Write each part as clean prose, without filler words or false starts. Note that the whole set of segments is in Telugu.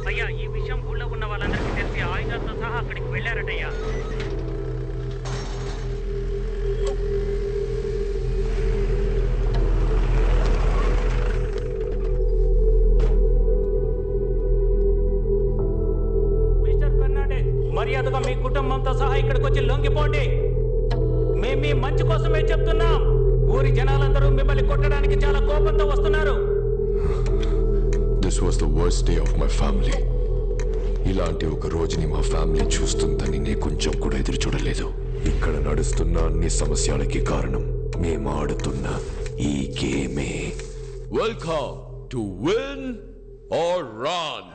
అయ్యా ఈ విషయం ఊళ్ళో ఉన్న వాళ్ళందరికీ తెలిసి ఆయుధాలతో సహా అక్కడికి వెళ్ళారటయ్యా. మిస్టర్ ఫెర్నాండెస్, మర్యాదగా మీ కుటుంబంతో సహా ఇక్కడికి వచ్చి లొంగిపోండి. మేము మీ మంచి కోసమే చెప్తున్నాం. ఊరి జనాలందరూ మిమ్మల్ని కొట్టడానికి చాలా కోపంతో వస్తున్నారు. This was the worst day of my family. ఇలాంటి ఒక రోజుని మా ఫ్యామిలీ చూస్తుందని నేను కొంచెం కూడా ఎదురు చూడలేదు. ఇక్కడ నడుస్తున్న అన్ని సమస్యలకి కారణం మేము ఆడుతున్న ఈ గేమే. Welcome to win or run.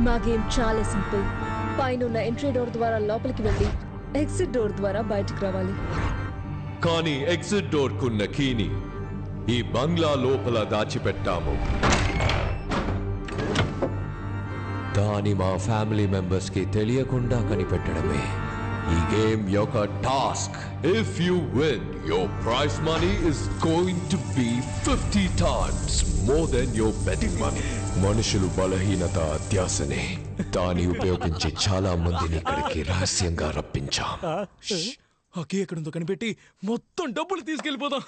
మా గేమ్ చాలా సింపుల్. పైన ఎంట్రీ డోర్ ద్వారా లోపలికి వెళ్ళి ఎగ్జిట్ డోర్ ద్వారా బయటికి రావాలి. కానీ ఎగ్జిట్ డోర్ కున్న కీని ఈ బంగ్లా లోపల దాచిపెట్టాము. దాని మా ఫ్యామిలీ మెంబర్స్ కి తెలియకుండా కనిపెట్టడమే ఈ గేమ్ యొక్క task. If you win, your prize money is going to be 50 times more than your betting money. మనుషులు బలహీనత అత్యాసనే. దాన్ని ఉపయోగించి చాలా మందిని ఇక్కడికి రహస్యంగా రప్పించాం. అకే ఎక్కడుందో కనిపెట్టి మొత్తం డబ్బులు తీసుకెళ్ళిపోదాం.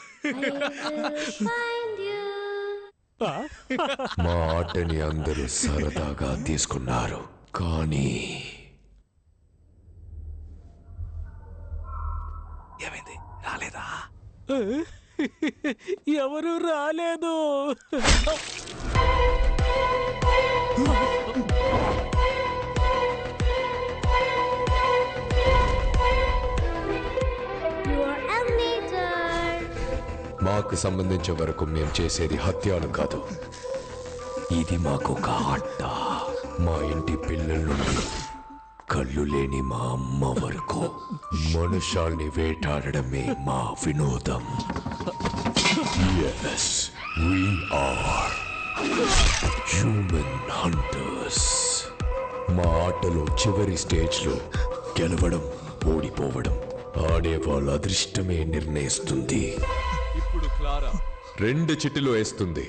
మా ఆటని అందరూ సరదాగా తీసుకున్నారు, కానీ ఏమైంది? రాలేదా? ఎవరు రాలేదు. మాకు సంబంధించే వరకు మేము చేసేది హత్యలు కాదు. ఇది మాకు ఒక ఆట. మా ఇంటి పిల్లల నుండి కళ్ళు లేని మా అమ్మ వరకు మనుషాల్ని వేటాడడమే మా వినోదం. Yes, we are human hunters. మా ఆటలో చివరి స్టేజ్లో గెలవడం, ఓడిపోవడం ఆడే వాళ్ళ అదృష్టమే నిర్ణయిస్తుంది. ఇప్పుడు క్లారా 2 చిటిలో వేస్తుంది.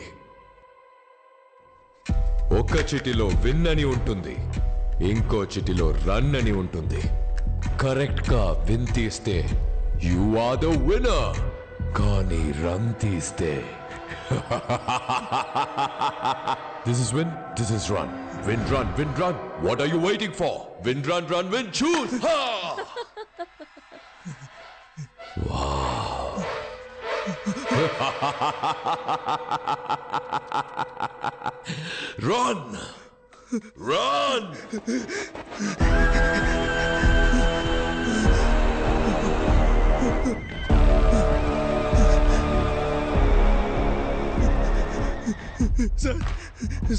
ఒక చిటిలో విన్ అని ఉంటుంది, ఇంకో చిటిలో రన్ అని ఉంటుంది. కరెక్ట్ గా విన్ తీస్తే యు ఆర్ ద విన్నర్, కానీ రన్ తీస్తే this is win, this is run. Win run, win run. What are you waiting for? Win run, run win, choose. Wow. Run! Run!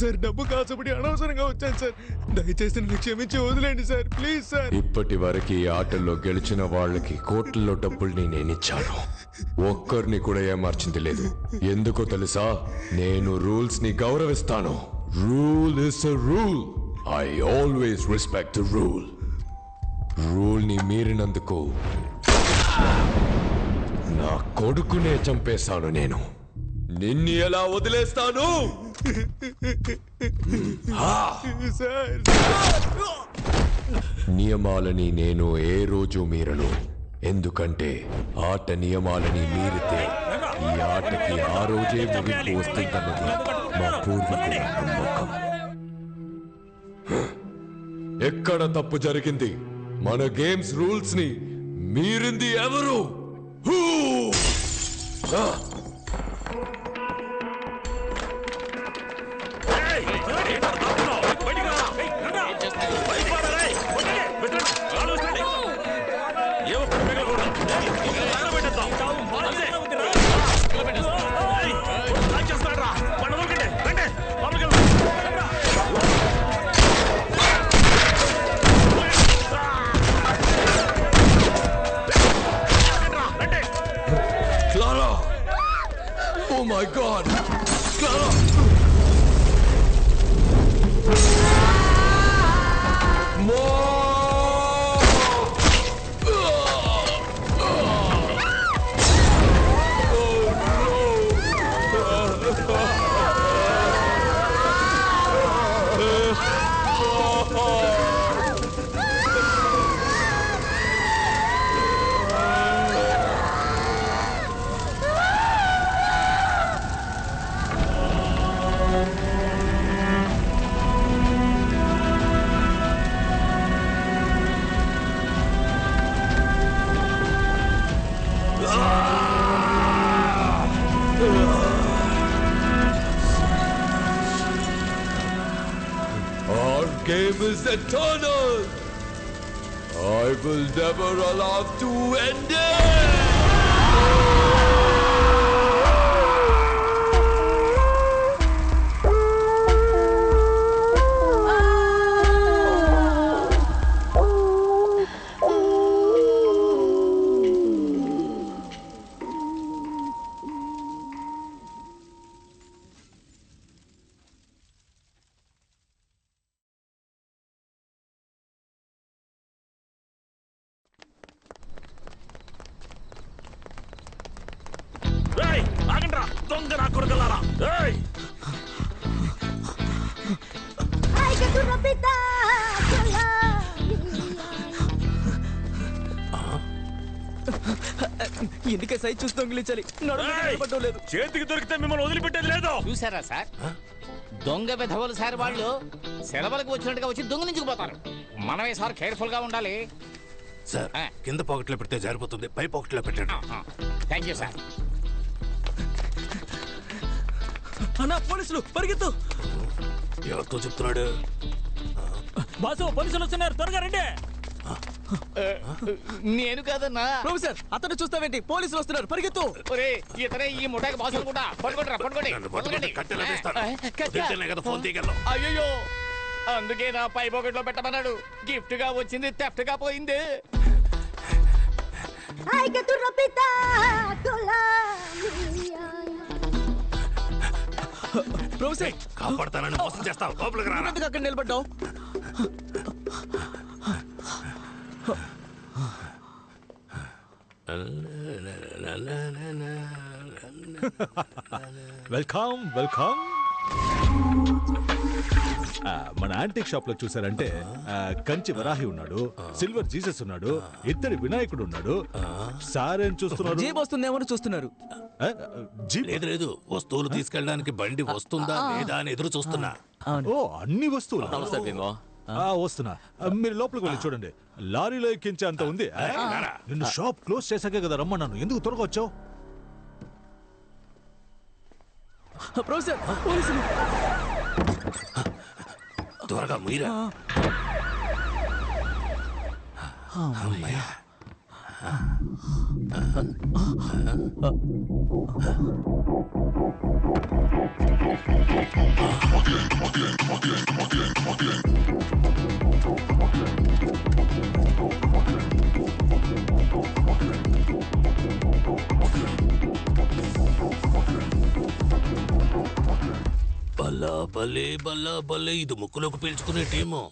Sir డబ్బు కాసపడి అనవసరంగా వచ్చాను సార్. దయచేసి నన్ను క్షమించి వదిలేండి సార్, ప్లీజ్ సార్. ఇప్పటి వరకు ఈ ఆటల్లో గెలిచిన వాళ్ళకి కోట్లలో డబ్బుల్ని నేనిచ్చాను. ఒక్కరిని కూడా ఏమార్చింది లేదు. ఎందుకో తెలుసా? నేను రూల్స్ ని గౌరవిస్తాను. Rule is a rule. I always respect the rule. Rule ని మీరినందుకు నా కొడుకునే చంపేశాను నేను. నిన్ను ఎలా వదిలేస్తాను? నియమాలని నేను ఏ రోజు మీరను. ఎందుకంటే ఆట నియమాలని మీరితే ఈ ఆటకి ఆ రోజే ముగింపు వస్తుందన్నది మా పూర్వీకుల నమ్మకం. ఎక్కడ తప్పు జరిగింది? మన గేమ్స్ రూల్స్ ని మీరింది ఎవరు? Clara! Oh my God! Clara! Oh no! game is eternal. I will never allow to end it. ఆగండ్రా దొంగ నా కొడుకులారా. ఎందుకే సైజ్ చూసి దొంగిలించాలి లేదు. చేతికి దొరికితే మిమ్మల్ని వదిలిపెట్టేది లేదు. చూసారా సార్, దొంగ విధవలు సార్ వాళ్ళు సెలవులకు వచ్చినట్టుగా వచ్చి దొంగిలించుకుపోతారు. మనమే సార్ కేర్ఫుల్ గా ఉండాలి సార్. కింద పాకెట్లో పెడితే జారిపోతుంది, పై పాకెట్లో పెట్టండి. Thank you sir. అన్నా పోలీసులు పరిగెత్తు. ఎవరితో చెప్తున్నాడు? బాసు పోలీసులు వస్తున్నారు, త్వరగా రండి. నేను కాదన్నా. ప్రొఫెసర్ అతను చూస్తావేంటి, పోలీసులు వస్తున్నారు పరిగెత్తు. ఒరే ఇతనే ఈ ముఠాకి బాస్ అనుకుంటా. పట్టుకోండి పట్టుకోండి. నన్ను పట్టుకుంటే కట్టెలు వేస్తాను. వదిలితేనే కదా ఫోన్ తీయగలను. అయ్యో అందుకే నా పై పాకెట్ లో పెట్టమన్నాడు. గిఫ్ట్ గా వచ్చింది థెఫ్ట్ గా పోయింది. ప్రొఫెసర్ కాపాడతానని మోసం చేస్తావు, లోపలికి రారా. ఎందుకు అక్కడ నిలబడ్డావు? Welcome welcome. మన యాంటిక్ షాప్ లో చూసారంటే కంచి వరాహి ఉన్నాడు, సిల్వర్ జీసస్ ఉన్నాడు, ఇద్దరి వినాయకుడు ఉన్నాడు. సారేం చూస్తున్నారు? జీప్ వస్తుందేమో చూస్తున్నారు. జీప్? లేదు లేదు, వస్తువులు తీసుకెళ్ళడానికి బండి వస్తుందా లేదా అని ఎదురు చూస్తున్నా. ఓ అన్ని వస్తువులు. వస్తున్నా, మీరు లోపలికి వెళ్ళి చూడండి. లారీలో ఎక్కించే అంత ఉంది. నిన్ను షాప్ క్లోజ్ చేశాకే కదా రమ్మన్నాను, ఎందుకు త్వరగా వచ్చావు? ప్రొఫెసర్ పోలీసులు. త్వరగా మీరా. అమ్మయ్యా. బల్లా బల్లే బల్లా బల్లే, ఇది ముక్కులోకి పీల్చుకునే టీము.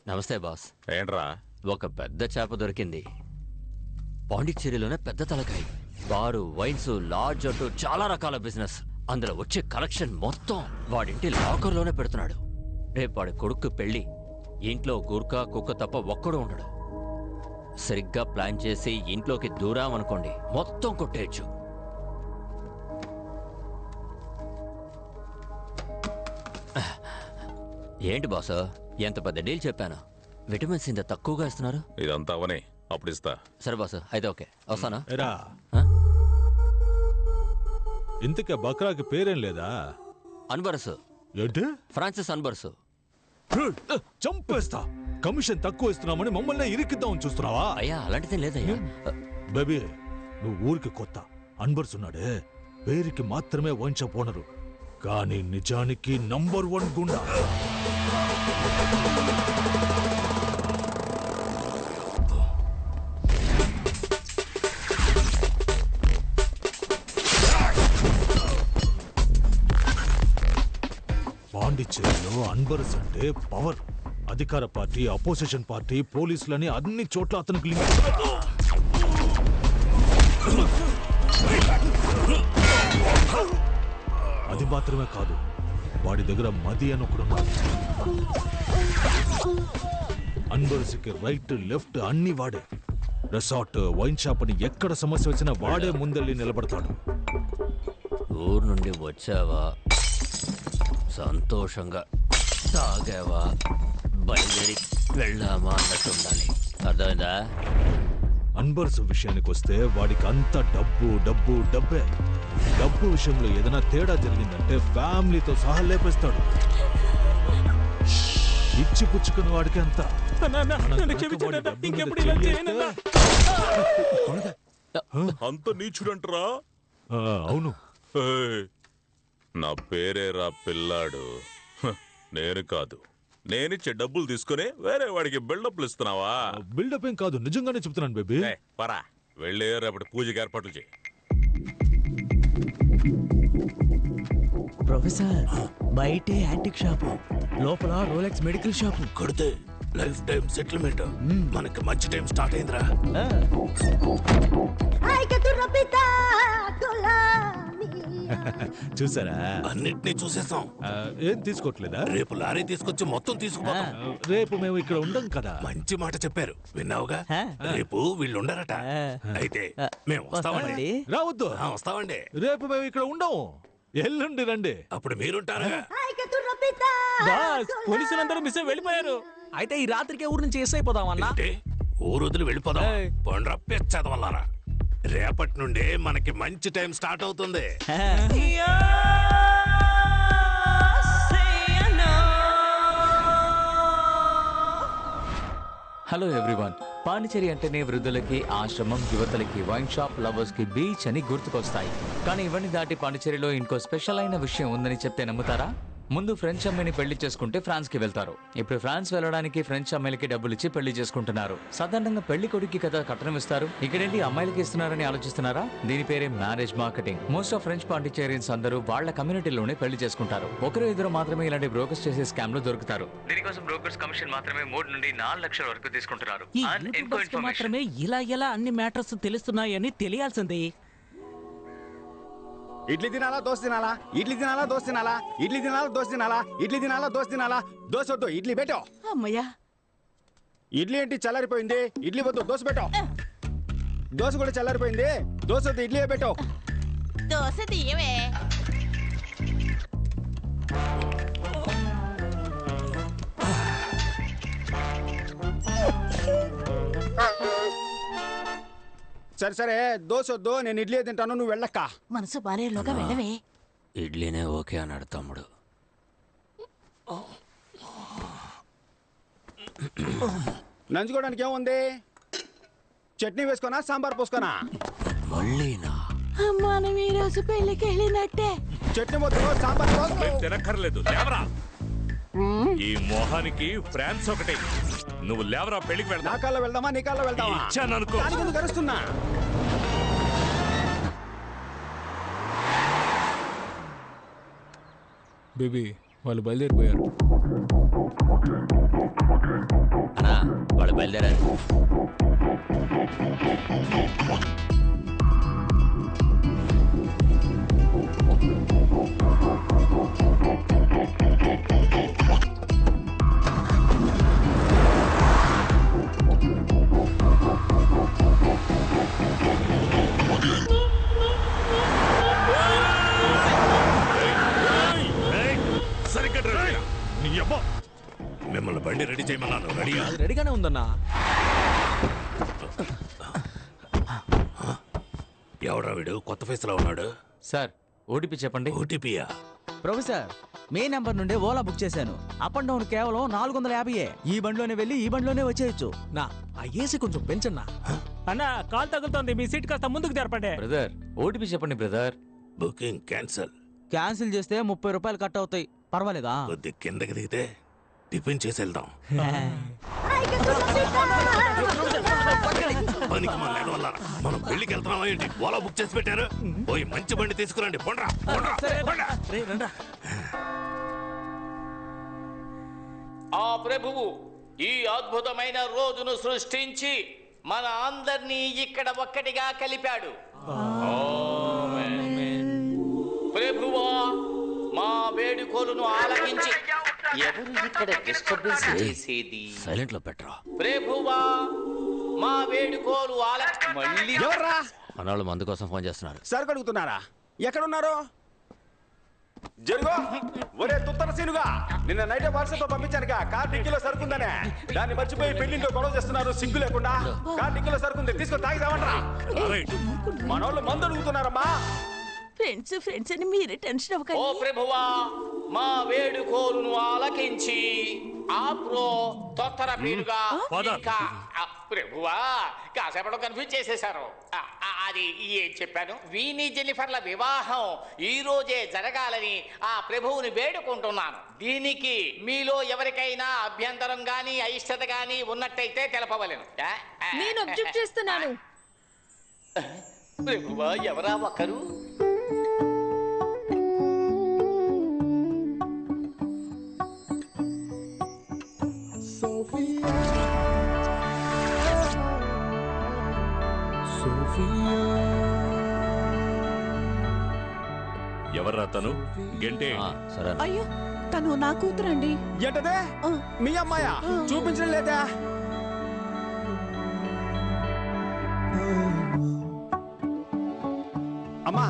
నమస్తే బాస్. ఏంట్రా? ఒక పెద్ద చేప దొరికింది. పాండిచ్చేరిలోనే పెద్ద తలకాయ. బారు, వైన్స్, లాడ్జ్ అంటూ చాలా రకాల బిజినెస్. అందులో వచ్చే కలెక్షన్ మొత్తం వాడింటి లాకర్లోనే పెడుతున్నాడు. రేపు వాడి కొడుకు పెళ్లి. ఇంట్లో గుర్కా కుక్క తప్ప ఒక్కడు ఉండడు. సరిగ్గా ప్లాన్ చేసి ఇంట్లోకి దూరామనుకోండి మొత్తం కొట్టేయచ్చు. ఏంటి బాసు, ఎంత పెద్ద డీల్ చెప్పాను. విటమిన్స్ ఇంత తక్కువగా ఇస్తున్నారు. ఇదంతా అవనే, అప్పుడు ఇస్తా. సరే బాసు, అయితే ఓకే, వస్తానా? ఇంతకే బక్రాకి పేరేం లేదా? అన్బర్స్. ఏంటి? ఫ్రాన్సిస్ అన్బర్స్. చంపేస్తా. కమిషన్ తక్కువ ఇస్తున్నామని మమ్మల్ని ఇరికిద్దామని చూస్తున్నావా? అయ్యా అలాంటిదే లేదయ్యా. బేబీ నువ్వు ఊరికి కొత్త. అన్బర్స్ ఉన్నాడే, పేరుకి మాత్రమే వైన్ షాప్ ఓనరు, కానీ నిజానికి నంబర్ 1 గుండా. పాండిచ్చేరిలో అన్బర్స్ అంటే పవర్. అధికార పార్టీ, అపోజిషన్ పార్టీ, పోలీసులని అన్ని చోట్ల అతనికి లింక్. అది మాత్రమే కాదు, వాడి దగ్గర మది అని ఒకడున్నాడు. అన్బర్స్కి రైట్ లెఫ్ట్ అన్ని వాడే. రిసార్ట్, వైన్ షాప్ అని ఎక్కడ సమస్య వచ్చినా వాడే ముందెళ్ళి నిలబడతాడు. ఊరు నుండి వచ్చావా? సంతోషంగా తాగావా బయలుదేరి వెళ్ళామా అన్నట్టు ఉండాలి. అర్థమైందా? అన్బర్స్ విషయానికి వస్తే వాడికి అంత డబ్బు డబ్బు డబ్బే. డబ్బు విషయంలో ఏదైనా తేడా జరిగిందంటే ఫ్యామిలీతో సహా లేపేస్తాడు. ఇచ్చి పుచ్చుకున్న వాడికి అంత. అంత నీచుడంటరా? అవును. నా పేరేరా పిల్లాడు. నేను కాదు. నేనిచ్చే డబ్బులు తీసుకుని వేరే వాడికి బిల్డప్లు ఇస్తున్నావా? బిల్డప్ ఏం కాదు, నిజంగానే చెప్తున్నాను బేబీ. పరా వెళ్ళి రేపటి పూజకి ఏర్పాట్లు చేయి. ప్రొఫెసర్, బయటే యాంటిక్ షాపు, లోపల రోలెక్స్ మెడికల్ షాపు. కొడితే లైఫ్ టైం సెటిల్మెంట్. మనకి మంచి టైం స్టార్ట్ అయిందిరా. చూసారా? అన్నిటినీ చూసేసాం. ఏం తీసుకోవట్లేదా? రేపు లారీ తీసుకొచ్చి మొత్తం తీసుకుపోతాం. రేపు మేము ఇక్కడ ఉండం కదా. మంచి మాట చెప్పారు, విన్నావుగా? రేపు వీళ్ళు ఉండరట. అయితే మేము వస్తామండి. రావద్దు. వస్తామండి. రేపు మేము ఇక్కడ ఉండము. ఎల్లుండి రండి. అప్పుడు మీరుంటారుగా. పోలీసులందరూ మిస్ వెళ్ళిపోయారు. అయితే ఈ రాత్రికే ఊరు నుంచి ఎస్ అయిపోదామన్నా. ఊరు వదిలి వెళ్ళిపోదాం. పండ్ర పెచ్చదవల్లారా. రేపటి నుండే మనకి మంచి టైం స్టార్ట్ అవుతుంది. Hello everyone. పాండిచేరి అంటేనే వృద్ధులకి ఆశ్రమం, యువతలకి వైన్ షాప్, లవర్స్ కి బీచ్ అని గుర్తుకొస్తాయి. కానీ ఇవన్నీ దాటి పాండిచేరిలో ఇంకో స్పెషల్ అయిన విషయం ఉందని చెప్తే నమ్ముతారా? ముందు ఫ్రెంచ్ అమ్మాయిని పెళ్లి చేసుకుంటే ఫ్రాన్స్ కి వెళ్తారు. ఇప్పుడు ఫ్రాన్స్ వెళ్ళడానికి ఫ్రెంచ్ అమ్మాయిలకి డబ్బులు ఇచ్చి పెళ్లి చేసుకుంటున్నారు. సాధారణంగా పెళ్లి కొడుకు కదా కట్నం ఇస్తారు, ఇక్కడేంటి అమ్మాయిలకి ఇస్తున్నారని ఆలోచిస్తున్నారా? దీని పేరే marriage marketing. Most of French Pondicherrians అందరూ వాళ్ళ కమ్యూనిటీలోనే పెళ్లి చేసుకుంటారు. ఒకరు ఇద్దరు మాత్రమే ఇలాంటి బ్రోకర్స్ చేసే స్కామ్ లో దొరుకుతారు. దీనికోసం బ్రోకర్స్ కమిషన్ మాత్రమే 3 నుండి 4 లక్షల వరకు తీసుకుంటున్నారు. మాత్రమే ఇలా ఎలా అన్ని మ్యాటర్స్ తెలుస్తున్నాయని తెలియాల్సింది. ఇడ్లీ తినాలా దోశ తినాలా? ఇడ్లీ తినాలా దోశ తినాలా? ఇడ్లీ తినాలా దోశ తినాలా? ఇడ్లీ తినాలా దోశ తినాలా? దోశ వద్దు, ఇడ్లీ పెట్టో. అమ్మయ్యా, ఇడ్లీ ఏంటి చల్లారిపోయింది? ఇడ్లీ వద్దు, దోశ పెట్టో. దోశ కూడా చల్లారిపోయింది, దోశ వద్దు, ఇడ్లీ పెట్టో. దోశ తీయవే. సరే సరే, దోశ వద్దు, నేను ఇడ్లీ తింటాను, నువ్వు వెళ్ళక్క. మనసు బారేలోగా వెళ్ళవే. ఇడ్లీనే ఓకే అన్నాడు తమ్ముడు. నంచుకోవడానికి ఏముంది? చట్నీ వేసుకోనా, సాంబార్ పోసుకోనా? మళ్ళీనా? మనం ఈ రోజు పెళ్లికి వెళ్ళినట్టే. చట్నీ వద్దు, సాంబార్ పోసుకో. తినక్కర్లేదు, లేవరా. ఈ మొహానికి ఫ్రాన్స్ ఒకటి. నువ్వు లేవరా, పెళ్లికి వెళ్దా. నా కాల్లో వెళ్దామా, నీ కాల్లో వెళ్దామా? ఇచ్చాననుకో. కరుస్తున్నా. బేబీ, వాళ్ళు బయలుదేరిపోయారు. అన్నా, వాళ్ళు బయలుదేరారు. మిమ్మల్ని బండి రెడీ చేయమన్నాను. రెడీగా? రెడీగానే ఉందన్నా. ఎవడా వీడు కొత్త ఫేస్ లో ఉన్నాడు? సార్, ఓటీపీ చెప్పండి. ఓటీపీయా? ప్రొఫెసర్, మే నెంబర్ నుండి ఓలా బుక్ చేశాను. అప్ అండ్ డౌన్ కేవలం 450. ఈ బండిలోనే వెళ్ళి ఈ బండిలోనే వచ్చేయచ్చు. నా ఆ ఏసీ కొంచెం పెంచన్నా. అన్నా, కాల్ తగులుతోంది, మీ సీట్ కాస్త ముందుకు జరపండి. బ్రదర్, ఓటీపీ చెప్పండి బ్రదర్. Booking cancel. క్యాన్సిల్ చేస్తే 30 రూపాయలు కట్ అవుతాయి. పర్వాలేదా? కొద్ది కిందకి దిగితే టిఫిన్ చేసి వెళ్దాం. పనికి మన వల్ల మనం పెళ్లికి వెళ్తున్నామా ఏంటి? ఓలా బుక్ చేసి పెట్టారు. పోయి మంచి బండి తీసుకురండి. పొండ్రా ఆ ప్రభువు ఈ అద్భుతమైన రోజును సృష్టించి మన అందరినీ ఇక్కడ ఒక్కటిగా కలిపాడు. ప్రభువా, మా వేడుకోలును ఆలకించి ఎవరు ఇక్కడ డిస్టర్బెన్స్ చేసేది? సైలెంట్ లో పెట్టరా. ప్రభువా, మా వేడుకోలు మళ్ళీ ఎవర్రా? మనవాళ్ళు మందు కోసం ఫోన్ చేస్తున్నారు. సరుకు అడుగుతున్నారా? ఎక్కడున్నారు? జరుగో. ఒరే తుత్తర సీనుగా, నిన్న నైట్ వాట్సాప్ తో పంపించానుగా కార్ డిక్కీలో సరుకుందనే. దాన్ని మర్చిపోయి పెళ్లింట్లో గొడవ చేస్తున్నారు సిగ్గు లేకుండా. కార్ డిక్కీలో సరుకుంది, తీసుకొని తాగిదామంటారా? మనోళ్ళు మందు అడుగుతున్నారమ్మా. ఫ్రెండ్స్ ఫ్రెండ్స్ అని మీరే టెన్షన్ ఓ అవ్వకండి. ప్రభువా, మా వేడుకోలును ఆలకించి ఆప్రో తొత్తర పీరుగా ఇంకా ప్రభువా కాసేపట్లో కన్ఫ్యూజ్ చేసేశారు. అది ఏం చెప్పాను, వీని జెన్నిఫర్ల వివాహం ఈ రోజే జరగాలని ఆ ప్రభువుని వేడుకుంటున్నాను. దీనికి మీలో ఎవరికైనా అభ్యంతరం గాని అయిష్టత గాని ఉన్నట్టయితే తెలపవలెను. నేను అబ్జెక్ట్ చేస్తున్నాను. ప్రభువా, ఎవరా ఒక్కరు? ఎవర్రా తను? గంటే అయ్యో తను నా కూతురండి. ఏంటదే మీ అమ్మాయా? చూపించడం లేదా? అమ్మా,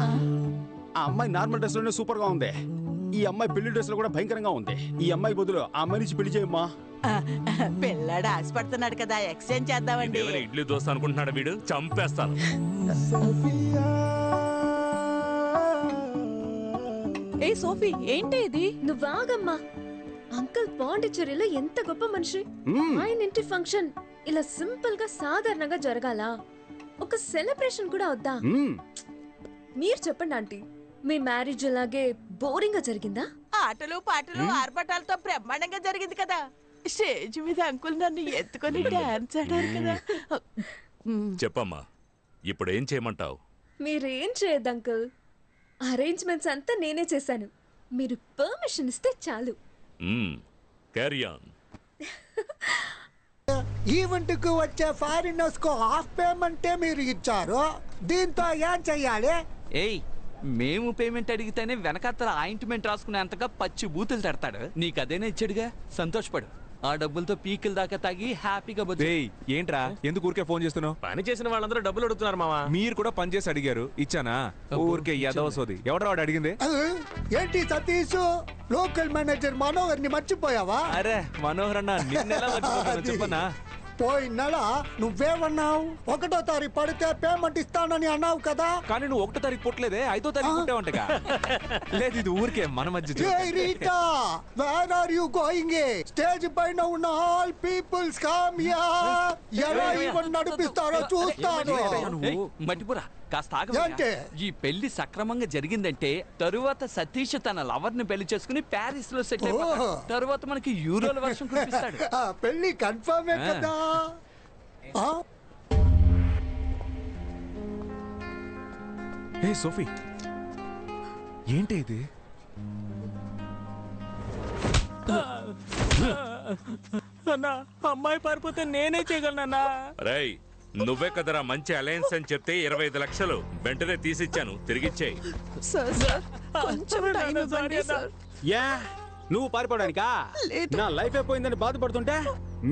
ఆ అమ్మాయి నార్మల్ డ్రెస్ లోనే సూపర్ గా ఉంది. ఈ అమ్మాయి పెళ్లి డ్రెస్ లో కూడా భయంకరంగా ఉంది. ఈ అమ్మాయి బదులు ఆ అమ్మాయి నుంచి పెళ్లి చేయమ్మా. పిల్లాడు ఆశపడుతున్నాడు కదా, ఎక్స్చేంజ్ చేద్దామండి. ఇడ్లీ దోశ అనుకుంటున్నాడు వీడు, చంపేస్తాను. ఏ సోఫీ, ఏంటి ఇది? నువ్వు ఆగమ్మా. అంకుల్ పాండిచ్చేరిలో ఎంత గొప్ప మనిషి. ఆయన ఇంటి ఫంక్షన్ ఇలా సింపుల్ గా సాధారణంగా జరగాల? ఒక సెలబ్రేషన్ కూడా వద్దా? మీరు చెప్పండి ఆంటీ, మీ మ్యారేజ్ అలాగే బోరింగ్ గా జరిగిందా? ఆటలు పాటలు ఆర్భటాలతో బ్రహ్మాండంగా జరిగింది కదా. స్టేజ్ మీద అంకుల్ నన్ను ఎత్తుకొని డాన్స్ ఆడారు కదా. చెప్పమ్మా, ఇప్పుడు ఏం చేయమంటావు? మీరేం చేయొద్దు అంకుల్, అరేంజ్మెంట్స్ అంతా నేనే చేశాను. మీరు పర్మిషన్ ఇస్తే చాలు. Carry on. ఈవెంట్ కు వచ్చే ఫారినర్స్ కు హాఫ్ పేమెంటే మీరు ఇచ్చారు. దీంతో ఏం చెయ్యాలి? ఏయ్, మేము పేమెంట్ అడిగితేనే వెనకాతల ఆయింట్మెంట్ రాసుకునేంతగా పచ్చి బూతులు తడతాడు. నీకు అదేనే ఇచ్చాడుగా, సంతోషపడు. ఆ డబ్బులతో పీకిల దాకా తాగి హ్యాపీగా బతుకు. ఏంట్రా, ఎందుకు ఊరికే ఫోన్ చేస్తున్నావు? పని చేసిన వాళ్ళందరూ డబ్బులు అడుగుతున్నారు మావా. మీరు కూడా పని చేసి అడిగారు, ఇచ్చానా? ఊరికే యదవసోది. ఎవడో వాడు అడిగింది? ఏంటి సతీష్, లోకల్ మేనేజర్ మనోహర్ ని మర్చిపోయావా? అరే మనోహర్ అన్న, నిన్నెలా మర్చిపోతానో చెప్పనా? పోయిన నెల నువ్వేమన్నావు? 1వ తారీఖు పడితే పేమెంట్ ఇస్తానని అన్నావు కదా. కానీ నువ్వు 1వ తారీఖు పుట్టలేదే, 5వ తారీఖు పుట్టావంటగా. లేదు, ఇది ఊరికే మన మధ్య. Where are you going? Stage పైన ఉన్న ఆల్ పీపుల్స్ కమ్ హియర్. ఎలా ఈవెంట్ నడిపిస్తారో చూస్తాను. మట్టిపురా, కాస్త ఆగండి. ఈ పెళ్లి సక్రమంగా జరిగిందంటే తరువాత సతీష్ తన లవర్ ని పెళ్లి చేసుకుని ప్యారిస్ లో సెటిల్ అయిపోతాడు. తరువాత మనకి యూరోల వర్షం కురిపిస్తాడు. పెళ్లి కన్ఫర్మే కదా. ఏ సోఫీ, ఏంటి ఇది? అన్నా, అమ్మాయి పారిపోతే నేనే చేయగలనన్నా. రేయ్, నువ్వే కదరా మంచి అలయన్స్ అని చెప్తే 25 లక్షలు వెంటనే తీసిచ్చాను, తిరిగిచ్చేయి. యా, నువ్వు పారిపోవడానికా? నా లైఫ్ అయిపోయిందని బాధపడుతుంటే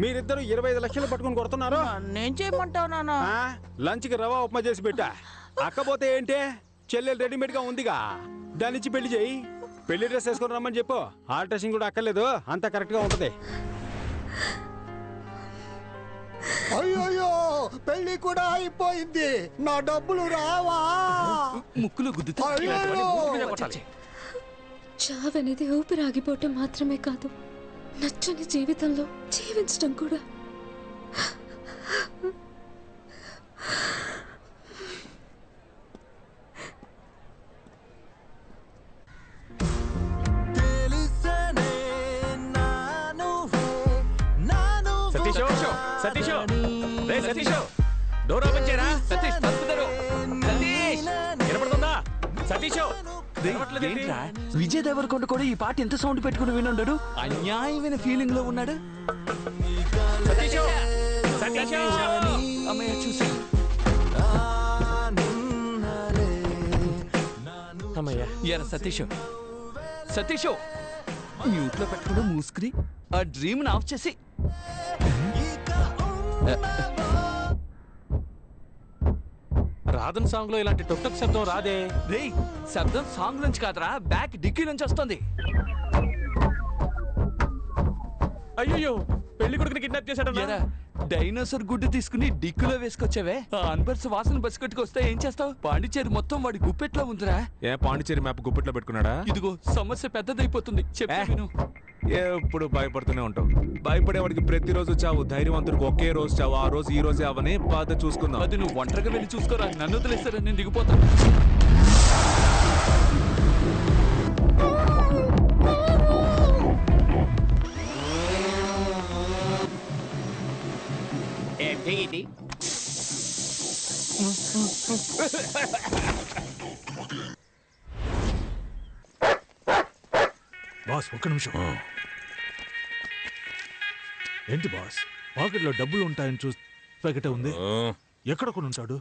మీరిద్దరు 25 లక్షలు పట్టుకుని కొడుతున్నారు. నేను చేయమంటావు నాన్న? లంచ్ కి రవా ఉప్మా చేసి పెట్టా. అక్కపోతే ఏంటే, చెల్లెలు రెడీమేడ్ గా ఉందిగా, దానిచ్చి పెళ్లి చేయి. పెళ్లి డ్రెస్ వేసుకొని రమ్మని చెప్పు. ఆల్ట్రేషన్ కూడా అక్కర్లేదు, అంతా కరెక్ట్ గా ఉంటది. అయ్యో, పెళ్లి కూడా అయిపోయింది. నా డబ్బులు రావా? ముక్కులు గుద్దుతూ చావనేది ఊపిరాగిపోవటం మాత్రమే కాదు, నచ్చని జీవితంలో జీవించడం కూడా. సతీష్, రే సతీష్, డోర్ ఓపెన్ చేయరా. సతీష్, తప్పుతారు. సతీష్, వినపడుతుందా? సతీష్, విజయ్ దేవరకొండ కూడా ఈ పాట ఎంత సౌండ్ పెట్టుకుని వినుండడు. అన్యాయమైన ఫీలింగ్ లో ఉన్నాడు. సతీష్, సతీష్, అమ్మయ్య చూసి. ఎరా సతీష్, సతీష్ మ్యూట్ లో పెట్టుకుంటూ మూసుకుని ఆ డ్రీమ్ ఆఫ్ చేసి. రాధన్ సాంగ్ లో ఇలాంటి టొక్టక్ శబ్దం రాదే. రేయ్ శబ్దం సాంగ్ నుంచి కాదురా, బ్యాక్ డిక్కీ నుంచి వస్తుంది. అయ్యో పెళ్లి కొడుకుని కిడ్నాప్ చేశాడు. డైనోసార్ గుడ్డు తీసుకుని డిక్కులో వేసుకొచ్చావే, ఆ అన్బర్స్ వాసన బస్సు కట్టుకొస్తే ఏం చేస్తావు? పాండిచేరి మొత్తం వాడి గుప్పెట్లో ఉందిరా. ఏ పాండిచేరి మ్యాప్ గుప్పెట్లో పెట్టుకున్నాడా? ఇదిగో సమస్య పెద్దదైపోతుంది, చెప్పు. ఎప్పుడు భయపడుతూనే ఉంటావు. భయపడేవాడికి ప్రతిరోజు చావు, ధైర్యవంతుడికి ఒకే రోజు చావు. ఆ రోజు ఈ రోజే అవని బాధ చూసుకుందాం. అది నువ్వు ఒంటరిగా వెళ్ళి చూసుకోరా, నన్ను వదిలేస్తారా, నేను దిగిపోతాను. ఏంటి బాస్ ఒక్క నిమిషం. ఏంటి బాస్, పాకెట్లో డబ్బులు ఉంటాయని చూసి ప్యాకెట్ ఉంది. ఎక్కడ కొని ఉంటాడు?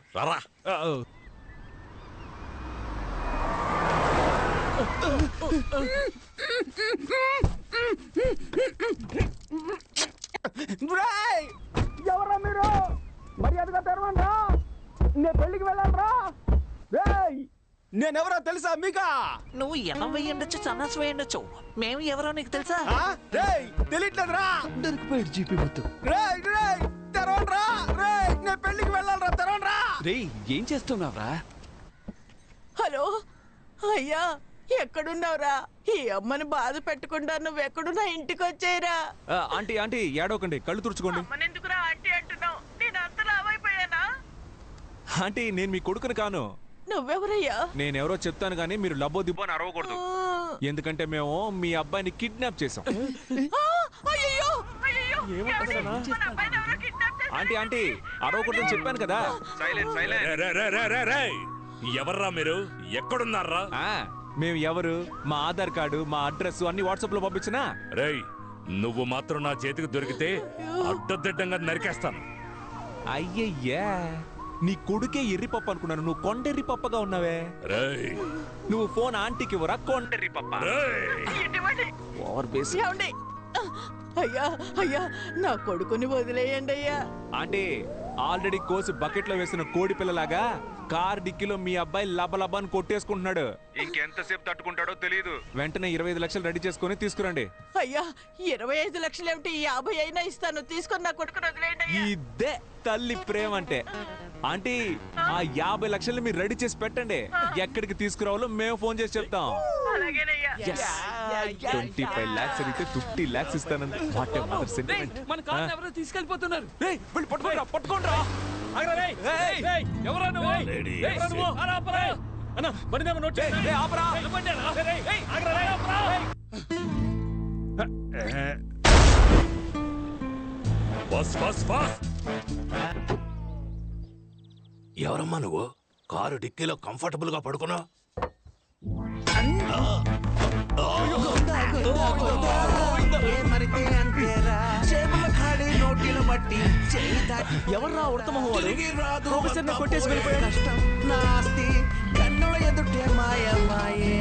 ఎవరా మీరు? మర్యాదగా తెరవండ్రా, నేను పెళ్లికి వెళ్ళాలరా. నేనెవరో తెలుసా మీకా? నువ్వు ఎనం వేయండొచ్చు, సన్నాస్ వేయండొచ్చు, మేము ఎవరో నీకు తెలుసా? తెలియట్లేదురా. దొరికిపోయాడు జీపీ మొత్తం. తెరవండ్రా, నేను పెళ్లికి వెళ్ళాలరా, తెరవండ్రా. రేయ్ ఏం చేస్తున్నావురా? హలో అయ్యా, ఎక్కడున్నావురా? ఈ అమ్మని బాధ పెట్టకుండా నువ్వు ఎక్కడున్నా ఇంటికి వచ్చేయరా. ఆంటీ ఆంటీ ఏడవకండి, కళ్ళు తుడుచుకోండి. ఎందుకురా ఆంటీ అంటున్నావు? నేను అంత లావైపోయానా? ఆంటీ నేను మీ కొడుకుని కాను. నువ్వెవరయ్యా? నేనెవరో చెప్తాను కానీ మీరు లబ్బో దిబ్బో అని అరవకూడదు. ఎందుకంటే మేము మీ అబ్బాయిని కిడ్నాప్ చేసాం. ఆంటీ ఆంటీ అరవకూడదని చెప్పాను కదా. ఎవర్రా మీరు? ఎక్కడున్నారా? మేము ఎవరు, మా ఆధార్ కార్డు, మా అడ్రస్ అన్ని వాట్సాప్ లో పంపించినా. రేయ్ నువ్వు మాత్రం నా చేతికి దొరికితే అడ్డదిడ్డంగా నరికేస్తాను. అయ్యయ్యా, నీ కొడుకే ఎర్రిపప్పు అనుకున్నాను, నువ్వు కొండెర్రి పప్పగా ఉన్నావే. రేయ్ నువ్వు ఫోన్ ఆంటీకి ఇవ్వరా, కొండెర్రి పప్ప. Over base. అయ్యా అయ్యా, నా కొడుకుని వదిలేయండి అయ్యా. ఆంటీ ఆల్రెడీ కోసి బకెట్ లో వేసిన కోడి పిల్లలాగా కార్ డిక్కీలో మీ అబ్బాయి లబలబాన్ని కొట్టేసుకుంటున్నాడు. ఇంకెంతసేపు తట్టుకుంటాడో తెలియదు. వెంటనే 25 లక్షలు రెడీ చేసుకుని తీసుకురండి. అయ్యా 25 లక్షలు ఏమిటి, 50 అయినా ఇస్తాను, తీసుకొని నా కొడుకుని వదిలేయండి. ఇదే తల్లి ప్రేమ అంటే. ఆంటీ ఆ 50 లక్షలు మీరు రెడీ చేసి పెట్టండి, ఎక్కడికి తీసుకురావాలో మేము ఫోన్ చేసి చెప్తాం. 25 lakhs అడిగితే 50 lakhs ఇస్తానండి. మన కార్ ఎవరో తీసుకెళ్ళిపోతున్నారు. పట్టుకోండి. ఎవరా నువ్వు? అన్న బండి నెంబర్ నోట్ చేయండి. ఎవరమ్మా నువ్వు? కారు డిక్కీలో కంఫర్టబుల్ గా పడుకున్నావు. ఎవర్రా ఉడతమహోడు? ప్రొఫెసర్ కొట్టేసి వెళ్ళిపోయాడు. కష్టం నాస్తి కన్నుల ఎదుటే మాయమాయే.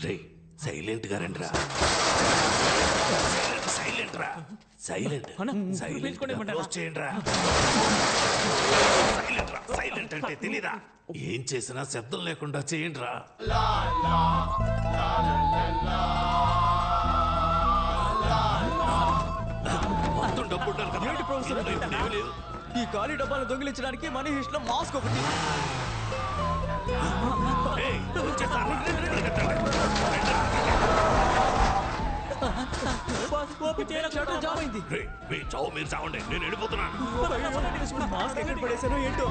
రే సైలెంట్ గా రండిరా. సైలెంట్ రా, సైలెంట్ సైలెంట్ అంటే తెలీదా? ఏం చేసినా శబ్దం లేకుండా చేయండి రా. మొత్తం డబ్బు ఉండాలి కదా. ఈ ఖాళీ డబ్బాలు దొంగిలించడానికి మనీ హిస్ట్ లో మాస్క్ ఒకటి. మీ చావు మీరు చావండి, నేను వెళ్ళిపోతున్నాను. మాస్క్ ఎక్కడ పడేసానో ఏంటో.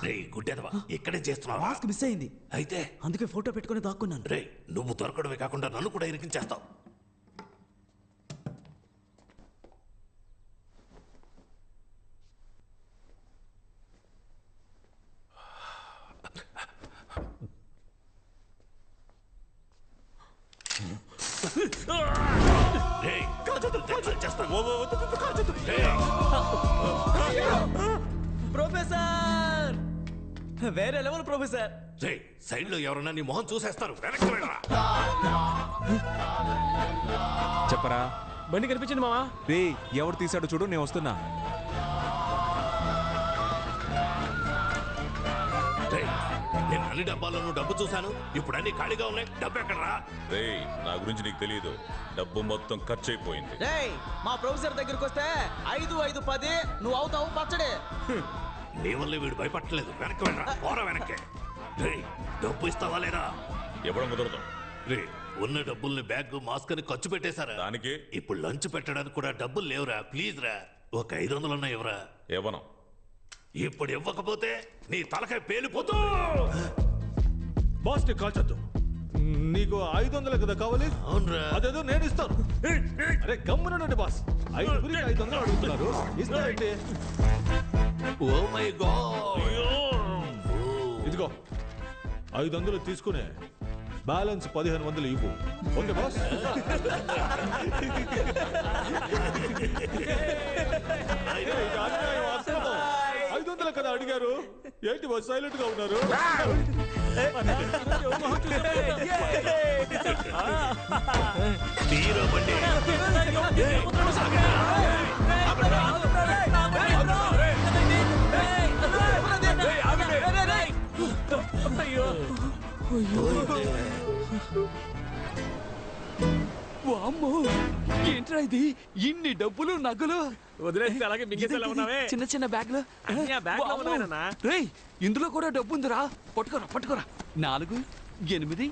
రే గుడ్డెదవా, ఇక్కడే చేస్తున్నావా? మాస్క్ మిస్ అయింది, అయితే అందుకే ఫోటో పెట్టుకుని దాక్కున్నాను. రే నువ్వు దొరకడమే కాకుండా నన్ను కూడా ఇరికించేస్తావు. ప్రొఫెసర్ వేరే లెవెల్ ప్రొఫెసర్. సైడ్ లో ఎవరన్నా నీ మొహం చూసేస్తారు వెనక్కి వెళ్ళరా. చెప్పరా బండి కనిపించింది మావా. రే ఎవరు తీసాడో చూడు, నేను వస్తున్నా. రేయ్, నేను అన్ని డబ్బాల్లోనూ డబ్బు చూశాను, ఇప్పుడు అన్ని ఖాళీగా ఉన్నాయి. డబ్బు ఎక్కడరా? రేయ్ నా గురించి నీకు తెలియదు, డబ్బు మొత్తం ఖర్చు అయిపోయింది. మా ప్రొఫెసర్ దగ్గరికి వస్తే 5, 5, 10 నువ్వు అవుతావు పచ్చడే. నీ వల్ల వీడు భయపడలేదు. వెనక్కి వెళ్ళరా, పోరా వెనక్కి. రేయ్, డబ్బు ఇస్తావా లేదా? ఇవ్వడం కుదరదు. రే, ఉన్న డబ్బుల్ని బ్యాగ్ మాస్క్ అని ఖర్చు పెట్టేశారా? దానికి ఇప్పుడు లంచ్ పెట్టడానికి కూడా డబ్బులు లేవురా. ప్లీజ్ రా, ఒక 500 ఇవ్వరా. ఇవ్వను. ఇప్పుడు ఇవ్వకపోతే నీ తలకాయ పేలిపోతూ. బాస్ ని కాల్చొద్దు. నీకు 500 కదా కావాలి? అవునరా. అదేదో నేను ఇస్తాను. అరే గమ్మునండి బాస్, 5 అడుగుతున్నారు, ఇస్తానండి. Oh my God. ఇదిగో 500 తీసుకునే బ్యాలెన్స్ 1500 ఇవ్వు. Okay boss. 500 కదా అడిగారు, ఏంటి బాస్ సైలెంట్ గా ఉన్నారు? తీరా బండి. వామ్మో, ఏంట్రా ఇది? ఇన్ని డబ్బులు నగలు వదిలేసి అలాగే మింగేసేలా ఉన్నావే. చిన్న చిన్న బ్యాగ్లు. రేయ్, ఇందులో కూడా డబ్బు ఉందిరా. పట్టుకోరా పట్టుకోరా. 4, 8,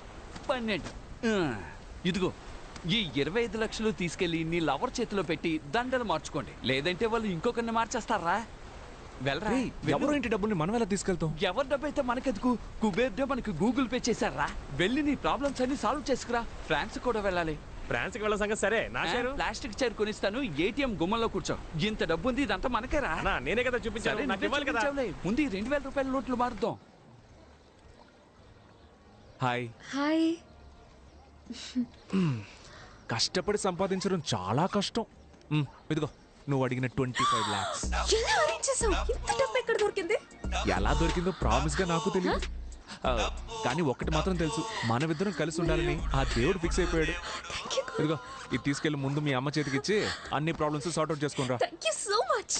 12. ఇదిగో ఈ 25 లక్షలు తీసుకెళ్లి నీ లవర్ చేతిలో పెట్టి దండలు మార్చుకోండి, లేదంటే వాళ్ళు ఇంకొకరిని మార్చేస్తారా. వెళ్ళరా. ఎవరు ఇంటి డబ్బుల్ని మనం ఎలా తీసుకెళ్తాం? ఎవరి డబ్బు అయితే మనకెందుకు? కుబేర్డే మనకు గూగుల్ పే చేశారా. వెళ్ళి నీ ప్రాబ్లమ్స్ అన్ని సాల్వ్ చేసుకురా. ఫ్రాన్స్ కూడా వెళ్ళాలి. ఫ్రాన్స్ కి వెళ్ళ సంగతి సరే, నా షేరు ప్లాస్టిక్ చైర్ కొనిస్తాను, ఏటీఎం గుమ్మంలో కూర్చో. ఇంత డబ్బు ఉంది, ఇదంతా మనకేరా. నేనే కదా చూపించాను, నాకు ఇవ్వాలి కదా. ముందు 2000 రూపాయల నోట్లు మారుద్దాం. హాయ్. హాయ్. కష్టపడి సంపాదించడం చాలా కష్టం. ఇదిగో నువ్వు అడిగిన 25 lakhs. ఎలా అరేంజ్ చేసావు? ఇంత డబ్బు ఎక్కడ దొరికింది? ఎలా దొరికిందో ప్రామిస్ గా నాకు తెలియదు, కానీ ఒక్కటి మాత్రం తెలుసు, మనమిద్దరం కలిసి ఉండాలని ఆ దేవుడు ఫిక్స్ అయిపోయాడు. ఇదిగో ఇది తీసుకెళ్లి ముందు మీ అమ్మ చేతికి ఇచ్చి అన్ని ప్రాబ్లమ్స్ సార్ట్ అవుట్ చేసుకుంటా. Thank you so much.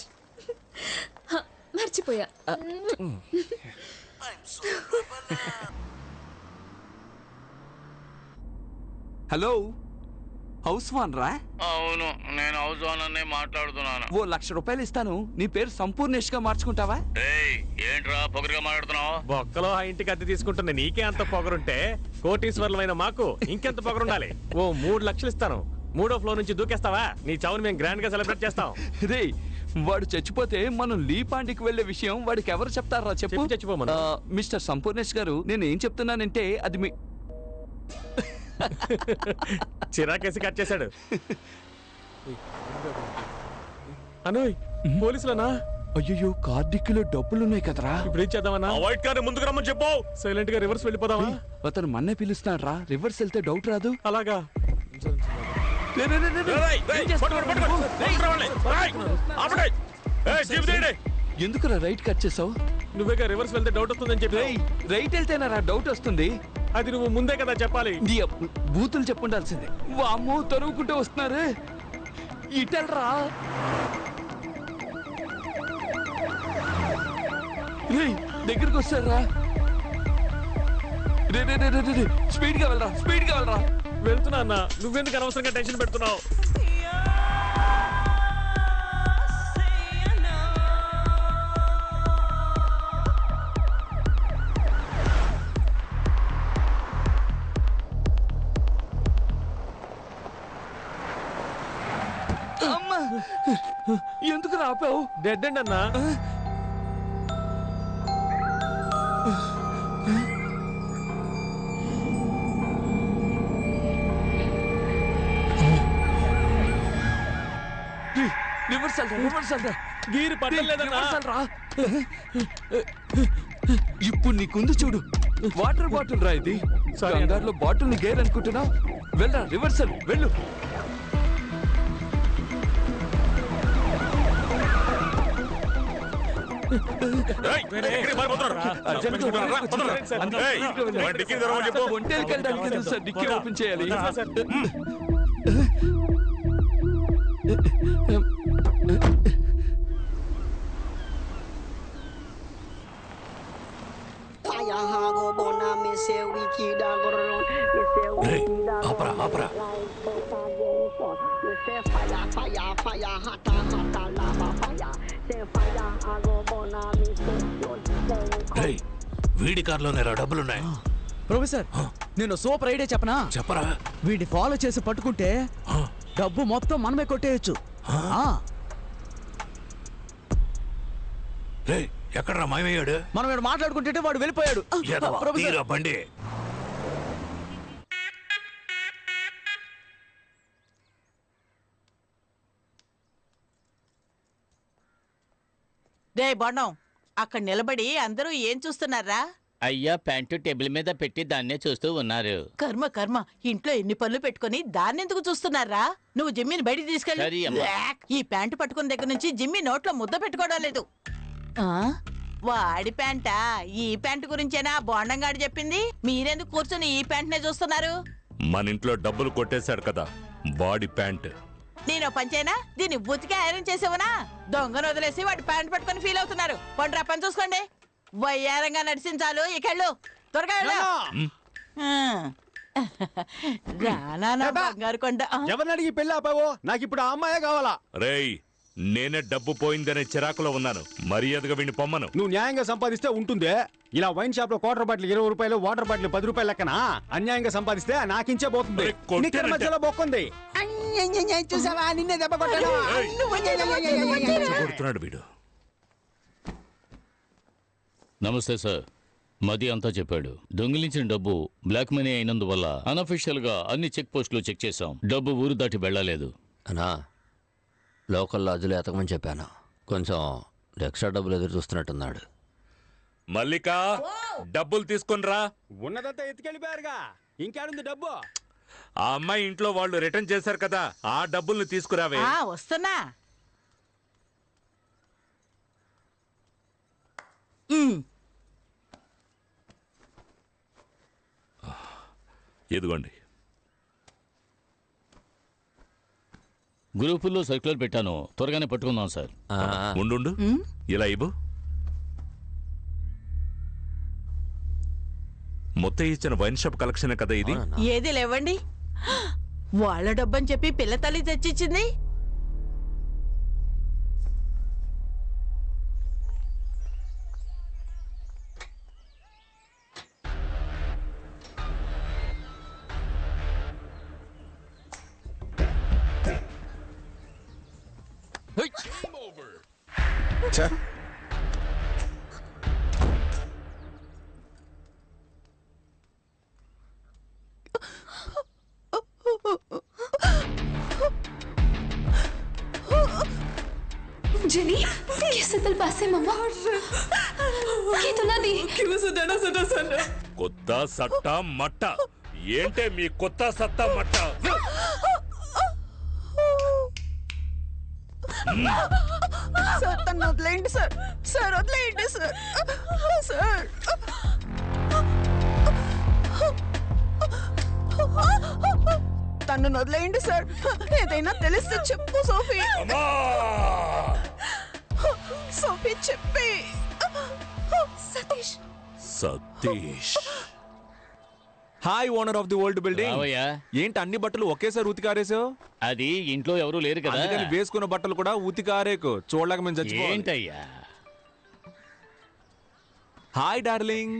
మర్చిపోయా. హలో, హౌస్ వాన్ రా? అవును, నేను హౌస్ ఓనర్నే మాట్లాడుతున్నాను. ఓ 1,00,000 రూపాయలు ఇస్తాను, నీ పేరు సంపూర్ణేష్ గా మార్చుకుంటావా? ఏంట్రా పొగరుగా మాట్లాడుతున్నావు? బొక్కలో ఆ ఇంటికి అద్దె తీసుకుంటున్న నీకే అంత పొగరుంటే కోటీశ్వర్లమైన మాకు ఇంకెంత పొగరుండాలి. ఓ 3 లక్షలు ఇస్తాను, 3వ ఫ్లోర్ నుంచి దూకేస్తావా? నీ చావుని మేము గ్రాండ్ గా సెలబ్రేట్ చేస్తాం. రే, వాడు చచ్చిపోతే మనం లీపాండికి వెళ్లే విషయం వాడికి ఎవరు చెప్తారా చెప్పు? చచ్చిపోమను. మిస్టర్ సంపూర్ణేష్ గారు, నేను ఏం చెప్తున్నానంటే అది మీ చిరాకేసి కట్ చేశాడు. అనోయ్, పోలీసులనా? అయ్యో, కార్డిక్కిలో డబ్బులున్నాయి కదరా. ఇప్పుడు ఏం చేద్దామన్నా? వైట్ కార్ ముందుకు రమ్మని చెప్పు. సైలెంట్ గా రివర్స్ వెళ్ళిపోదామా? అతను మన్నే పిలుస్తున్నాడు రా, రివర్స్ వెళ్తే డౌట్ రాదు. అలాగా. ఎందుకురా రైట్ కట్ చేసావు? నువ్వేగా రివర్స్ వెళ్తే డౌట్ వస్తుందని చెప్పి. రైట్ వెళ్తేనా డౌట్ వస్తుంది? అది నువ్వు ముందే కదా చెప్పాలి. బూతులు చెప్పుండాల్సిందే. వామ్మో, తరువుకుంటూ వస్తున్నారే. ఇటెల్రా. దగ్గరికి వస్తారా? స్పీడ్ గా వెళ్ళరా, స్పీడ్ గా వెళ్ళరా. వెళ్తున్నా అన్న, నువ్వెందుకు అనవసరంగా టెన్షన్ పెడుతున్నావు? అమ్మా, ఎందుకు రాపావు? డెడ్ అండ్ అన్నా. గీరు పట్టలేదన్నా. ఇప్పుడు నీకుంది చూడు, వాటర్ బాటిల్ రా ఇది. కంగారులో బాటిల్ ని గేర్ అనుకుంటున్నా. వెళ్ళరా, రివర్సల్ వెళ్ళు. ఒంటేలకు వెళ్ళడానికి కదా సార్ డిక్కీ ఓపెన్ చేయాలి. ఆపరా ఆపరా. వీడి కార్లోనే డబ్బులున్నాయి. ప్రొఫెసర్ నేను సూపర్ ఐడియా చెప్పనా? చెప్పరా. వీడిని ఫాలో చేసి పట్టుకుంటే డబ్బు మొత్తం మనమే కొట్టేయచ్చు. ఎక్కడరా మాయమయ్యాడు? మనం ఇక్కడ మాట్లాడుకుంటే వాడు వెళ్ళిపోయాడు. బండి రే బొండం, అక్కడ నిలబడి అందరూ ఏం చూస్తున్నారా? అయ్యా ప్యాంటు టేబుల్ మీద పెట్టి దాన్నే చూస్తూ ఉన్నారు. కర్మ కర్మ, ఇంట్లో ఎన్ని పనులు పెట్టుకుని దాన్నెందుకు చూస్తున్నారా? నువ్వు జిమ్మిని బయటికి సరే తీసుకెళ్ళి. అమ్మా. ఈ ప్యాంటు పట్టుకున్న దగ్గర నుంచి జిమ్మి నోట్లో ముద్ద పెట్టుకోవడం లేదు. ఆ? వాడి ప్యాంటా? ఈ ప్యాంటు గురించేనా బోండంగాడు చెప్పింది? మీరెందుకు కూర్చొని ఈ ప్యాంట్నే చూస్తున్నారు? మన ఇంట్లో డబ్బులు కొట్టేశాడు కదా బాడీ ప్యాంట్. నేను పంచేనా? దీన్ని ఉతికి ఐరన్ చేసేవనా? దొంగను వదిలేసి వాడి ప్యాంట్ పట్టుకొని ఫీల్ అవుతున్నారు. పండ్రా పని చూసుకోండి. వయ్యారంగా నడిచించాలు ఇకెళ్ళు, త్వరగా వెళ్ళు. రానా బంగారు కొండ. ఎవరిని అడిగి పెళ్ళి ఆపావో? నాకు ఇప్పుడు ఆ అమ్మాయే కావాలా. రేయ్ నేనే డబ్బు పోయిందనే చిరాకులో ఉన్నాను. మర్యాదగా విని పొమ్మను. నువ్వు న్యాయంగా సంపాదిస్తే ఉంటుందే. ఇలా వైన్ షాప్ లో క్వార్టర్ బాటిల్ 20 రూపాయలు, వాటర్ బాటిల్ 10 రూపాయలు లెక్కన అన్యాయంగా సంపాదిస్తే నాకించే పోతుంది. నిక్కర మధ్యలో బొక్కుంది. చూసావా, నిన్నే దెబ్బ కొట్టాడు. కొడుతున్నాడు వీడు. నమస్తే సార్. మది అంతా చెప్పాడు. దొంగిలించిన డబ్బు బ్లాక్ మనీ అయినందువల్ల అనఫిషియల్ గా అన్ని చెక్ పోస్టులు చెక్ చేశాం. డబ్బు ఊరు దాటి వెళ్ళలేదు. అనా లోకల్ లాడ్జ్లో ఎతకమని చెప్పాను. కొంచెం ఎక్స్ట్రా డబ్బులు ఎదురు చూస్తున్నట్టున్నాడు. మల్లిక డబ్బులు తీసుకునిరా. ఉన్నదంతా ఎత్తుకెళ్ళిపోయారుగా, ఇంకేడుంది డబ్బు? ఆ అమ్మాయి ఇంట్లో వాళ్ళు రిటర్న్ చేశారు కదా, ఆ డబ్బుల్ని తీసుకురావే. వస్తున్నా. ఇదిగోండి. గ్రూపుల్లో సర్క్యులర్ పెట్టాను, త్వరగానే పట్టుకుందాం సార్. ఉండు ఇలా ఇవ్వు. మొత్తం ఇచ్చిన వైన్ షాప్ కలెక్షన్ కదా ఇది. ఏది లేవండి, వాళ్ళ డబ్బని చెప్పి పిల్ల తల్లి తెచ్చిచ్చింది. जेनी, कैसे दिल पासे मम्मा? ये तो ना दी। क्यों सजना सना सना? కొత్త సట్ట మట్ట ఏంటే మీ కొత్త సట్ట మట్ట? సార్ తను వదిలేయండి సార్. సార్ వదిలేయండి సార్. సార్ తను వదిలేయండి సార్. ఏదైనా తెలిస్తే చెప్పు సోఫీ. సోఫీ చెప్పి. Satish. Satish. Hi owner of the old building. రావయ్యా. ఏంటి అన్ని బట్టలు ఒకేసారి ఉతికారేసావు? అది ఇంట్లో ఎవరు లేరు కదా, అందుకని వేసుకున్న బట్టలు కూడా ఉతికారేకు. చూడలేక మేము చచ్చిపోవాలి. ఏంటయ్యా? Hi darling.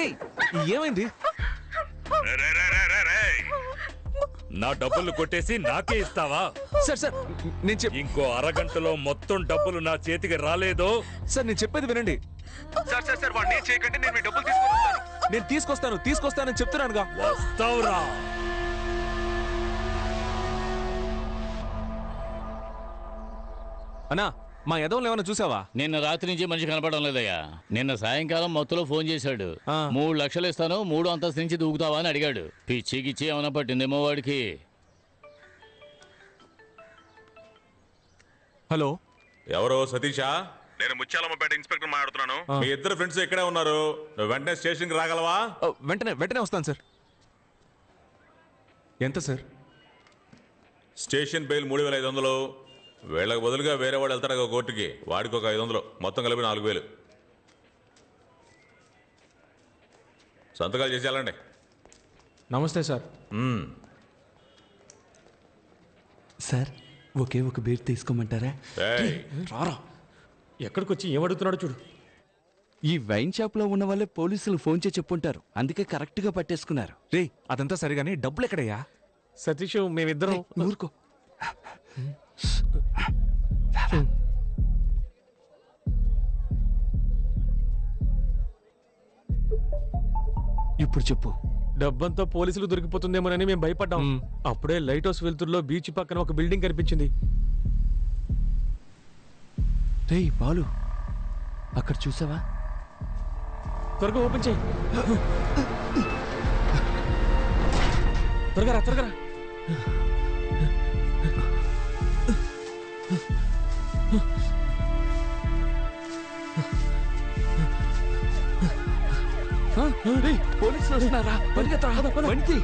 ఏయ్, ఏమైంది? నా డబ్బులు కొట్టేసి నాకే ఇస్తావా? సార్ నేను ఇంకో అరగంటలో మొత్తం డబ్బులు నా చేతికి రాలేదో? సార్ నేను చెప్పేది వినండి. సార్ వాడు నేను చేయకండి, నేను మీ డబ్బులు నేను తీసుకొస్తానని చెప్తున్నానుగా. వస్తావురా. అన్నా మా ఎదవలు ఏమైనా చూసావా? నిన్న రాత్రి నుంచి మనిషి కనపడడం లేదయ్యా. నిన్న సాయంకాలం మొత్తంలో ఫోన్ చేశాడు. 3 లక్షలు ఇస్తాను, 3 అంతస్తు నుంచి దూకుతావా అని అడిగాడు. పిచ్చికిచ్చి ఏమైనా పట్టిందేమో వాడికి. హలో ఎవరు సతీషా? నేను ముత్యాలమ్మపేట ఇన్స్పెక్టర్ మాట్లాడుతున్నాను. మీ ఇద్దరు ఫ్రెండ్స్ ఇక్కడే ఉన్నారు. నువ్వు వెంటనే స్టేషన్కి రాగలవా? వెంటనే వస్తాను సార్. ఎంత సార్? Station bail 3500. వీళ్ళకి బదులుగా వేరే వాడు వెళ్తాడు కోర్టుకి, వాడికి ఒక 500, మొత్తం కలిపి 4000. సంతకాలు చేసి వెళ్ళండి. నమస్తే సార్. సార్ ఒకే ఒక బీర్ తీసుకోమంటారా? రారా, ఎక్కడికి వచ్చి ఏమడుగుతున్నాడో చూడు. ఈ వైన్ షాప్ లో ఉన్న వాళ్ళే పోలీసులు ఫోన్ చేసి చెప్పుంటారు, అందుకే కరెక్ట్ గా పట్టేసుకున్నారు. రే అదంతా సరిగాని డబ్బులు ఎక్కడయ్యా? సతీష్ మేమిద్దరం ఊరుకో. ఇప్పుడు చెప్పు. డబ్బంతా పోలీసులు దొరికిపోతుందేమోనని మేము భయపడ్డాం. అప్పుడే లైట్ హౌస్ వెలుతురులో బీచ్ పక్కన ఒక బిల్డింగ్ కనిపించింది. రేయ్ బాలు, అక్కడ చూసావా? త్వరగా ఓపెన్ చేయి. త్వరగా రా. పోలీసులు వస్తున్నారా? పరిగెత్తరా, బండి.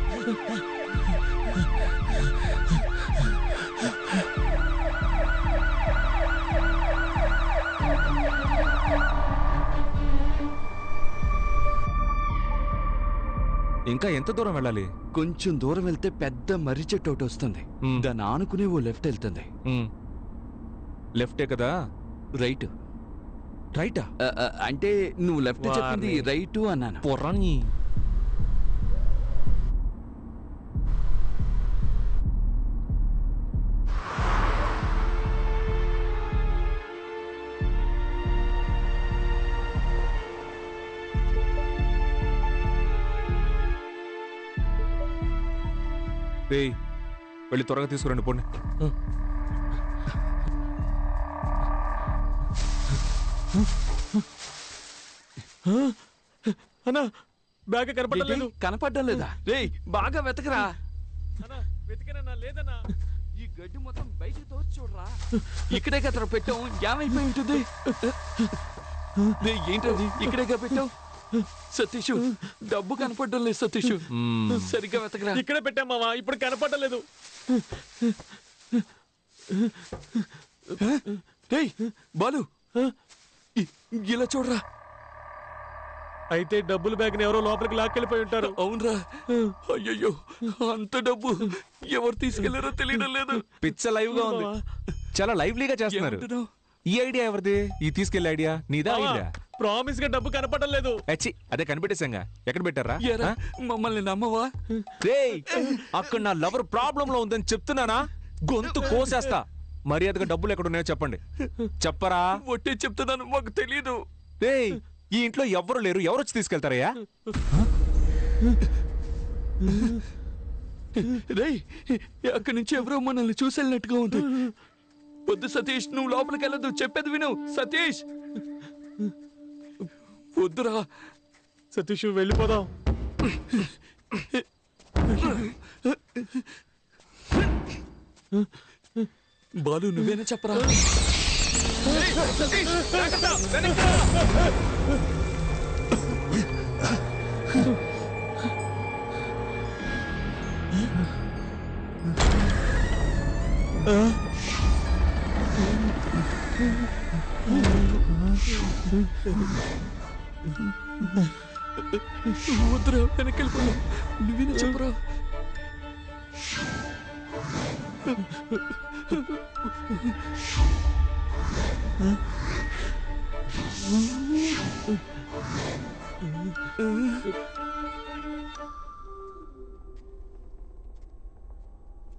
ఇంకా ఎంత దూరం వెళ్ళాలి? కొంచెం దూరం వెళ్తే పెద్ద మర్రి చెట్టు ఒకటి వస్తుంది. దాన్ని ఆనుకునే ఓ లెఫ్ట్ వెళ్తుంది. లెఫ్టే కదా? రైట్. రైటా? అంటే నువ్వు లెఫ్ట్ చెప్పింది రైట్ అన్నాను. పొర్రాని. వెళ్ళి త్వరగా తీసుకురండి, పోండి. అన్నా బ్యాగ్ కనపడలేదు. కనపడడం లేదా? రే బాగా వెతకరా. లేదన్నా, ఈ గడ్డి మొత్తం బయటికి తోచి చూడరా. ఇక్కడే కదరా పెట్టాం, ఏమైపోయి ఉంటుంది? ఏంటది ఇక్కడేగా పెట్టావు? సతీష్ డబ్బు కనపడడం లేదు. సతీష్ సరిగ్గా వెతకరా. ఇక్కడే పెట్టాం మావా, ఇప్పుడు కనపడలేదు. బాలు ఇలా చూడరా. అయితే డబ్బుల బ్యాగ్ ఎవరో లోపలికి లాక్కెళ్ళిపోయి ఉంటారు. అవునరా. అయ్యయ్యో, అంత డబ్బు ఎవరు తీసుకెళ్లారో తెలియడం లేదు. పిచ్చ లైవ్ గా ఉంది, చాలా లైవ్లీగా చేస్తున్నారు. ఈ ఐడియా ఎవరిది? ఈ తీసుకెళ్లే ఐడియా నీదా? ప్రామిస్ గా డబ్బు కనపడడం లేదు. అదే కనిపెట్టేశాంగా. ఎక్కడ పెట్టారా? మమ్మల్ని నమ్మవా? అక్కడ నా లవర్ ప్రాబ్లం లో ఉందని చెప్తున్నానా? గొంతు కోసేస్తా. మర్యాదగా డబ్బులు ఎక్కడ ఉన్నాయో చెప్పండి. చెప్పరా? ఒట్టే చెప్తున్నాను, మాకు తెలీదు. ఈ ఇంట్లో ఎవ్వరు లేరు, ఎవరు వచ్చి తీసుకెళ్తారయ్యా? రేయ్ అక్కడి నుంచి ఎవరో మనల్ని చూసేళ్ళినట్టుగా ఉంది. వద్దు సతీష్, నువ్వు లోపలికి వెళ్ళదు, చెప్పేది విను. సతీష్ వద్దురా. సతీష్ వెళ్ళిపోదాం. బాలు నువ్వేనా చెప్పరా? వద్దురా, వెనక్కి వెళ్ళిపోయా. నువ్వేనా చెప్పరా?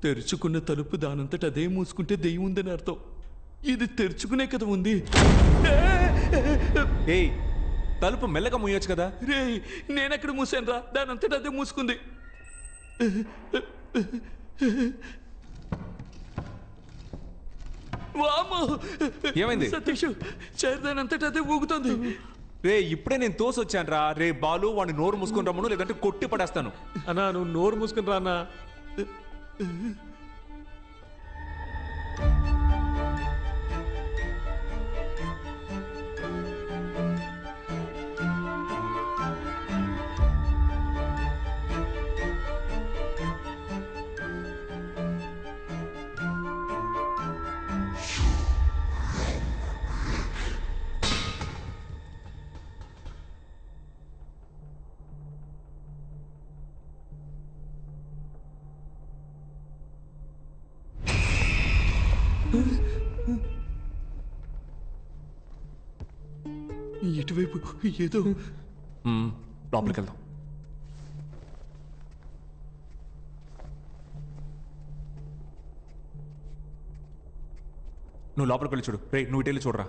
తెరుచుకున్న తలుపు దానంతట అదే మూసుకుంటే దెయ్యం ఉందని అర్థం. ఇది తెరుచుకునే కదా ఉంది. తలుపు మెల్లగా మూయొచ్చు కదా? రే నేనెక్కడ మూసాను రా, దానంతట అదే మూసుకుంది. ఏమైంది? సతీష్ చైర్ దానంతట అదే ఊగుతుంది. రే ఇప్పుడే నేను తోసొచ్చాను రా. రే బాలు, వాడిని నోరు మూసుకుని రమ్మను, లేదంటే కొట్టి పడేస్తాను. అన్నా నువ్వు నోరు మూసుకుని రా అన్నా. ఇటువైపు ఏదో లోపలికి వెళ్దాం. నువ్వు లోపలికి వెళ్ళి చూడు. రే నువ్వు ఇటు వెళ్ళి చూడరా.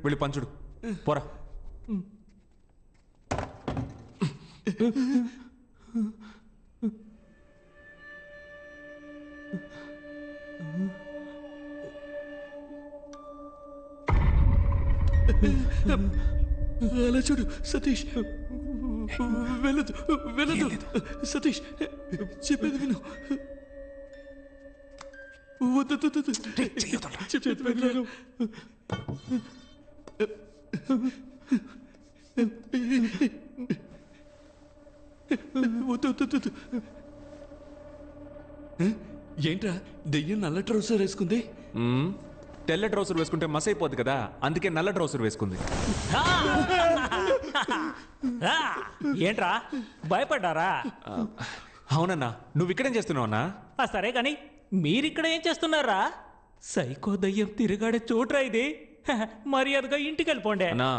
వెళ్ళి పంచుడు పోరా. అలా చూడు సతీష్, వెళ్ళదు వెళ్ళదు సతీష్, చెప్పేది విను. చెప్పేది విను. ఏంట్రా దెయ్యం నల్ల ట్రౌసర్ వేసుకుంది? తెల్ల ట్రౌసర్ వేసుకుంటే మస్ అయిపోద్ది కదా, అందుకే నల్ల ట్రౌసర్ వేసుకుంది. ఏంట్రా భయపడ్డారా? అవునన్నా. నువ్వు ఇక్కడేం చేస్తున్నావు అన్నా? సరే కానీ మీరిక్కడ ఏం చేస్తున్నారా? సైకో దయ్యం తిరగాడే చోట్రా ఇది. మర్యాదగా ఇంటికి వెళ్ళిపోండి. అన్నా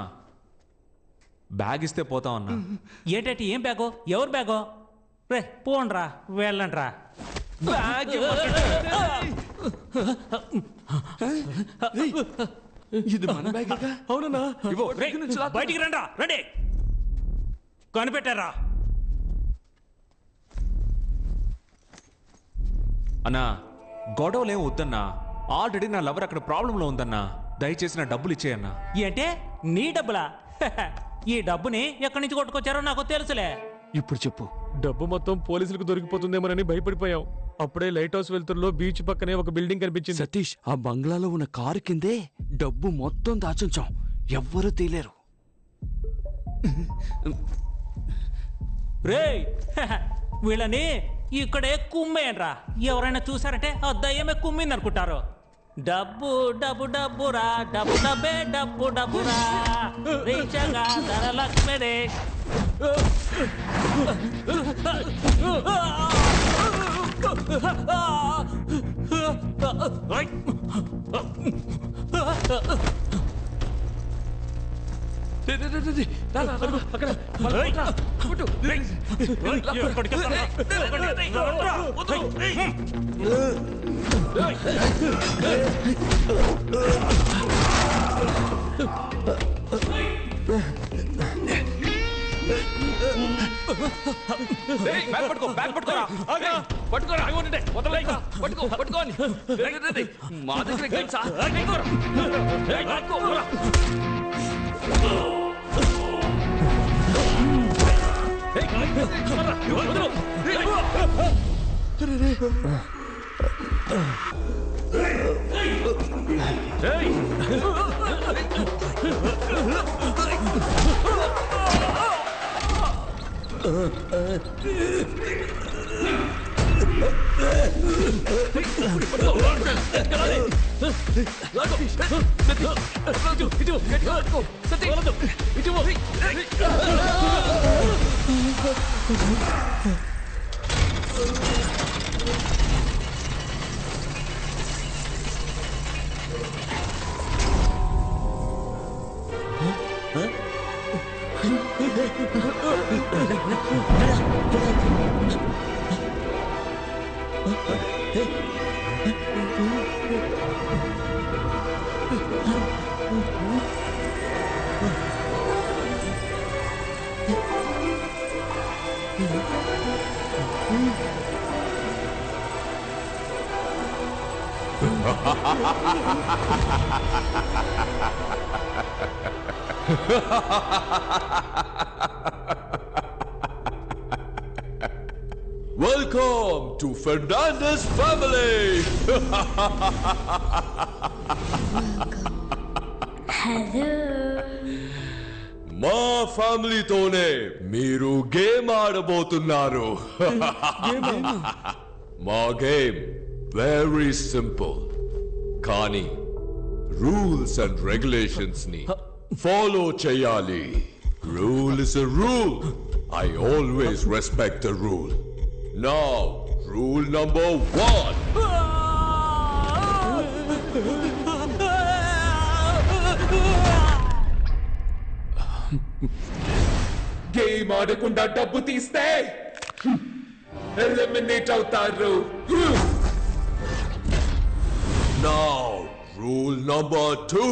బ్యాగ్ ఇస్తే పోతాం అన్నా. ఏంటంటే ఏం బ్యాగో? ఎవరు బ్యాగో? రే పోండ్రా, వెళ్ళండ్రా. ఇది మన బ్యాగ్. అవునన్నా. బయటికి రండ్రా, రండి. కనిపెట్టారా? అన్నా గొడవలేం వద్దన్నా. ఆల్రెడీ నా లవర్ అక్కడ ప్రాబ్లంలో ఉందన్నా. దయచేసి నా డబ్బులు ఇచ్చేయన్నా. ఏంటే నీ డబ్బులా? ఈ డబ్బుని ఎక్కడి నుంచి కొట్టుకొచ్చారో నాకు తెలుసులే. ఇప్పుడు చెప్పు. డబ్బు మొత్తం పోలీసులకు దొరికిపోతుందేమోనని భయపడిపోయాం. అప్పుడే లైట్ హౌస్ వెళ్తుల్లో బీచ్ పక్కనే ఒక బిల్డింగ్ కనిపించింది. సతీష్, ఆ బంగ్లాలో ఉన్న కారు కిందే డబ్బు మొత్తం దాచుంచాం. ఎవ్వరూ తీలేరు. రేయ్ వీళ్ళని ఇక్కడే కుమ్మేయండ్రా. ఎవరైనా చూసారంటే ఆ దయ్యమే కుమ్మింది అనుకుంటారు. డబ్బు డబ్బు డబ్బురా, డబ్బు డబ్బే డబ్బు డబ్బురా, రీచగా ధనలక్ష్మిదే. మా దగ్గర తెలుసా? Welcome to Fernandez family. మా ఫ్యామిలీతోనే మీరు గేమ్ ఆడబోతున్నారు. మా గేమ్ వెరీ సింపుల్, కానీ రూల్స్ అండ్ రెగ్యులేషన్స్ ని ఫాలో చేయాలి. Rule is a rule. I always respect the rule. Now, rule number 1. Game ఆడకుండా డబ్బు తీస్తే ఎలిమినేట్ అవుతారు. Now, rule number 2.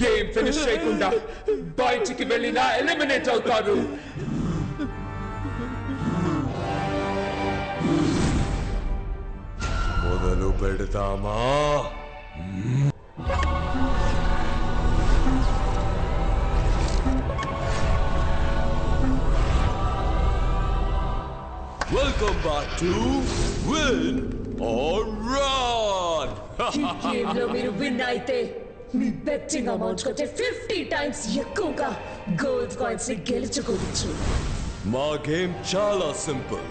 Game finish చేయకుండా బయటికి వెళ్ళినా ఎలిమినేట్ అవుతారు. మొదలు పెడతామా? Welcome back to Win or Run. ఈ గేమ్ లో మీరు విన్ అయితే మీ బెట్టింగ్ అమౌంట్ కంటే 50 టైమ్స్ ఎక్కువగా గోల్డ్ కాయిన్స్ ని గెలుచుకోవచ్చు. మా గేమ్ చాలా సింపుల్.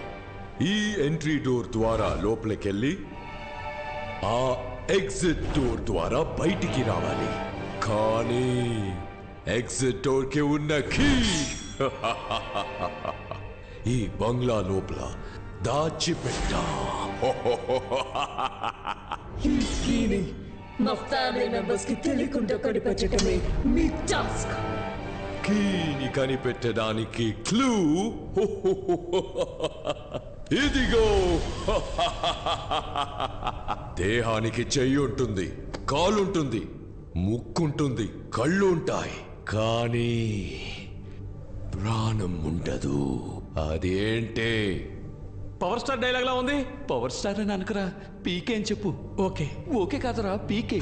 ఈ ఎంట్రీ డోర్ ద్వారా లోపలికెళ్ళి ఆ ఎగ్జిట్ డోర్ ద్వారా బయటికి రావాలి. కానీ ఎగ్జిట్ డోర్ కి ఉన్న కీ ఈ బంగ్లా లోపల దాచిపెట్టా. ఈ కీని మా ఫ్యామిలీ మెంబర్స్ కి తెలియకుండా కనిపెట్టడమే మీ టాస్క్. కీని కనిపెట్టడానికి క్లూ ఇదిగో. దేహానికి చెయ్యి ఉంటుంది, కాలుంటుంది, ముక్కుంటుంది, కళ్ళు ఉంటాయి, కానీ ప్రాణం ఉండదు. అదేంటే? పవర్ స్టార్ డైలాగ్ లా ఉంది. పవర్ స్టార్ అని అనుకురా, పీకే అని చెప్పు. ఓకే ఓకే కాదురా, పీకే.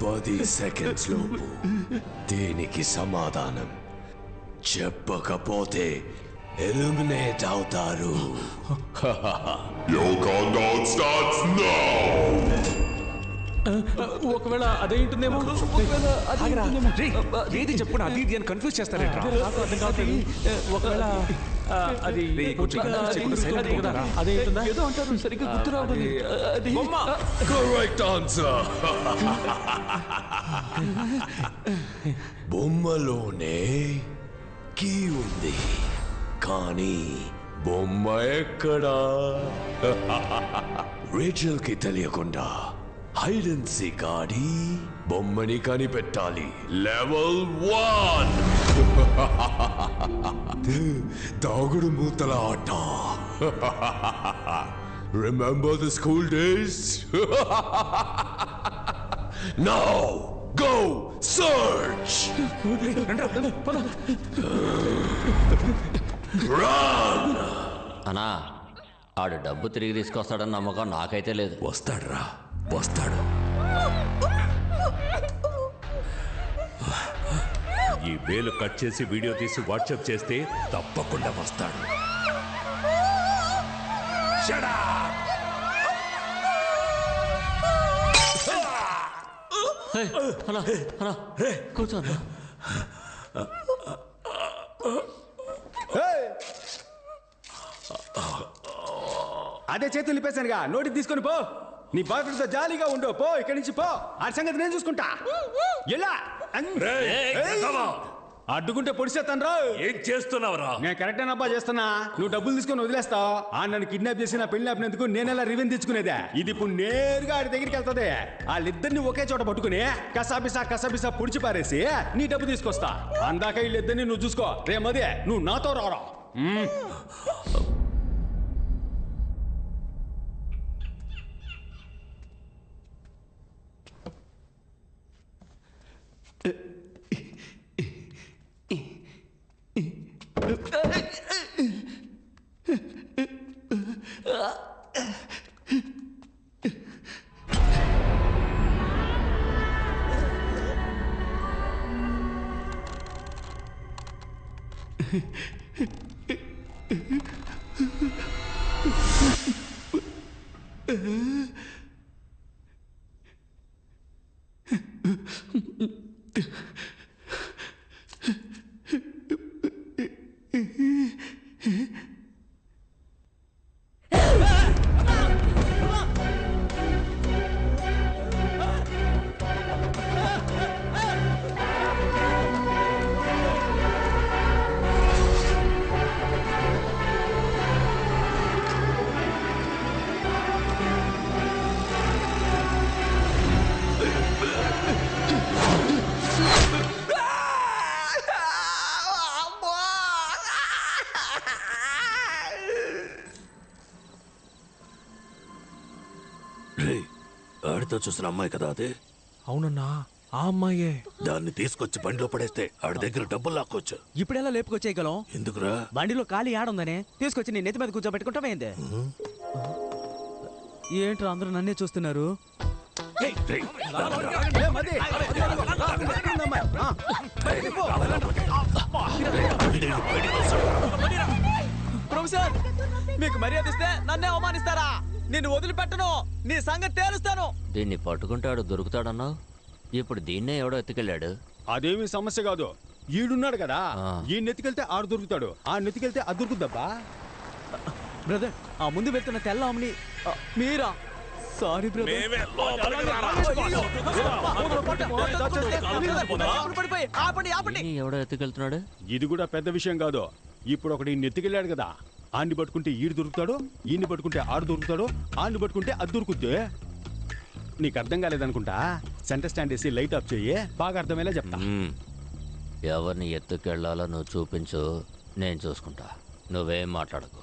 10 సెకండ్స్ లోపు దీనికి సమాధానం చెప్పకపోతే ఎలిమినేట్ అవుతారు. Your countdown starts now. ఒకవేళ అదే ఉంటుందేమో. ఏది చెప్పు, అది ఇది అని కన్ఫ్యూజ్ చేస్తారేంట్రా? ఒకవేళ అది అదే ఉంటుందా? ఏదో అంటారు, సరిగ్గా గుర్తు రావడం. Correct answer. బొమ్మలోనే కీ ఉంది, కానీ బొమ్మ ఎక్కడా? రేచల్ కి తెలియకుండా హైడ్ అండ్ సీక్ ఆడి బొమ్మని కనిపెట్టాలి. లెవెల్ 1 దాగుడు మూతల ఆట. Remember the school days? Now go search. Run. అన్నా, ఆడు డబ్బు తిరిగి తీసుకొస్తాడని నమ్మకం నాకైతే లేదు. వస్తాడురా, వస్తాడు. ఈ వేలు కట్ చేసి వీడియో తీసి వాట్సాప్ చేస్తే తప్పకుండా వస్తాడు. కూర్చోన్నా. అదే చేతులు నింపేశానుగా, నోటికి తీసుకొని పో. నీ బాయ్ ఫ్రెండ్ తో జాలీగా ఉండు. పో ఇక్కడి నుంచి పో. ఆ సంగతి నేను చూసుకుంటా. ఎలా అడ్డుకుంటే పొడిసేస్తాను రా. ఏం చేస్తున్నావురా? నేను కరెక్ట్ అబ్బా చేస్తున్నా. నువ్వు డబ్బులు తీసుకొని వదిలేస్తావు. ఆ నన్ను కిడ్నాప్ చేసి నా పెళ్లి ఆపినందుకు నేనెలా రివెంజ్ తెచ్చుకునేదే. ఇది ఇప్పుడు నేరుగా ఆడి దగ్గరికి వెళ్తుంది. వాళ్ళిద్దరిని ఒకే చోట పట్టుకుని కసాబిసా పొడిచి పారేసి నీ డబ్బు తీసుకొస్తా. అందాక వీళ్ళిద్దరిని నువ్వు చూసుకో. రేమదే నువ్వు నాతో రారా. ఆడితో చూసిన అమ్మాయి కదా అదే? అవునన్నా, ఆ అమ్మాయే. దాన్ని తీసుకొచ్చి బండిలో పడేస్తే ఆడి దగ్గర డబ్బులు లాక్కోవచ్చు. ఇప్పుడు ఎలా లేపుకొచ్చేయగలం? ఎందుకురా? బండిలో ఖాళీ ఆడుందనే తీసుకొచ్చి నీ నెత్తి మీద కూర్చోబెట్టుకుంటావేందే? ఏంట్రా అందరూ నన్నే చూస్తున్నారు? ప్రొఫెసర్, మీకు మర్యాద ఇస్తే నన్నే అవమానిస్తారా? నిన్ను వదిలిపెట్టను, నీ సంగతి తేలుస్తాను. దీన్ని పట్టుకుంటాడు దొరుకుతాడన్నావు, ఇప్పుడు దీన్నే ఎవడో ఎత్తుకెళ్ళాడు. అదేమి సమస్య కాదు, ఈడున్నాడు కదా, ఈ నెత్తికెళ్తే ఆడు దొరుకుతాడు, ఆ నెత్తికెళ్తే అది దొరుకుద్దబ్బా. బ్రదర్, ఆ ముందు వెళ్తున్న తెల్ల అమ్మని మీరా? Sorry brother. ఎవడో ఎత్తుకెళ్తున్నాడు? ఇది కూడా పెద్ద విషయం కాదు. ఇప్పుడు ఒకటి నెత్తికెళ్ళాడు కదా, ఆడిని పట్టుకుంటే ఈడు దొరుకుతాడు, ఈయన్ని పట్టుకుంటే ఆడు దొరుకుతాడు, ఆడిని పట్టుకుంటే అది దొరుకుద్ది. నీకు అర్థం కాలేదనుకుంటా, సెంటర్ స్టాండ్ వేసి లైట్ ఆఫ్ చెయ్యి, బాగా అర్థమయ్యేలా చెప్తా. ఎవరిని ఎత్తుకెళ్లాలో నువ్వు చూపించు, నేను చూసుకుంటా. నువ్వేం మాట్లాడకు.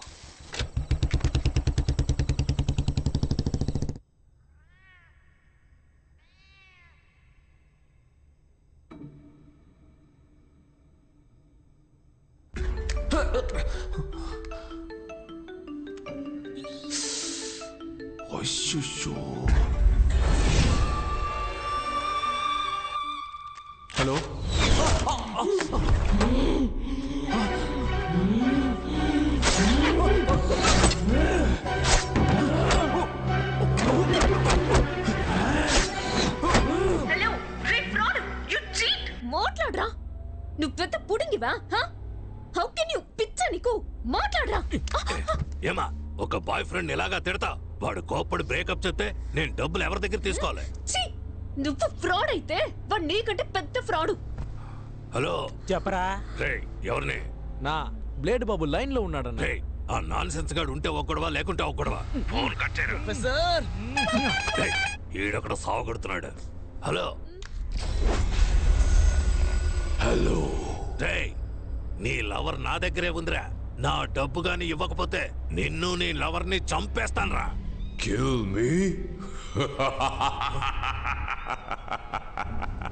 హలో, మాట్లాడరా, నువ్వు పెద్ద పుడింగివా? How can you? పిచ్చ నీకు, మాట్లాడరా. ఏమా, ఒక బాయ్ ఫ్రెండ్ ఇలాగా తిడతా? వాడు కోప్పడి బ్రేకప్ చెప్తే నేను డబ్బులు ఎవరి దగ్గర తీసుకోవాలి? నువ్వు ఫ్రాడ్ అయితే వాడు నీకంటే పెద్ద ఫ్రాడు. హలో, చెప్పరా. ఎవరిని? నా బ్లేడ్ బాబు లైన్ లో ఉన్నాడన్న. ఆ నాన్ సెన్స్ గాడు ఉంటే ఒక్కడవా, లేకుంటే ఒక్కడవా? ఫోన్ కట్ చేయరు. ఈడొకడ సావగొడుతున్నాడు. హలో హలో, నీ లవర్ నా దగ్గరే ఉందిరా. నా డబ్బు గాని ఇవ్వకపోతే నిన్ను నీ లవర్ ని చంపేస్తాన్రా. Kill me?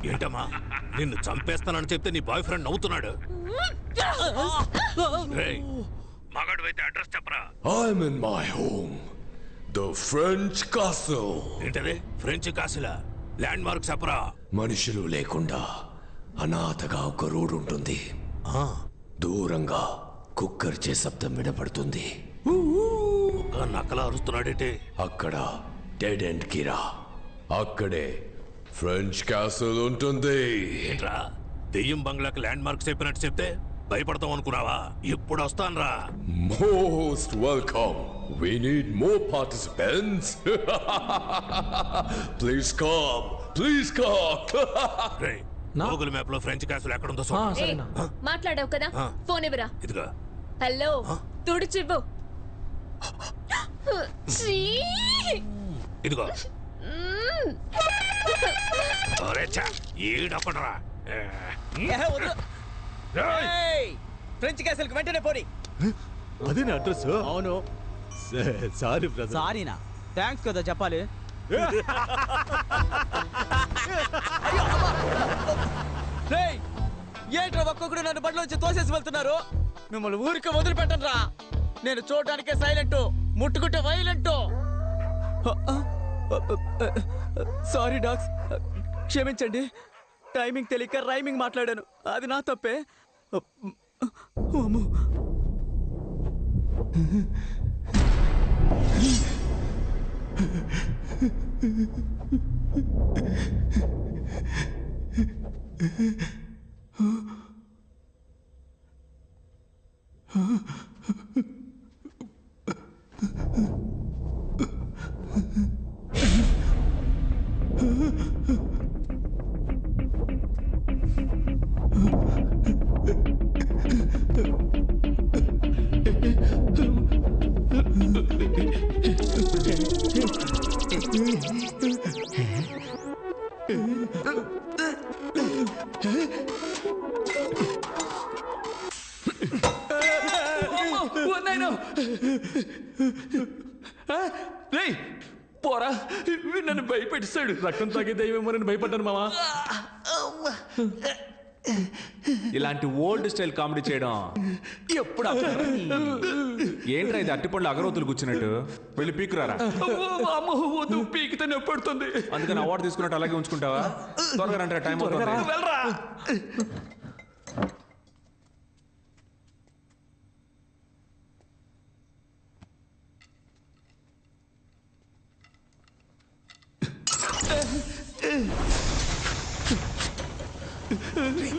ఏంటమ్మా, నిన్ను చంపేస్తానని చెప్తే నీ బాయ్ ఫ్రెండ్ నవ్వుతున్నాడు. మగాడు అయితే అడ్రస్ చెప్పరా. I'm in my home, the French castle. ఏంటది? ఫ్రెంచ్ కాసిలా? ల్యాండ్ మార్క్ చెప్పరా. మనుషులు లేకుండా అనాథగా ఒక రోడ్ ఉంటుంది. దూరంగా కుక్కర్చే శబ్దం వినపడుతుంది. నక్కలా అరుస్తున్నాడేంటి? అక్కడ డెడ్ ఎండ్ కిరా, అక్కడే ఫ్రెంచ్ క్యాసిల్ ఉంటుంది. ఏంట్రా, దెయ్యం బంగ్లాకి ల్యాండ్ మార్క్ చెప్పినట్టు చెప్తే భయపడతాం అనుకున్నావా? ఇప్పుడు వస్తాన్రా. Most welcome. We need more participants. Please come. Please come. Google map లో ఫ్రెంచ్ క్యాసిల్ ఎక్కడుందో మాట్లాడావు కదా, ఫోన్ ఇవ్వరా. ఇదిగో. హలో, తుడిచివ్వు. ఇదిగో. ఈడొకడరా. ఫ్రెంచ్ క్యాసిల్ కి వెంటనే పోనీ. అదే నా అడ్రస్. అవును. Sorry brother. సారీనా? థ్యాంక్స్ కదా చెప్పాలి. ఏంట్రా ఒక్కొక్కడు నన్ను బండిలోంచి తోసేసి వెళ్తున్నారు? మిమ్మల్ని ఊరికి వదిలిపెట్టను రా. నేను చూడడానికే సైలెంట్, ముట్టుకుంటే వైలెంట్. సారీ డాగ్స్, క్షమించండి. టైమింగ్ తెలియక రైమింగ్ మాట్లాడాను, అది నా తప్పే. పోరా నన్ను భయపెట్టిస్తాడు. రక్తం తాగే దయ్యమేమో నేను భయపడ్డాను మావా. ఇలాంటి ఓల్డ్ స్టైల్ కామెడీ చేయడం ఎప్పుడు ఏంట్రా ఇది అట్టిపళ్ళు అగరవతులు కూర్చున్నట్టు వెళ్ళి పీకురారా. పీకితే నొప్పడుతుంది. అందుకని అవార్డు తీసుకున్నట్టు అలాగే ఉంచుకుంటావా? త్వరగా రండి, టైం వెళ్ళరా.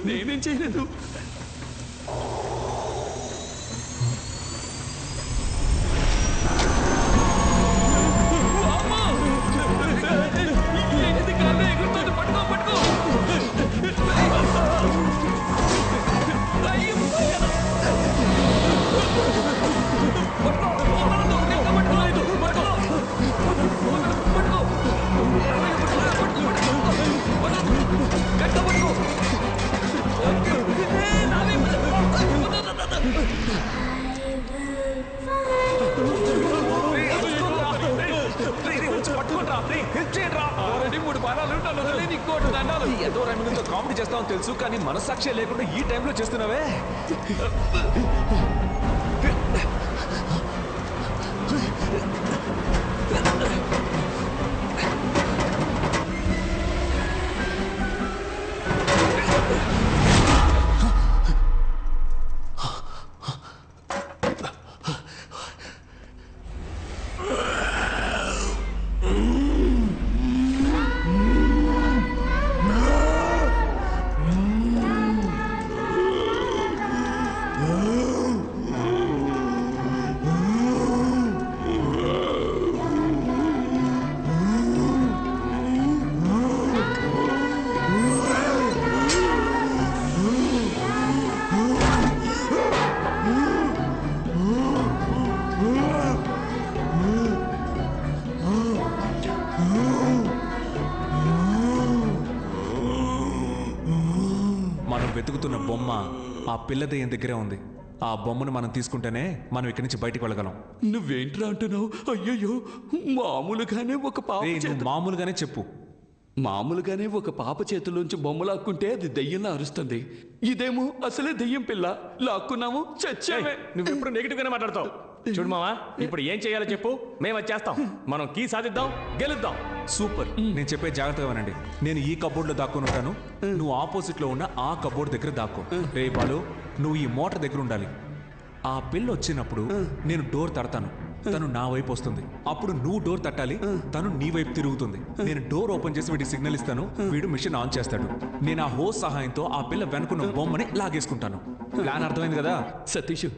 నేనేం చేయలేదు. ఎంతో 2 నిమిషాలతో కామెడీ చేస్తామని తెలుసు, కానీ మనస్సాక్షి లేకుండా ఈ టైంలో చేస్తున్నావే. వెతుకుతున్న బొమ్మ ఆ పిల్ల దెయ్యం దగ్గరే ఉంది. ఆ బొమ్మను మనం తీసుకుంటేనే మనం ఇక్కడి నుంచి బయటికి వెళ్ళగలం. నువ్వేంట్రా అంటున్నావు? అయ్యయ్యో, మామూలుగానే ఒక పాప మామూలుగానే చెప్పు. మామూలుగానే ఒక పాప చేతుల్లోంచి బొమ్మ లాక్కుంటే అది దెయ్యంలా అరుస్తుంది. ఇదేమో అసలే దెయ్యం పిల్ల. లాక్కున్నాము, చచ్చామే. నువ్వు ఎప్పుడు నెగిటివ్ గానే మాట్లాడతావు. చూడు మావా, ఇప్పుడు ఏం చేయాలో చెప్పు, మేము అది చేస్తాం. మనం కీ సాధిద్దాం, గెలుద్దాం. సూపర్. నేను చెప్పే జాగ్రత్తగా వినండి. నేను ఈ కబోర్డ్ లో దాక్కుని ఉంటాను, నువ్వు ఆపోజిట్ లో ఉన్న ఆ కబోర్డ్ దగ్గర దాక్కో. రే బాలు, నువ్వు ఈ మోటార్ దగ్గర ఉండాలి. ఆ పిల్ల వచ్చినప్పుడు నేను డోర్ తడతాను, తను నా వైపు వస్తుంది. అప్పుడు నువ్వు డోర్ తట్టాలి, తను నీ వైపు తిరుగుతుంది. నేను డోర్ ఓపెన్ చేసి వీడికి సిగ్నల్ ఇస్తాను, వీడు మిషన్ ఆన్ చేస్తాడు. నేను ఆ హోస్ సహాయంతో ఆ పిల్ల వెనుకున్న బొమ్మని లాగేసుకుంటాను. ప్లాన్ అర్థమైంది కదా సతీష్?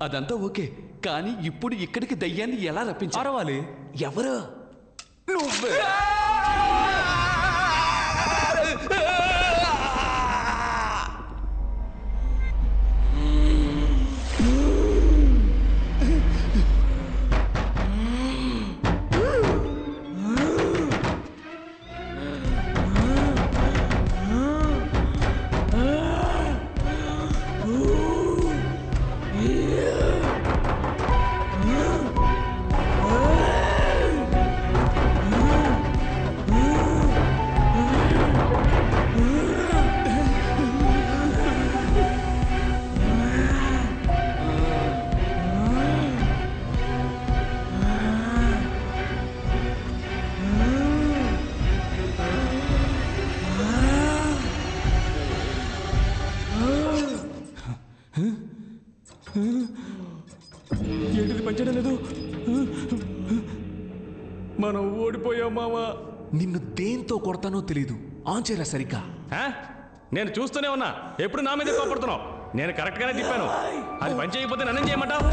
అదంతా ఓకే, కానీ ఇప్పుడు ఇక్కడికి దయ్యాన్ని ఎలా రప్పించాలి? ఎవరు? నువ్వే. మావా. నిన్ను దేంతో కొడతానో తెలీదు. ఆన్ చేయరా సరిగ్గా. నేను చూస్తూనే ఉన్నా, ఎప్పుడు నా మీద కోపడుతున్నావు. నేను కరెక్ట్ గానే తిప్పాను. అది పని చేయకపోతే నన్నేం చేయమంటావు?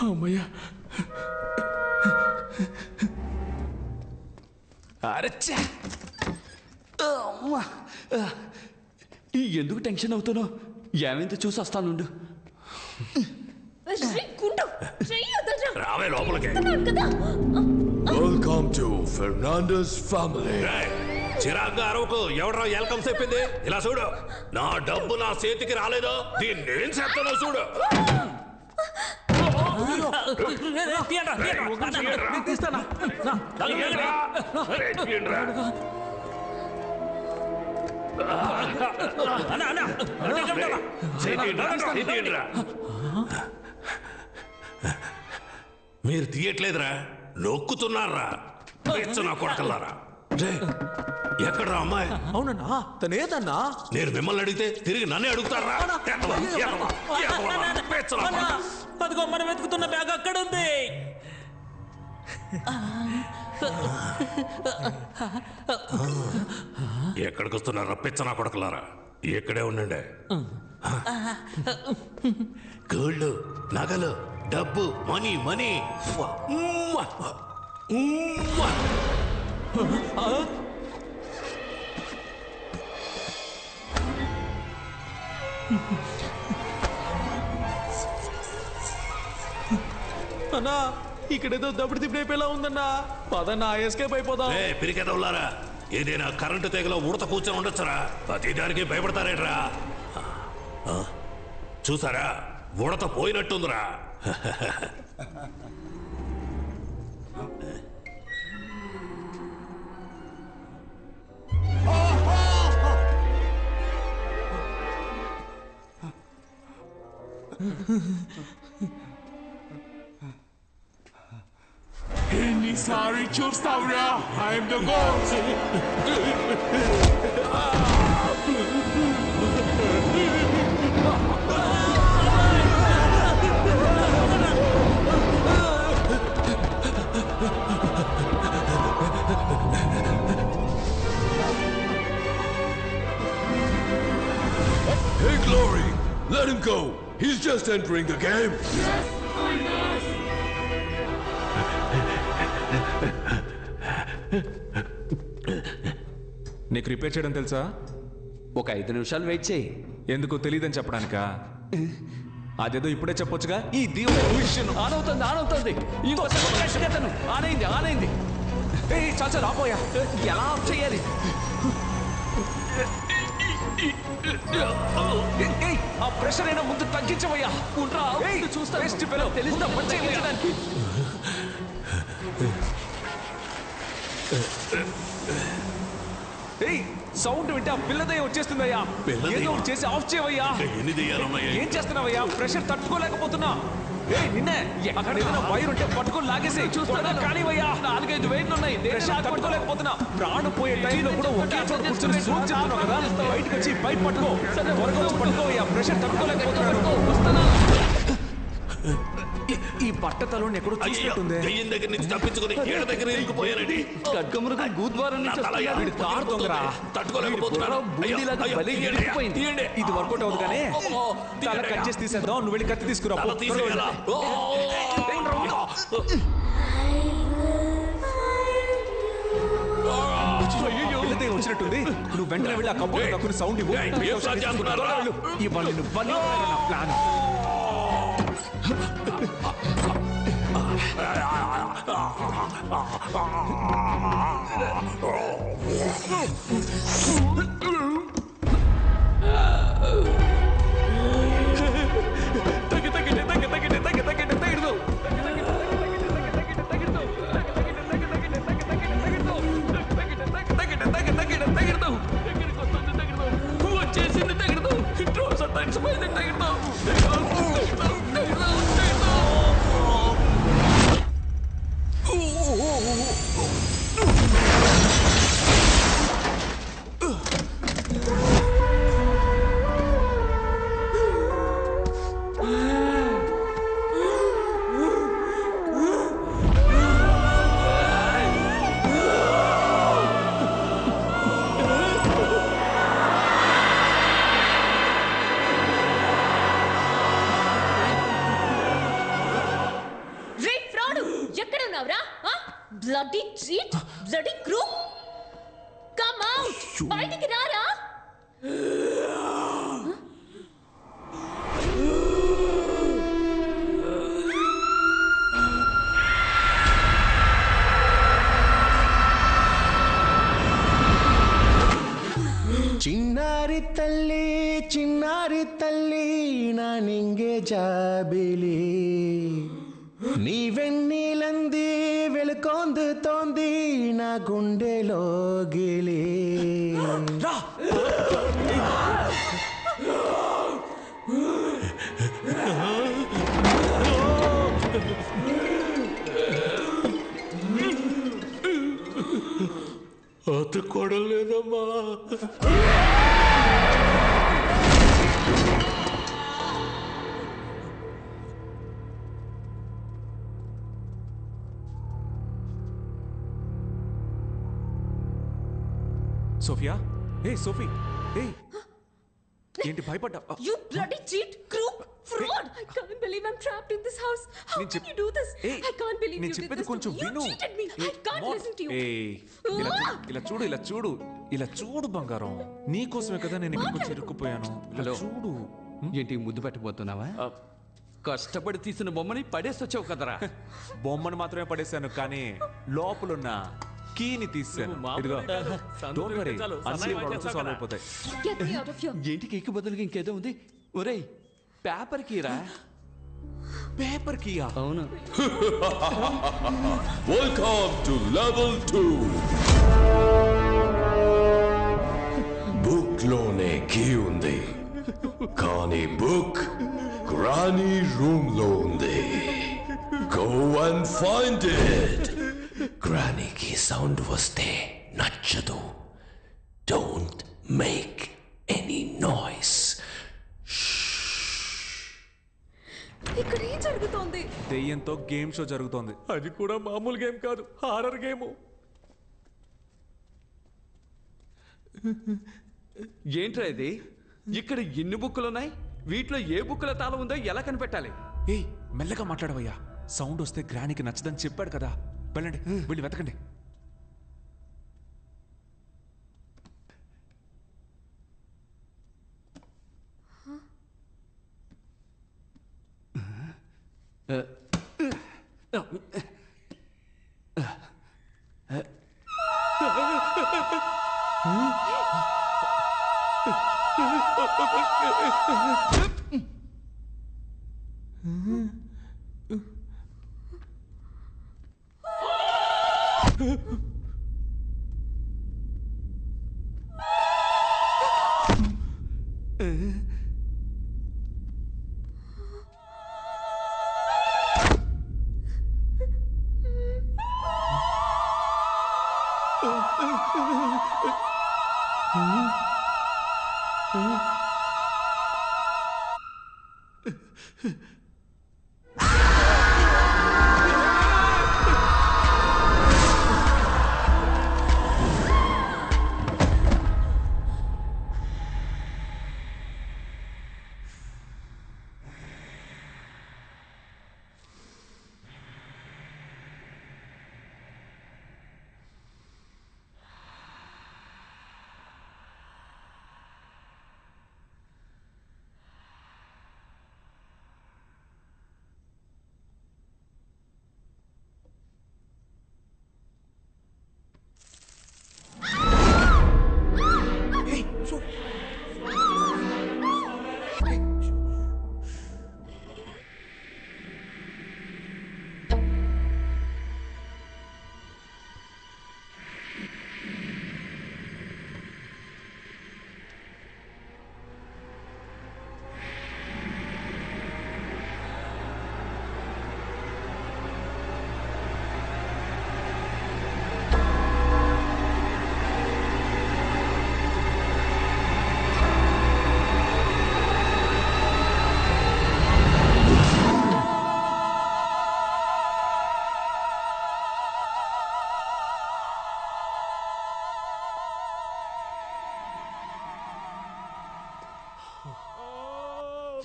అమ్మయ్యా. అరచ్చా. ఎందుకు టెన్షన్ అవుతున్నావు? ఏమైందో చూసి వస్తానుండు. రావే లోపలికి. Welcome to Fernandes family. చిరాగ్గా అరవకు. ఎవడరా వెల్కమ్ చెప్పింది? ఇలా చూడు, నా డబ్బు నా చేతికి రాలేదు, దీన్ని నేను చేస్తానో చూడు. మీరు తీయట్లేదురా, నొక్కుతున్నారా? నా కొడకల్లారా. ఎక్కడ్రా అమ్మాయి? అవునన్నా, తనేదన్నా? నేను మిమ్మల్ని అడిగితే తిరిగి నన్నే అడుగుతారా? అదిగో మనం వెతుకుతున్న బ్యాగ్ అక్కడ ఉంది. ఎక్కడికి వస్తున్నారా పిచ్చనా కొడకలారా? ఎక్కడే ఉండండి. గోల్డ్, నగలు, డబ్బు, మనీ మనీ. అన్నా, ఇక్కడేదో దప్పుడు తిప్పిపోయేలా ఉందన్నా. పదన్నా, ఎస్కేప్ అయిపోదాం. పిరికెదవులారా, ఏదైనా కరెంటు తెగలో ఉడత కూర్చొని ఉండొచ్చురా. ప్రతి దానికి భయపడతారేట్రా? చూసారా, ఉడత పోయినట్టుందిరా. ఎన్నిసారి చూస్తావురా? I'm the god. Hey, Glory, let him go. He's just entering the game. Yes, I know. నీకు రిపేర్ చేయడం తెలుసా? ఒక 5 నిమిషాలు వెయిట్ చేయి. ఎందుకు తెలియదని చెప్పడానికా? అదేదో ఇప్పుడే చెప్పొచ్చుగా. ఈ దీవెన ఆనవుతుంది. ఇంకొకసారి ఆనైంది. చాలు రాపోయా. ఎలా ఆఫ్ చేయాలి? ఆ ప్రెషర్ అయినా ముందు తగ్గించవయ్యా. చూస్తా తెలిసిన పని చేయడానికి. సౌండ్ వింటే ఆ పిల్లదయ్య వచ్చేస్తుందయ్యా. ఏదో ఒకటి చేసి ఆఫ్ చేయవయ్యా. ఏం చేస్తున్నావయ్యా? ప్రెషర్ తట్టుకోలేకపోతున్నా. నిన్నే అక్కడ ఏదైనా వైర్ ఉంటే పట్టుకొని లాగేసి చూస్తున్నా. కానివయ్యా, 4-5 వైర్లు ఉన్నాయి. ప్రెషర్ తట్టుకోలేకపోతున్నా. ప్రాణం పోయే టైంలో కూడా ఒకే చోట కూర్చొని సూట్ చేస్తున్నావు కదా. బయటకు వచ్చి బయట పట్టుకో. త్వరగా వచ్చి పట్టుకోవయ్యా. ప్రెషర్ తట్టుకోలేకపోతున్నాను. ఈ బట్టతలో ఎక్కడో చూసినట్టుంది. దయ్యం దగ్గర నుంచి తప్పించుకుని ఏడ దగ్గర ఇరుక్కుపోయానండి. ఖడ్గమృగం గూద్వారం కారు దొంగరా. తట్టుకోలేకపోతున్నాను. ఇది వర్కౌట్ అవుతుంది కానీ తల కట్ చేసి తీసేద్దాం. నువ్వు వెళ్ళి కత్తి తీసుకురా. పిల్లదే వచ్చినట్టుంది. నువ్వు వెంటనే వెళ్ళి ఆ కప్పు తక్కువ సౌండ్ ఇవ్వు. ఇవ్వాలి నా ప్లాన్. బయటికి రారా. ಚಿನ್ನಾರಿ ತಲ್ಲಿ ನಾನಿಂಗೆ ಜಾಬಿಲಿ నీవెన్నీలంది వెలుకొందు తోంది నా గుండెలోగిలి అతుకోవడం లేదమ్మా. సోఫియా ఏ సోఫీ ఏ ఏంటి భయపడ్డా? You bloody cheat, crook, fraud! I can't believe I'm trapped in this house. How can you do this? I can't believe you did this to me. You cheated me. I can't listen to you. ఇలా చూడు బంగారం, నీకోసమే కదా నేను ఇక్కడికి వచ్చి ఇరుక్కుపోయాను. ఇలా చూడు. ఏంటి ముద్దు పెట్టబోతున్నావా? కష్టపడి తీసిన బొమ్మని పడేసి వచ్చావు కదరా. బొమ్మను మాత్రమే పడేశాను, కానీ లోపలున్న కీని తీసాను. ఇదిగో, డోంట్ వరీ, అన్ని ప్రాబ్లమ్స్ సాల్వ్ అయిపోతాయి. Get me out of here. ఏంటి కేక్ బదులుగా ఇంకేదో ఉంది. ఒరేయ్, పేపర్ కీరా. Paper Kia? అవును. Welcome to level 2. బుక్ లోనే కీ ఉంది, కానీ బుక్ గ్రానీ రూమ్ లో ఉంది. Go and find it. గ్రానీకి సౌండ్ వస్తే నచ్చదు. Don't make any noise. ఇక్కడ ఏం జరుగుతోంది? దెయ్యంతో గేమ్ షో జరుగుతోంది. అది కూడా మామూలు గేమ్ కాదు, హారర్ గేమ్. ఏంట్రా ఇది? ఇక్కడ ఎన్ని బుక్కులు ఉన్నాయి? వీటిలో ఏ బుక్కుల తాళం ఉందో ఎలా కనిపెట్టాలి? ఏయ్, మెల్లగా మాట్లాడవయ్యా. సౌండ్ వస్తే గ్రానీకి నచ్చదని చెప్పాడు కదా. వెళ్ళండి, వెళ్ళి వెతకండి.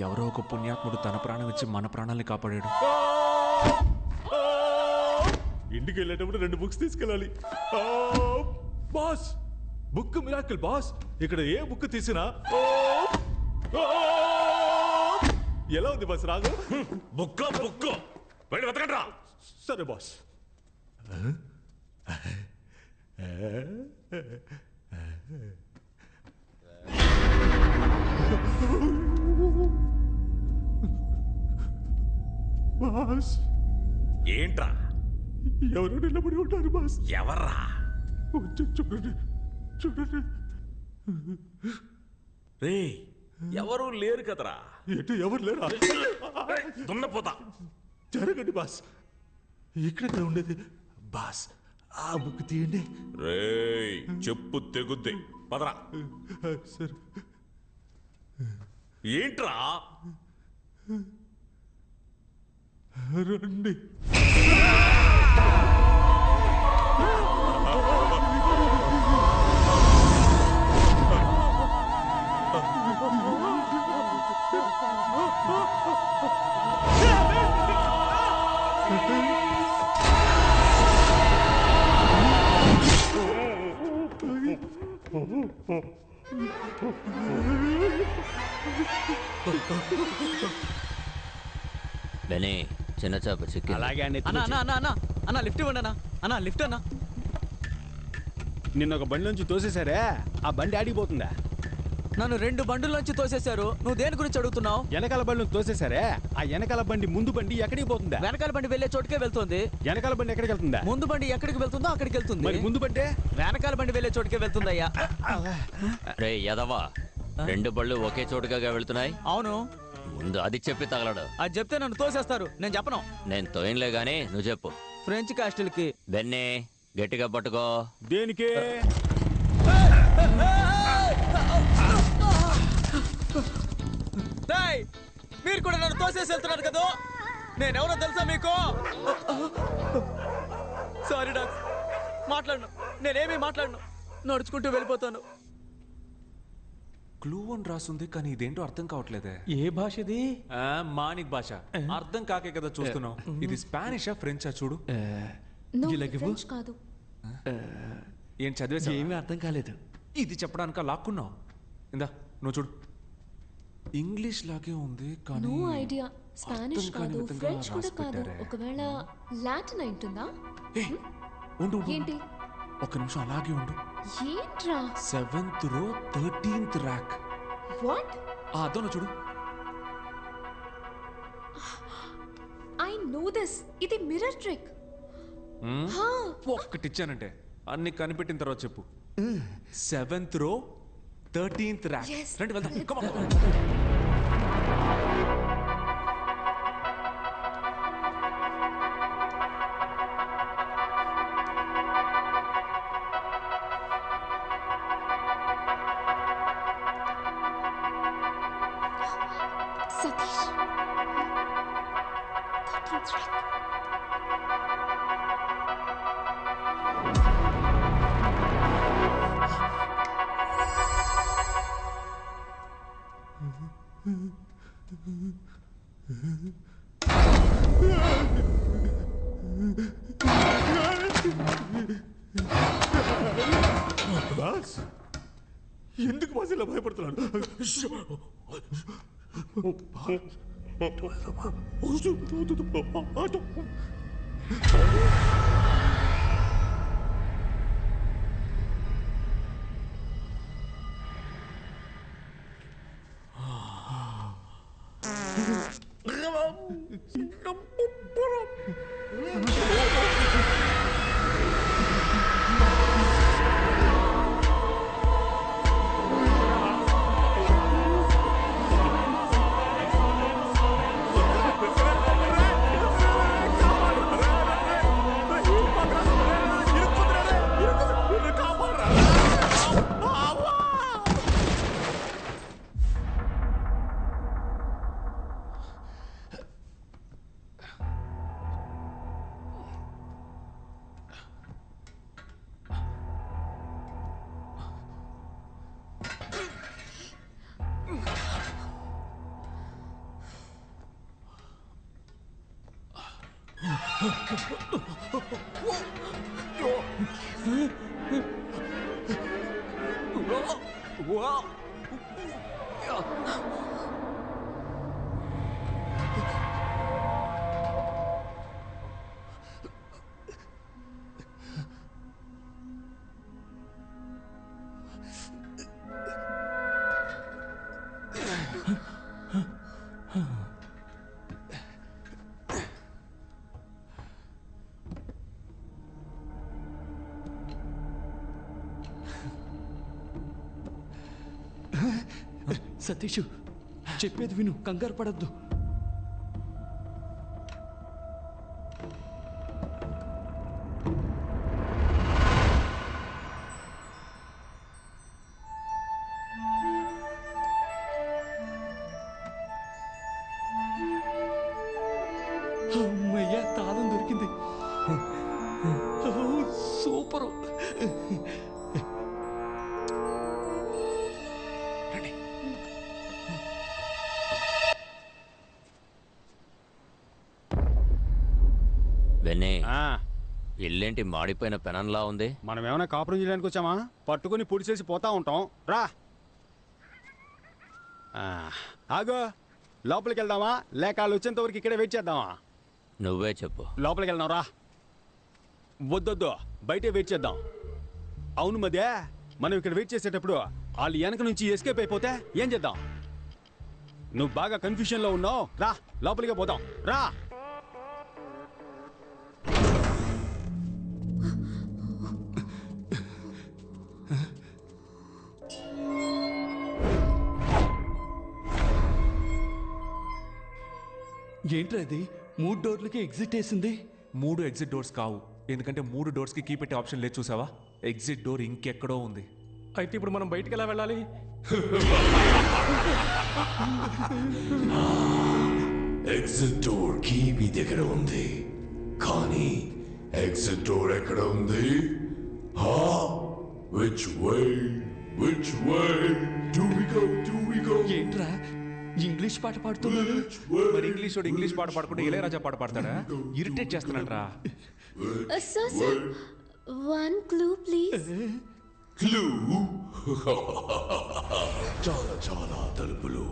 ఎవరో ఒక పుణ్యాత్ముడు తన ప్రాణం ఇచ్చి మన ప్రాణాల్ని కాపాడాడు. ఇంటికి వెళ్ళేటప్పుడు 2 బుక్స్ తీసుకెళ్ళాలి. Boss, book miracle boss. ఇక్కడ ఏ బుక్ తీసినా ఎలా ఉంది బాస్ రాగు? బుక్ వెళ్ళి వెతకండ్రా. సరే బాస్. బాస్ ఏంట్రా? ఎవరు నిలబడి ఉంటారు బాస్? ఎవర్రా? చూడండి చూడండి. రే ఎవరు లేరు కదరా. ఎటు ఎవరు లేరా? దున్నపోతా. జరగండి బాస్. ఇక్కడ ఉండేది బాస్. ఆ బుక్ తీయండి. రేయ్ చెప్పు తెగుద్ది. పదరా. సరే. ఏంట్రా? రండి. బెనీ చిన్న చేప చిక్కి. అలాగే అన్న లిఫ్ట్ ఇవ్వండి అన్న లిఫ్ట్ అన్న. నిన్న ఒక బండి నుంచి తోసేశారే, ఆ బండి ఆడిపోతుందా? నన్ను 2 బండుల్లోంచి తోసేశారు. నువ్వు దేని గురించి అడుగుతున్నావు? వెనకాల బండి తోసేశారే, ఆ వెనకాల బండి ముందు బండి ఎక్కడికి పోతుందా? వెనకాల బండి వెళ్ళే చోటుకే వెళ్తుంది. వెనకాల బండి ఎక్కడికి వెళ్తుందా? ముందు బండి ఎక్కడికి వెళ్తుందో అక్కడికి వెళ్తుంది. మరి ముందు బండి వెనకాల బండి వెళ్ళే చోటుకే వెళ్తుందయ్యా. రే యదవా, 2 బళ్ళు ఒకే చోటుగా వెళ్తున్నాయి. అవును. ముందు అది చెప్పి తగలడు. అది చెప్తే నన్ను తోసేస్తారు. నేను చెప్పను. నేను తోయనులే గానీ నువ్వు చెప్పు. ఫ్రెంచ్ కాస్టిల్ కి. బెన్నీ గట్టిగా పట్టుకో. దేనికి? మీరు కూడా నన్ను తోసేసి వెళ్తున్నారు కదా. నేనెవరో తెలుసా మీకు? సారీ డాక్స్, మాట్లాడను. నేనేమీ మాట్లాడను. నడుచుకుంటూ వెళ్ళిపోతాను. క్లూ అని రాస్తుంది కానీ ఇదేంటో అర్థం కావట్లేదే. ఏ భాష ఇది? మానిక్ భాష. అర్థం కాకే కదా చూస్తున్నావు. ఇది స్పానిషా ఫ్రెంచా చూడు. ఫ్రెంచ్ కాదు. ఏం చదివేసా? ఏమీ అర్థం కాలేదు. ఇది చెప్పడానికి లాక్కున్నావు. ఇందా నువ్వు చూడు. ఇంగ్లీష్ లాగే ఉంది కానీ నో ఐడియా. స్పానిష్ కాదు, ఫ్రెంచ్ కూడా కాదు. ఒకవేళ లాటిన్ ఉంటుందా? ఉండు ఏంటి? ఒక నిమిషం అలాగే ఉండు. ఏంట్రా? 7th row 13th rack. What? అదోను చూడు. I know this. ఇది మిర్రర్ ట్రిక్. ఒక్కటిచ్చానంటే అన్ని కనిపెట్టిన తర్వాత చెప్పు. 7th row 13th rack. రండి వెళ్దాం. Come on. Satish. 13th rack. Boss ఎందుకు బాస్ ఇలా భయపడుతున్నాడు? సతీష్ చెప్పేది విను, కంగారు పడద్దు. అమ్మయ్య, తాళం దొరికింది. సూపరు. వెన్నే, ఇల్లేంటి మాడిపోయిన పెనంలా ఉంది? మనం ఏమైనా కాపురం చేయడానికి వచ్చామా? పట్టుకొని పొడి చేసి పోతా ఉంటాం. రా ఆగో, లోపలికి వెళ్దామా లేక వాళ్ళు వచ్చేంత వరకు ఇక్కడే వెయిట్ చేద్దామా? నువ్వే చెప్పు. లోపలికి వెళ్దాం రా. వద్దొద్దు, బయటే వెయిట్ చేద్దాం. అవును మధ్య మనం ఇక్కడ వెయిట్ చేసేటప్పుడు వాళ్ళు వెనక నుంచి ఎస్కేప్ అయిపోతే ఏం చేద్దాం? నువ్వు బాగా కన్ఫ్యూషన్లో ఉన్నావు. రా లోపలికే పోదాం. రా. ఏంట్రా ఇది? 3 డోర్లకి ఎగ్జిట్ వేసింది. 3 ఎగ్జిట్ డోర్స్ కావు, ఎందుకంటే 3 డోర్స్ కి కీ పెట్టే ఆప్షన్ లేదు. చూసావా, ఎగ్జిట్ డోర్ ఇంకెక్కడో ఉంది. అయితే ఇప్పుడు మనం బయటికి ఎలా వెళ్ళాలి? ఎగ్జిట్ డోర్ కీ మీ దగ్గర ఉంది, కానీ ఎగ్జిట్ డోర్ ఎక్కడ ఉంది? Which way do we go? ఏంట్రా ఇంగ్లీష్ పాట పాడుతున్నాడు? మరి ఇంగ్లీష్ పాట పాడుకుంటే ఇళయరాజా పాట పాడతాడా? ఇరిటేట్ చేస్తున్నాడు రా. Sir, 1 clue please. క్లూ? చాలా తలుపులు,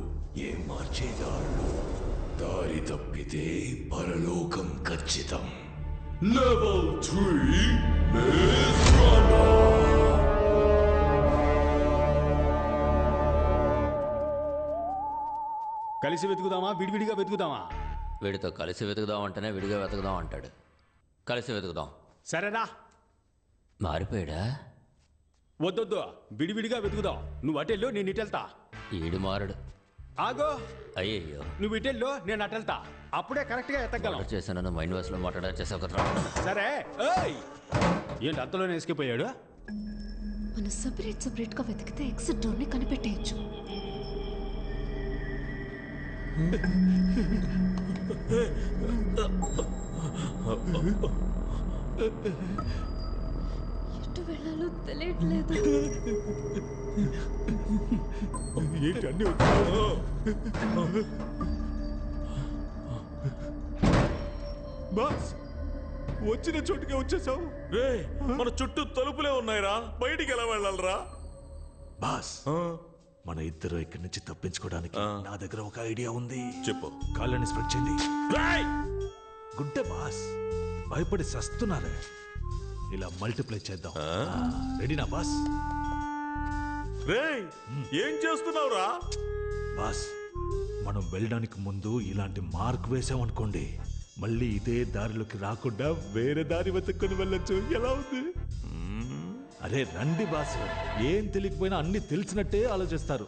ఏం మార్చేదారులు, దారి తప్పితే పరలోకం ఖచ్చితం. Level 3 Maze Runner. కలిసి వెతుకుదామా విడివిడిగా వెతుకుదామా? వీడితో కలిసి వెతుకుదాం అంటేనే విడిగా వెతుకుదాం అంటాడు. కలిసి వెతుకుదాం. సరేనా? మారిపోయాడా? వద్దొద్దు, విడివిడిగా వెతుకుదాం. నువ్వు అటెల్లో, నేను ఇటెళ్తా. ఈడు మారడు. ఆగో, అయ్యయ్యో, నువ్వు ఇటెల్లో, నేను అటెళ్తా. అప్పుడే కరెక్ట్ గా ఎత్తగలం. చేశాను మైండ్ వాష్ లో మాట్లాడా చేసావు. సరే. ఏంటి అంతలోనే ఎస్కేపోయాడు? మనం సెపరేట్ గా వెతికితే ఎగ్జిట్ డోర్ ని కనిపెట్టేయచ్చు. ఎటు వెళ్ళాలో తెలియట్లేదు. ఏంటి అన్ని బాస్, వచ్చిన చోటుకే వచ్చేసావు. మన చుట్టూ తలుపులే ఉన్నాయిరా, బయటికి ఎలా వెళ్ళాలరా? బాస్, మన ఇద్దరు ఇక్కడి నుంచి తప్పించుకోవడానికి నా దగ్గర ఒక ఐడియా ఉంది. చెప్పు. కాళ్ళని స్ప్రెడ్ చేయండి. గుడ్డ బాస్, భయపడి సస్తున్నారే. ఇలా మల్టిప్లై చేద్దాం. రెడీనా బాస్? ఏం చేస్తున్నావురా? బాస్, మనం వెళ్ళడానికి ముందు ఇలాంటి మార్క్ వేసామనుకోండి, మళ్ళీ ఇదే దారిలోకి రాకుండా వేరే దారి వెతుక్కొని వెళ్ళొచ్చు. ఎలా ఉంది? అరే రండి బాస్, ఏం తెలియకపోయినా అన్ని తెలిసినట్టే ఆలోచిస్తారు.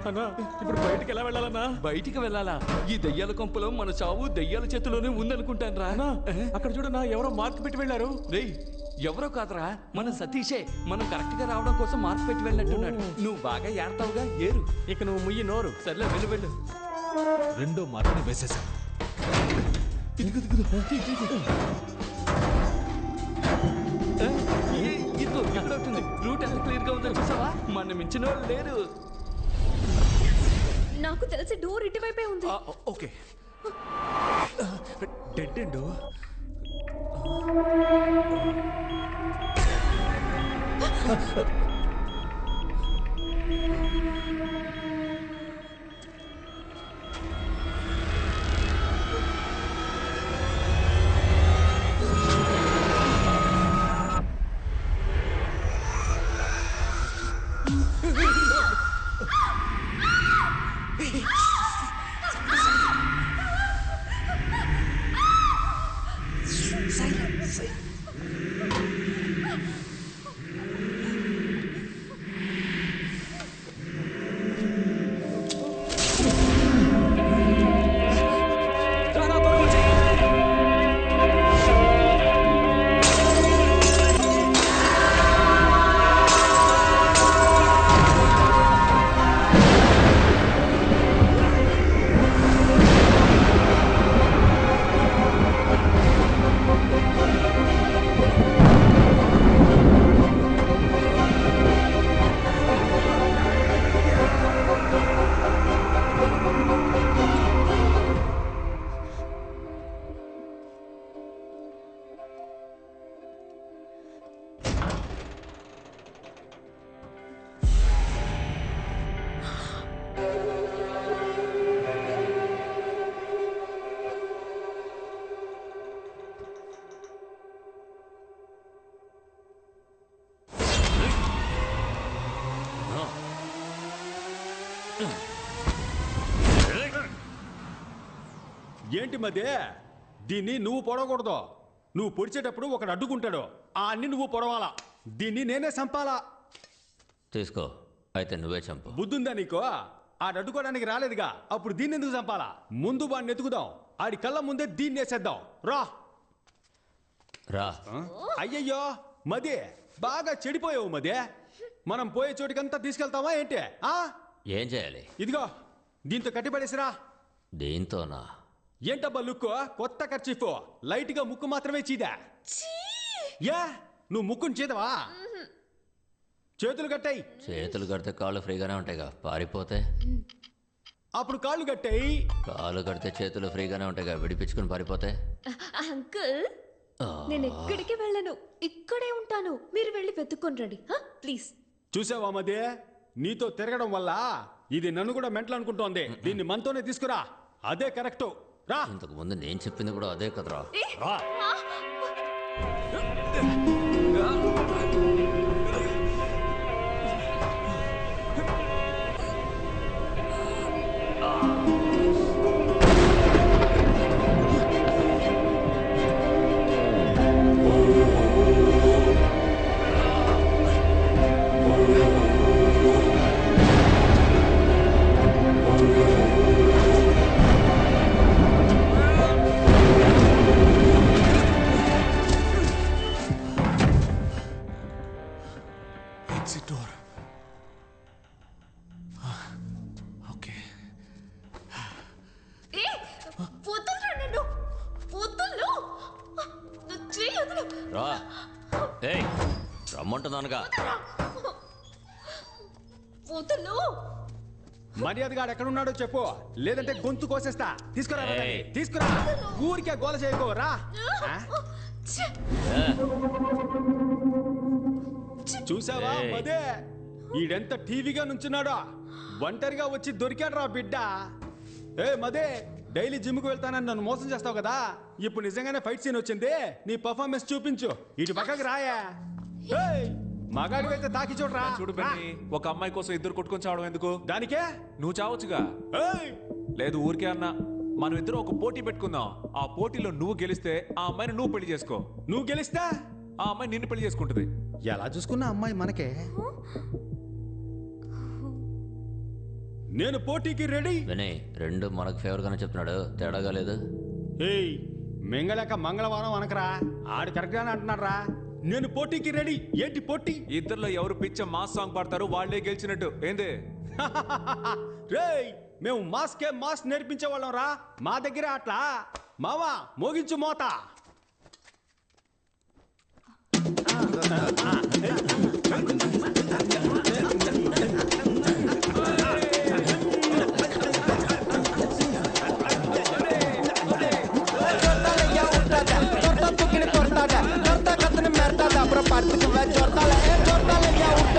అన్నా, ఇప్పుడు బయటికి ఎలా వెళ్ళాలన్నా? బయటికి వెళ్ళాలా? ఈ దెయ్యాల కొంపలో మన చావు దెయ్యాల చేతిలోనే ఉందనుకుంటాను రా. అక్కడ చూడన్నా, ఎవరో మార్క్ పెట్టి వెళ్ళారు. రేయ్, ఎవరో కాదురా, మన సతీషే. మనం కరెక్ట్ గా రావడం కోసం మార్క్ పెట్టి వెళ్ళినట్టున్నాడు. నువ్వు బాగా ఏడతావుగా, ఏరు. ఇక నువ్వు ముయ్యి నోరు. సర్లే, వెళ్ళు. రెండో మార్క్ని వేసేసా. ఇదిగో ఎక్కడవుతుంది? రూట్ ఎంత క్లియర్ గా ఉందో చూసావా? మన మించిన వాళ్ళు లేరు. నాకు తెలిసి డోర్ ఇటువైపే ఉంది. Okay, dead end. ఏంటి మధ్య దీన్ని నువ్వు పొడవకూడదు. నువ్వు పొడిచేటప్పుడు ఒకడు అడ్డుకుంటాడు, ఆ అన్ని నువ్వు పొడవాలా. దీన్ని నేనే చంపాలా. తీసుకో, అయితే నువ్వే చంపు. బుద్ధుందా నీకో? ఆడు అడ్డుకోవడానికి రాలేదుగా, అప్పుడు దీన్ని ఎందుకు చంపాలా? ముందు వాడిని ఎత్తుకుదాం, ఆడి కళ్ళ ముందే దీన్ని వేసేద్దాం. రా రా. అయ్యయ్యో మదే, బాగా చెడిపోయావు మదే. మనం పోయే చోటికంతా తీసుకెళ్తావా ఏంటి? ఏం చేయాలి? ఇదిగో దీంతో కట్టిపడేసిరా. దీంతోనా? ఏంటబ్బా లుక్కు? కొత్త ఖర్చీఫ్, లైట్ గా ముక్కు మాత్రమే చీదా. యా, నువ్వు ముక్కుని చీదవా? చేతులు కట్టాయి. చేతులు కడితే కాళ్ళు ఫ్రీగానే ఉంటాయిగా, పారిపోతే అప్పుడు కాళ్ళు కట్టాయి. కాళ్ళు కడితే చేతులు ఫ్రీగానే ఉంటాయిగా, విడిపించుకుని పారిపోతే. అంకుల్, నేను ఎక్కడికి వెళ్ళను, ఇక్కడే ఉంటాను. మీరు వెళ్ళి వెతుక్కొని రండి ప్లీజ్. చూసావా మదే, నీతో తిరగడం వల్ల ఇది నన్ను కూడా మెంటల్ అనుకుంటోంది. దీన్ని మనతోనే తీసుకురా, అదే కరెక్ట్. రా. ఇంతకు ముందు నేను చెప్పింది కూడా అదే కదరా. రమ్మంటున్నానుగా. మర్యాదగా ఎక్కడున్నాడో చెప్పు, లేదంటే గొంతు కోసేస్తా. తీసుకురా తీసుకురా, ఊరికే గోల చేయకోరా. చూసావా మదే, ఈడెంత టీవీగా నుంచున్నాడో. ఒంటరిగా వచ్చి దొరికాడు రా బిడ్డ. ఏ మదే, డైలీ జిమ్కి వెళ్తానని నన్ను మోసం చేస్తావు కదా, ఇప్పుడు నిజంగానే ఫైట్ సీన్ వచ్చింది. నీ పర్ఫార్మెన్స్ చూపించు. ఇటు పక్కకి రాయా. మగాడి అయితే తాకి చూడరా. చూడు బెన్నీ, ఒక అమ్మాయి కోసం ఇద్దరు కొట్టుకొని చావడం ఎందుకు? దానికే నువ్వు చావచ్చుగా. లేదు ఊరికే అన్నా, మనం ఇద్దరు ఒక పోటీ పెట్టుకుందాం. ఆ పోటీలో నువ్వు గెలిస్తే ఆ అమ్మాయిని నువ్వు పెళ్లి చేసుకో. నువ్వు గెలిస్తే ఆ అమ్మాయి నిన్ను పెళ్లి చేసుకుంటది. ఎలా చూసుకున్నా అమ్మాయి మనకే. నేను పోటీకి రెడీ. వినయ్, రెండు మనకు ఫేవర్ గానే చెప్తున్నాడు, తేడాగా లేదు. ఏయ్, మెంగలేక మంగళవారం అనకరా, ఆడు కరెక్ట్ గానే అంటున్నాడు రా. నేను పోటీకి రెడీ. ఏంటి పోటీ? ఇద్దరులో ఎవరు పిచ్చ మాస్ సాంగ్ పాడతారు వాళ్ళే గెలిచినట్టు. ఏంది? రేయ్, మేము మాస్కే మాస్ నేర్పించే వాళ్ళం రా. మా దగ్గర అట్లా. మావా, మోగించు మోత. Portada, torta katını mertada, bro parti kıva jortala, jortala ya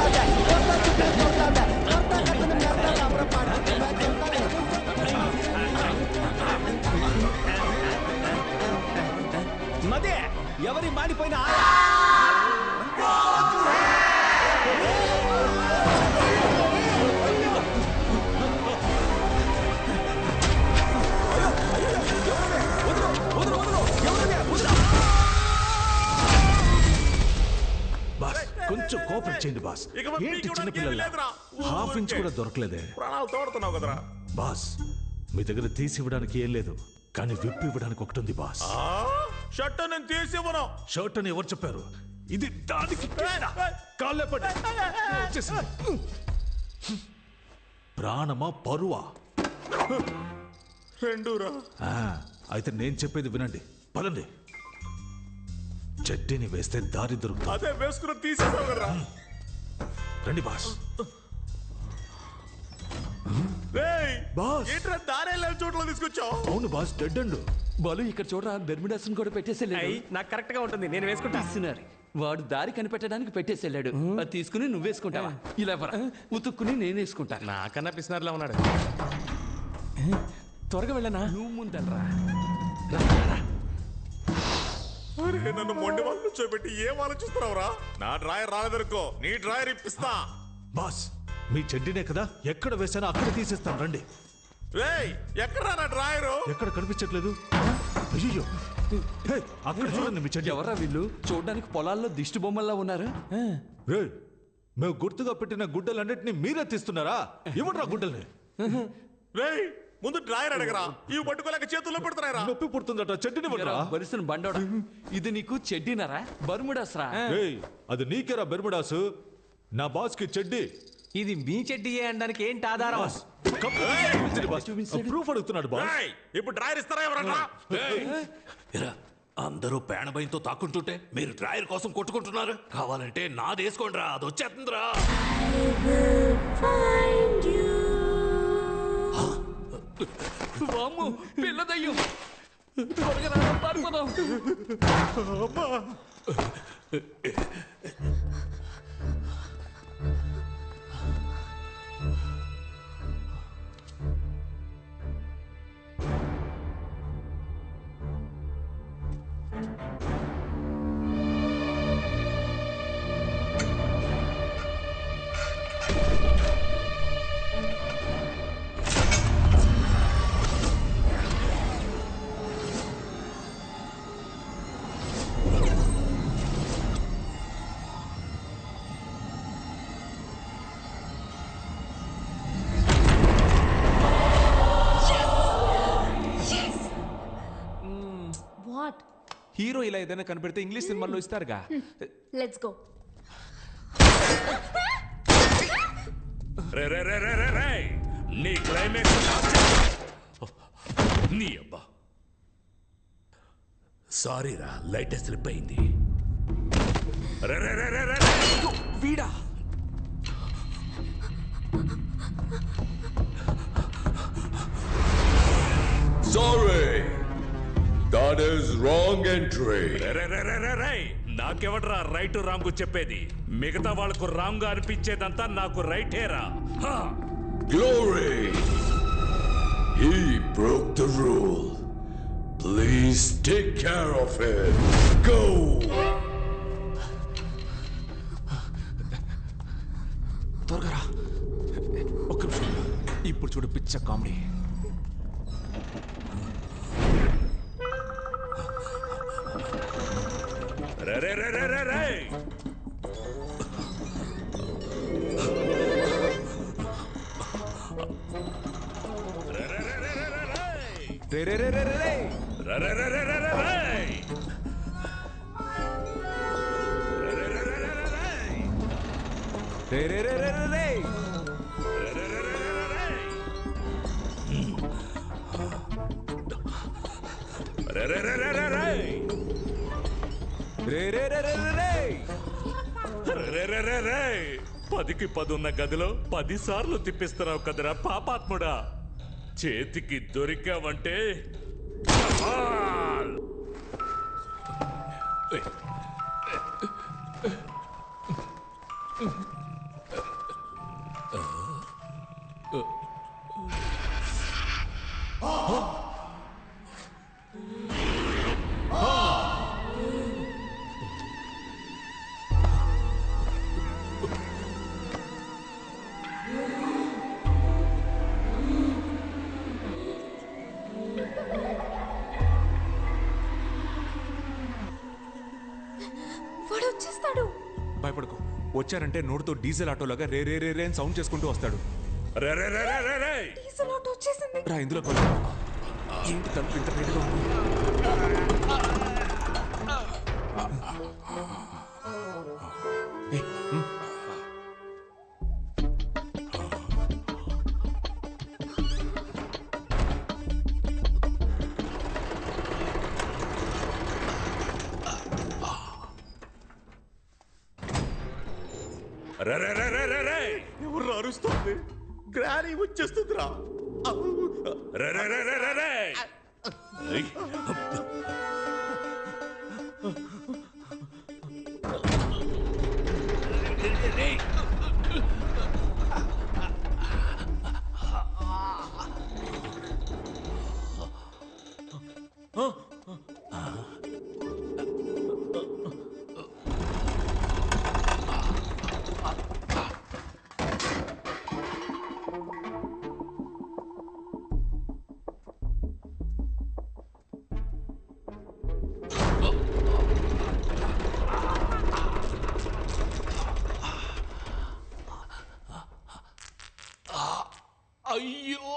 మదే ఎవరి మాడిపోయిన బాస్ కొంచెం కోఆపరేట్ చేయండి బాస్. ఏంటి చిన్న పిల్లల హాఫ్ ఇంచ్ కూడా దొరకలేదే. ప్రాణాలు తోడుతున్నావు కదరా. బాస్ మీ దగ్గర తీసి ఇవ్వడానికి ఏం లేదు, కానీ విప్పి ఇవ్వడానికి ఒకటి ఉంది బాస్. షర్ట్ నేను తీసి ఇవ్వను. షర్ట్ అని ఎవరు చెప్పారు? ఇది దానికి కాళ్ళే పడి వచ్చేసింది. ప్రాణమా పరువా? రెండూరా. అయితే నేను చెప్పేది వినండి, పదండి. చెడ్డీని వేస్తే దారి దొరుకుతుంది. అదే వేసుకుని తీసేసావు కదరా. రండి బాస్. బాస్ ఏంట్రా దారే లేని చోట్ల తీసుకొచ్చావు? అవును బాస్, డెడ్ అండ్ బాలు ఇక్కడ చూడరా, బెర్ముడాస్ కూడా పెట్టేసేళ్ళాడు. నాకు కరెక్ట్ గా ఉంటుంది, నేను వేసుకుంటా. ఇస్తున్నారు. వాడు దారి కనిపెట్టడానికి పెట్టేసేళ్ళాడు. అది తీసుకుని నువ్వు వేసుకుంటావా? ఇలా ఉతుక్కుని నేను వేసుకుంటా. నాకన్నా పిసినారులా ఉన్నాడు. త్వరగా వెళ్ళనా? నువ్వు ముందరా. అరే నన్ను మొండి వాళ్ళు కూర్చోబెట్టి ఏం ఆలోచిస్తున్నావురా? నా డ్రాయర్ రాలేదనుకో, నీ డ్రాయర్ ఇప్పిస్తా. బాస్ మీ చెడ్డీనే కదా, ఎక్కడ వేసానో అక్కడ తీసేస్తాను, రండి. ఎక్కడ నా డ్రాయరు? ఎక్కడ కనిపించట్లేదు. అయ్యో అక్కడ చూడండి మీ చెడ్డీ. ఎవరా వీళ్ళు? చూడడానికి పొలాల్లో దిష్టి బొమ్మల్లా ఉన్నారు. మేము గుర్తుగా పెట్టిన గుడ్డలన్నింటినీ మీరే తీస్తున్నారా? ఇవ్వడరా గుడ్డల్ని. ముందు డ్రాయర్ అడగరా, ఇవి పట్టుకోలేక చేతుల్లో పెడుతున్నారా? నొప్పి పుడుతుందట, చెడ్డీని బరిసిన బండోడా. ఇది నీకు చెడ్డీనరా? బర్ముడాస్ రా. అది నీకేరా బెర్ముడాసు, నా బాస్ కి చెడ్డీ. ఇది మీ చెడ్డీయే అనడానికి ఏంటి ఆధారం? ప్రూఫ్ అడుగుతున్నాడు బాస్. ఇప్పుడు డ్రాయర్ ఇస్తారా ఎవరన్నా? అందరూ పేణ భయంతో తాకుంటుంటే మీరు డ్రాయర్ కోసం కొట్టుకుంటున్నారు. కావాలంటే నాది వేసుకోండి రా, అది వచ్చేస్తుందిరా. పిల్లదయ్యం త్వరగా పారిపోదాం. హీరో ఇలా ఏదైనా కనిపెడితే ఇంగ్లీష్ సినిమాల్లో ఇస్తారుగా. Let's go. నీ క్లైమాక్స్ నీ అబ్బా. సారీరా, లైట్ స్లిప్ అయింది. వీడా Sorry, that is wrong entry. నాకెవడరా రైట్ రాంగ్ చెప్పేది? మిగతా వాళ్ళకు రాంగ్ అనిపించేదంతా నాకు రైటేరా. Glory, he broke the rule. Please take care of him. Go. త్వరగా రా. ఒక్క నిమిషం. ఇప్పుడు చూడు పిచ్చ కామెడీ. పదికి 10 ఉన్న గదిలో 10 సార్లు తిప్పిస్తున్నావు కదరా పాపాత్ముడా. చేతికి దొరికావంటే భయపడకు. వచ్చారంటే నోటితో డీజిల్ ఆటోలాగా రే రే రే రే అని సౌండ్ చేసుకుంటూ వస్తాడు. డీజిల్ ఆటో వచ్చేసింది. రా ఇందులో ఏంటి తలుపు ఇంత రేటుగా ఉంది? ఎవరు అరుస్తుంది? గ్రానీ వచ్చేస్తుందిరా. అయ్యో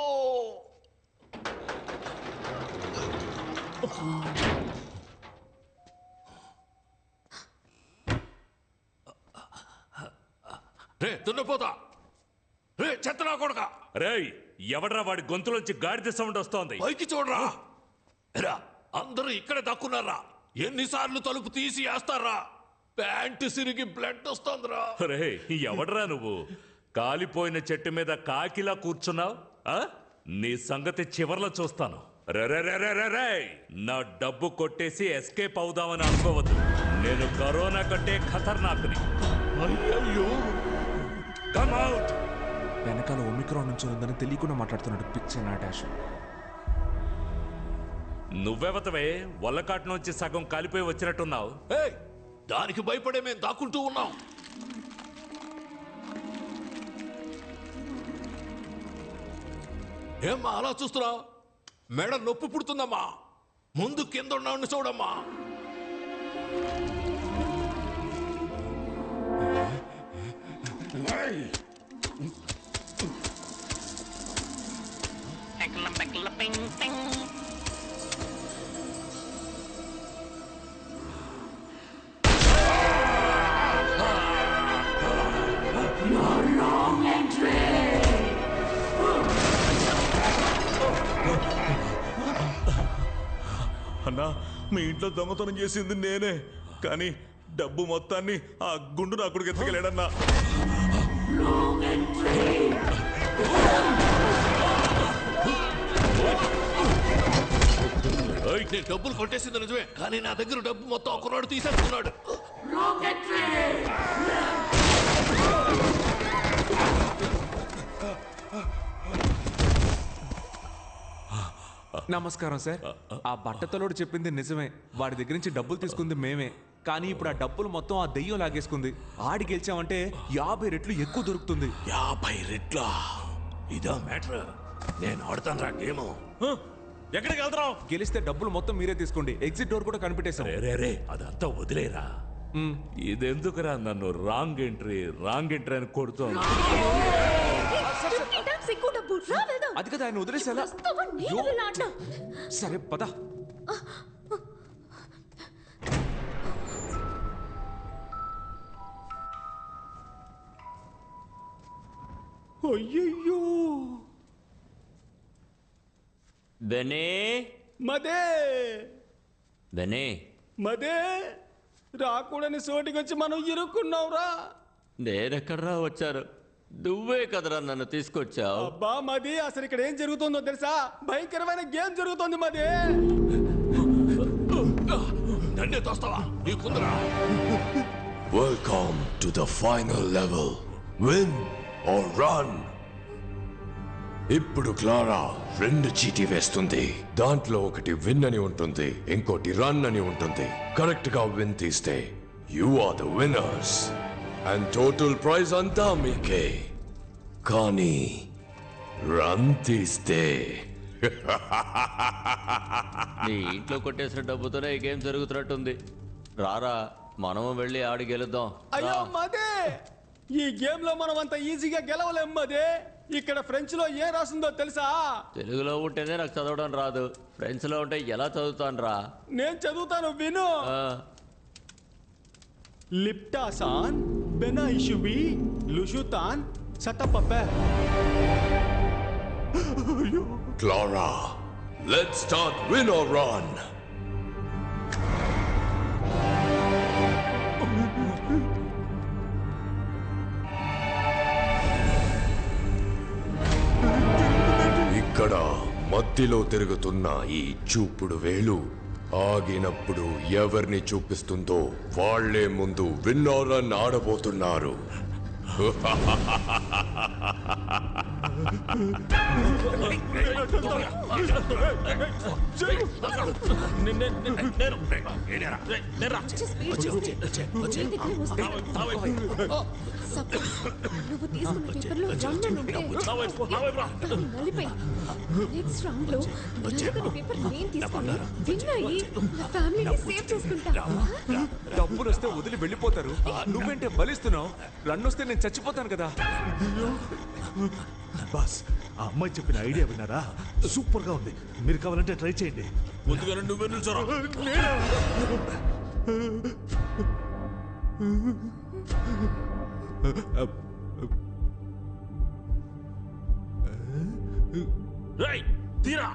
రే దున్నపోతా, రే చెత్తనా కొడక, రేయ్ ఎవడ్రా వాడి గొంతులోంచి గాడిద సౌండ్ వస్తోంది? పైకి చూడరా. రా అందరూ ఇక్కడ దక్కున్నారా? ఎన్నిసార్లు తలుపు తీసి వేస్తారా? Pant సిరిగి blood వస్తోందిరా. రే ఎవడ్రా నువ్వు? కాలిపోయిన చెట్టు మీద కాకిలా కూర్చున్నావు. నీ సంగతి చివర్లో చూస్తాను. రే నా డబ్బు కొట్టేసి ఎస్కేప్ అవుదామని అనుకోవద్దు. నేను కరోనా కంటే ఖతర్నాక్ని. అయ్యో కమ్ అవుట్. వెనకాల ఒమిక్రాన్ నుంచి ఉందని తెలియకుండా మాట్లాడుతున్నాడు పిచ్చే నా డాష్. నువ్వెవతవే వల్లకాటు నుంచి సగం కాలిపోయి వచ్చినట్టున్నావు. దానికి భయపడే మేము దాక్కుంటూ ఉన్నాం. ఏమ్మా అలా చూస్తున్నావు? మెడ నొప్పి పుడుతుందమ్మా. ముందు కింద ఉన్నవాడిని చూడమ్మా. అన్నా, మీ ఇంట్లో దొంగతనం చేసింది నేనే, కానీ డబ్బు మొత్తాన్ని ఆ గుండు నా కొడుకు ఎత్తుకెళ్ళాడన్నా. నేను డబ్బులు కొట్టేసింది నిజమే, కానీ నా దగ్గర డబ్బు మొత్తం ఒకనాడు తీసేసుకున్నాడు. నమస్కారం సార్. ఆ బట్టతలోడు చెప్పింది నిజమే. వాడి దగ్గర నుంచి డబ్బులు తీసుకుంది మేమే, కానీ ఇప్పుడు ఆ డబ్బులు మొత్తం ఆ దెయ్యం లాగేసుకుంది. ఆడి గెలిచామంటే 50 రెట్లు ఎక్కువ దొరుకుతుంది. 50 రెట్లా? ఇదా మ్యాటర్? నేను ఆడతాను రా గేమ్. ఎక్కడికి వెళ్తాం? గెలిస్తే డబ్బులు మొత్తం మీరే తీసుకోండి. ఎగ్జిట్ డోర్ కూడా కనిపెట్టేశాం. రే అదంతా వదిలేరా. ఇదెందుకురా నన్ను రాంగ్ ఎంట్రీ అని కొడుతోంది? అది కదా ఆయన వదిలేసేలా. సరే పద. అయ్యయ్యో బెనే మదే బెనే మదే రాకూడని సోటికొచ్చి మనం ఇరుక్కున్నావురా. నేనెక్కడ్రా వచ్చారు? నువ్వే కదరా నన్ను తీసుకొచ్చావు. అబ్బా మది, అసలు ఇక్కడ ఏం జరుగుతుందో తెలుసా? భయంకరమైన గేమ్ జరుగుతోంది మది. నన్నే తోస్తావా? నీకుందరా? Welcome to the final level. Win or run. ఇప్పుడు క్లారా 2 చీటీ వేస్తుంది. దాంట్లో ఒకటి విన్ అని ఉంటుంది, ఇంకోటి రన్ అని ఉంటుంది. కరెక్ట్ గా విన్ తీస్తే you are the winners and total prize అంతా మీకే. కానీ రన్ తీస్తే నీ ఇంట్లో కొట్టేసిన డబ్బుతోనే ఈ గేమ్ జరుగుతున్నట్టుంది. రారా మనము వెళ్ళి ఆడి గెలుద్దాం. అయ్యో మదే, ఈ గేమ్ లో మనం అంత ఈజీగా గెలవలేం మదే. ఇక్కడ ఫ్రెంచ్ లో ఏ రాసిందో తెలుసా? తెలుగులో ఉంటేనే నాకు చదవడం రాదు, ఫ్రెంచ్ లో ఉంటే ఎలా చదువుతాను రా? నేను చదువుతాను విను. లిప్టాసాన్ బెనాయిషువి లుషుతాన్ సటపపే. Clara, let's start win or run. ఇక్కడ మధ్యలో తిరుగుతున్న ఈ చూపుడు వేలు ఆగినప్పుడు ఎవరిని చూపిస్తుందో వాళ్లే ముందు విన్నర్ రన్ ఆడబోతున్నారు. నువ్వు తీసుకున్న పేపర్లో రన్ అని ఉంటే నలిపోయి నెక్స్ట్ రౌండ్ లో నలుగురి పేపర్ నేను తీసుకుని విన్ అయ్యి నా ఫ్యామిలీని సేవ్ చేసుకుంటా. డబ్బులు వస్తే వదిలి వెళ్ళిపోతారు, నువ్వేంటే బలిస్తున్నావు? రన్ వస్తే నేను చచ్చిపోతాను కదా. బాస్, ఆ అమ్మాయి చెప్పిన ఐడియా విన్నారా? సూపర్ గా ఉంది. మీరు కావాలంటే ట్రై చేయండి. ముందుగా నువ్వు నిల్చోరా. రేయ్, తీరా.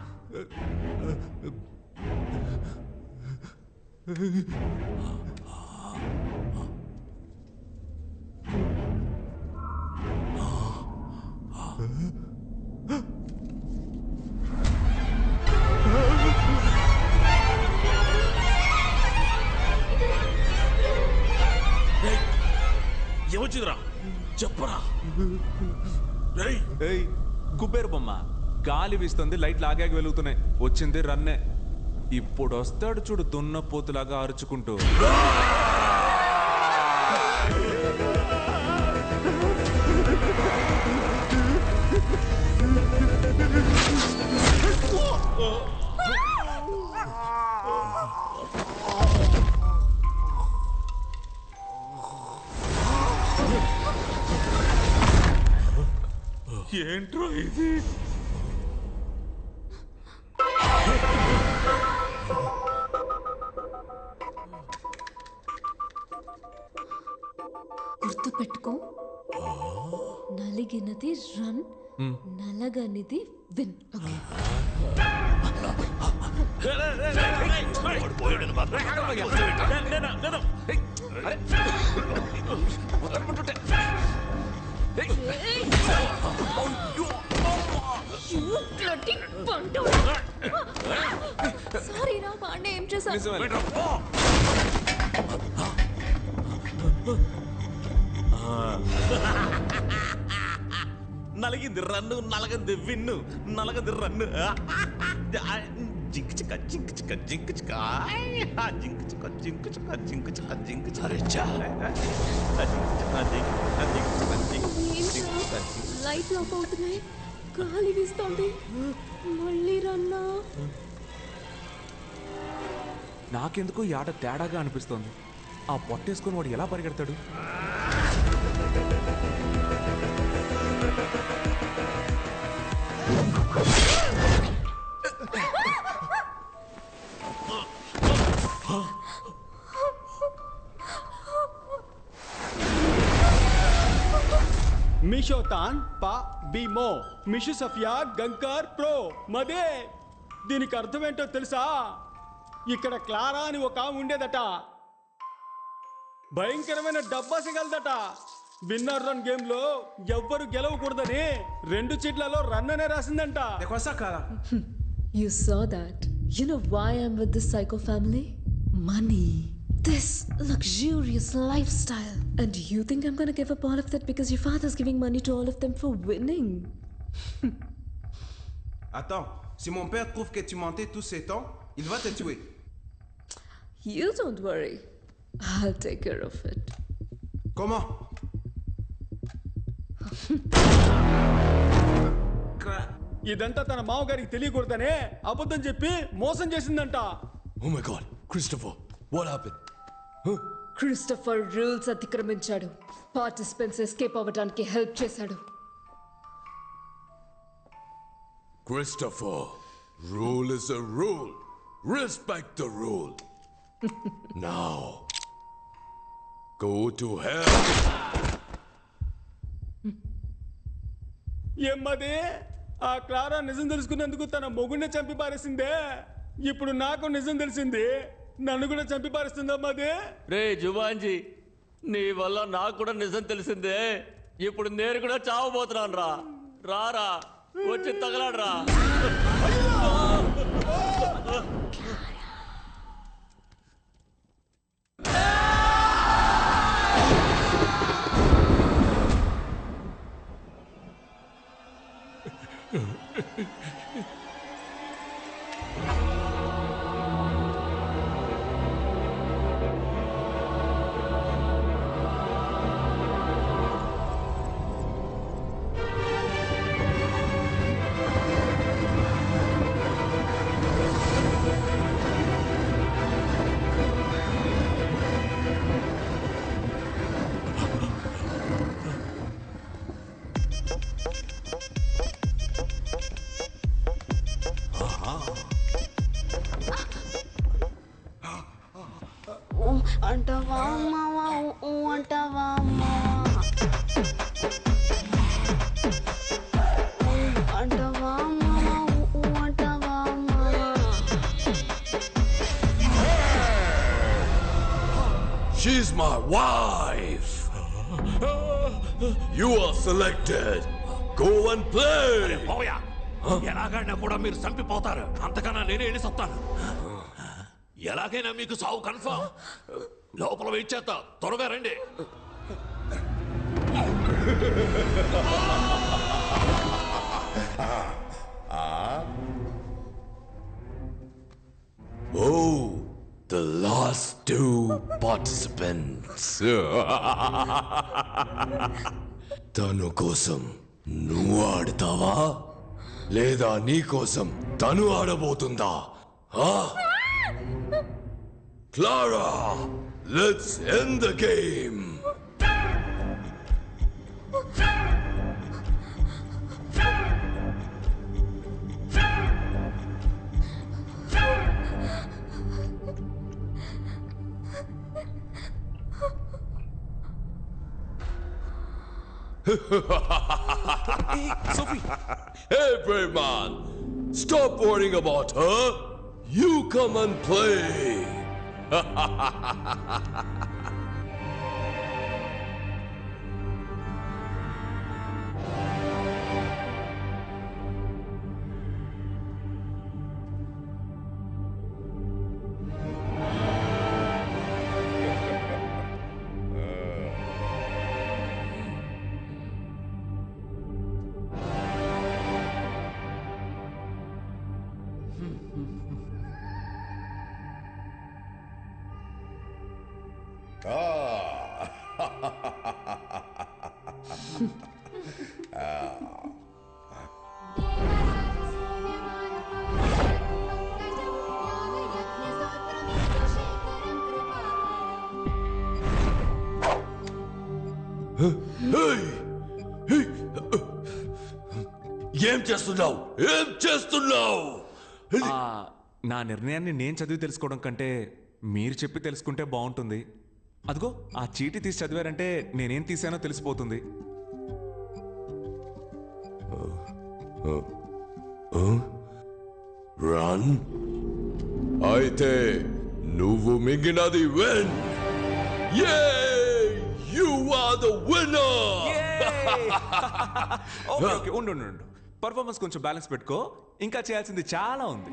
ఏమొచ్చిందిరా చెప్పరా. కుబేర్ బొమ్మ గాలి వీస్తుంది, లైట్లు ఆగాగి వెలుగుతున్నాయి. వచ్చింది రన్నే. ఇప్పుడు వస్తాడు చూడు దున్నపోతులాగా అరుచుకుంటూ. ఏంట్రా ఇది? గుర్తు పెట్టుకో, నలిగినది రన్, నలగనిది విన్. ఓకే? సారీ రా పాండే, ఏం చేశాను? నలిగింది రన్ను, నలగంది విన్ను, నలగది రన్ను. జింక్ చిక్క జింక్ చిక్క జింక్ చిక్క జింక్ చిక్క జింక్ చిక్క జింక్ చిక్క జింక్ చిక్క. లైట్ ఆఫ్ అవుతున్నాయి, గాలి వీస్తోంది, మళ్ళీ రన్నా. నాకెందుకో ఈ ఆట తేడాగా అనిపిస్తోంది. ఆ పొట్టేసుకొని వాడు ఎలా పరిగెడతాడు? మిషోతాన్ పా బీమో మిషు సఫియా గంకర్ ప్రో మదే. దీనికి అర్థమేంటో తెలుసా? ఇక్కడ క్లారా అని ఒక ఆమె ఉండేదట, భయంకరమైన డబ్బాసిగలదట. విన్నర్ రన్ గేమ్ లో ఎవ్వరు గెలవకూడదని 2 చీట్లలో రన్ అనే రాసిందంట. You saw that. You know why I'm with this psycho family? Money. This luxurious lifestyle. And you think I'm gonna give up all of that because your father's giving money to all of them for winning? Attends, si mon père trouve que tu mentais tous ces temps, il va te tuer. You don't worry. I'll take care of it. Comment? ఇదంతా తన మామగారికి తెలియకూడదనే అబద్ధం చెప్పి మోసం చేసిందంట. Oh my God, Christopher, what happened? Christopher rules అతిక్రమించాడు. పార్టిసిపెంట్స్ ఎస్కేప్ అవ్వడానికి హెల్ప్ చేశాడు. Christopher, rule is a rule. Respect the rule. Now, go to hell. ఏమ్మది ఆ క్లారా నిజం తెలుసుకున్నందుకు తన మొగుడిని చంపి పారేసిందే. ఇప్పుడు నాకు నిజం తెలిసింది, నన్ను కూడా చంపి పారేస్తుందా అమ్మది? రే జువాన్జీ, నీ వల్ల నాకు కూడా నిజం తెలిసిందే. ఇప్పుడు నేను కూడా చావబోతున్నాను రా. రారా వచ్చి తగలాడరా. అంటవా అమ్మావా అంటవా అమ్మా అంటవా అమ్మావా అంటవా అమ్మా. She's my wife. You are selected. Go and play. ఎలాగైనా కూడా మీరు చంపిపోతారు, అంతకన్నా నేనే వెళ్ళి చెప్తాను. ఎలాగైనా మీకు సావు కన్ఫర్మ్. లోపల వెయిట్ చేస్తా, త్వరగా రండి. Oh, the last two participants. తను కోసం నువ్వు ఆడతావా లేదా నీ కోసం తను ఆడబోతుందా? Clara, let's end the game. Sophie. Hey, brave man, stop worrying about her. You come and play. ఏం చేస్తున్నావు? ఏం చేస్తున్నావు? నా నిర్ణయాన్ని నేను చదివి తెలుసుకోవడం కంటే మీరు చెప్పి తెలుసుకుంటే బాగుంటుంది. అదిగో ఆ చీటీ తీసి చదివారంటే నేనేం తీసానో తెలిసిపోతుంది. రన్. అయితే నువ్వు మింగినది win. You are the winner. Okay ఉండు పర్ఫార్మెన్స్ కొంచెం బ్యాలెన్స్ పెట్టుకో, ఇంకా చేయాల్సింది చాలా ఉంది.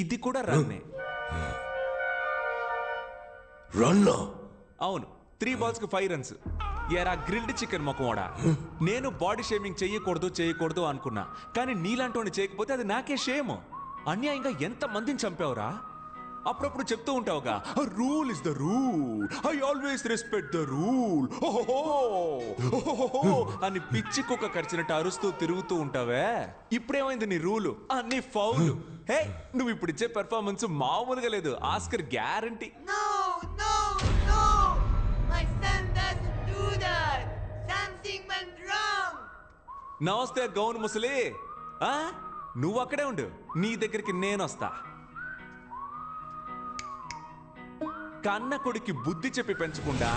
ఇది కూడా రన్నే. రన్? అవును, 3 balls కి 5 runs. ఎరా గ్రిల్డ్ చికెన్ మొక్కమోడా, నేను బాడీ షేమింగ్ చేయకూడదు అనుకున్నా, కానీ నీలాంటి చేయకపోతే అది నాకే షేమ్. అన్యాయంగా ఎంత మందిని చంపావురా? అప్పుడప్పుడు చెప్తూ ఉంటావుగా rule is the rule, I always respect the rule అని పిచ్చి కుక్క కరిచినట్టు అరుస్తూ తిరుగుతూ ఉంటావే. ఇప్పుడేమైంది నీ రూలు? అన్ని ఫౌల్. హే, నువ్వు ఇప్పుడు ఇచ్చే పెర్ఫార్మెన్స్ మామూలుగా లేదు, ఆస్కర్ గ్యారంటీ. నమస్తే గౌన్ ముసలి, నువ్వు అక్కడే ఉండు, నీ దగ్గరికి నేను వస్తా. కన్న కొడుకి బుద్ధి చెప్పి పెంచకుండా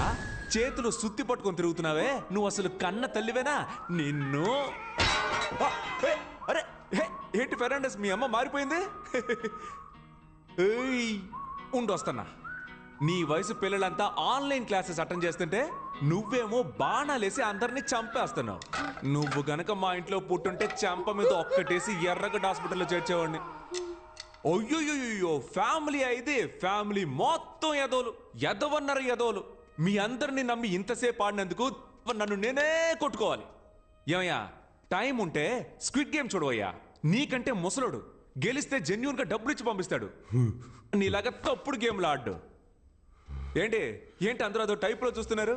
చేతులు సుత్తి పట్టుకొని తిరుగుతున్నావే, నువ్వు అసలు కన్న తల్లివేనా? నిన్ను అరే ఏంటి ఫెర్నాండెస్, మీ అమ్మ మారిపోయింది? ఉండు వస్తున్నా. నీ వయసు పిల్లలంతా ఆన్లైన్ క్లాసెస్ అటెండ్ చేస్తుంటే నువ్వేమో బాణాలేసి అందరినీ చంపేస్తున్నావు. నువ్వు గనక మా ఇంట్లో పుట్టుంటే చెంప మీద ఒక్కటేసి ఎర్రగడ్డ హాస్పిటల్లో చేర్చేవాడిని. అయ్యో, ఫ్యామిలీ అయితే ఫ్యామిలీ మొత్తం ఎదవన్నారు ఎదవలు. మీ అందరినీ నమ్మి ఇంతసేపు ఆడినందుకు నన్ను నేనే కొట్టుకోవాలి. ఏమయ్యా, టైం ఉంటే స్క్విడ్ గేమ్ చూడవయ్యా. నీకంటే ముసలోడు, గెలిస్తే జెన్యూన్ గా డబ్బులు ఇచ్చి పంపిస్తాడు. నీలాగా తప్పుడు గేమ్లు ఆడ్డు. ఏంటి అందరూ అదో టైప్ లో చూస్తున్నారు?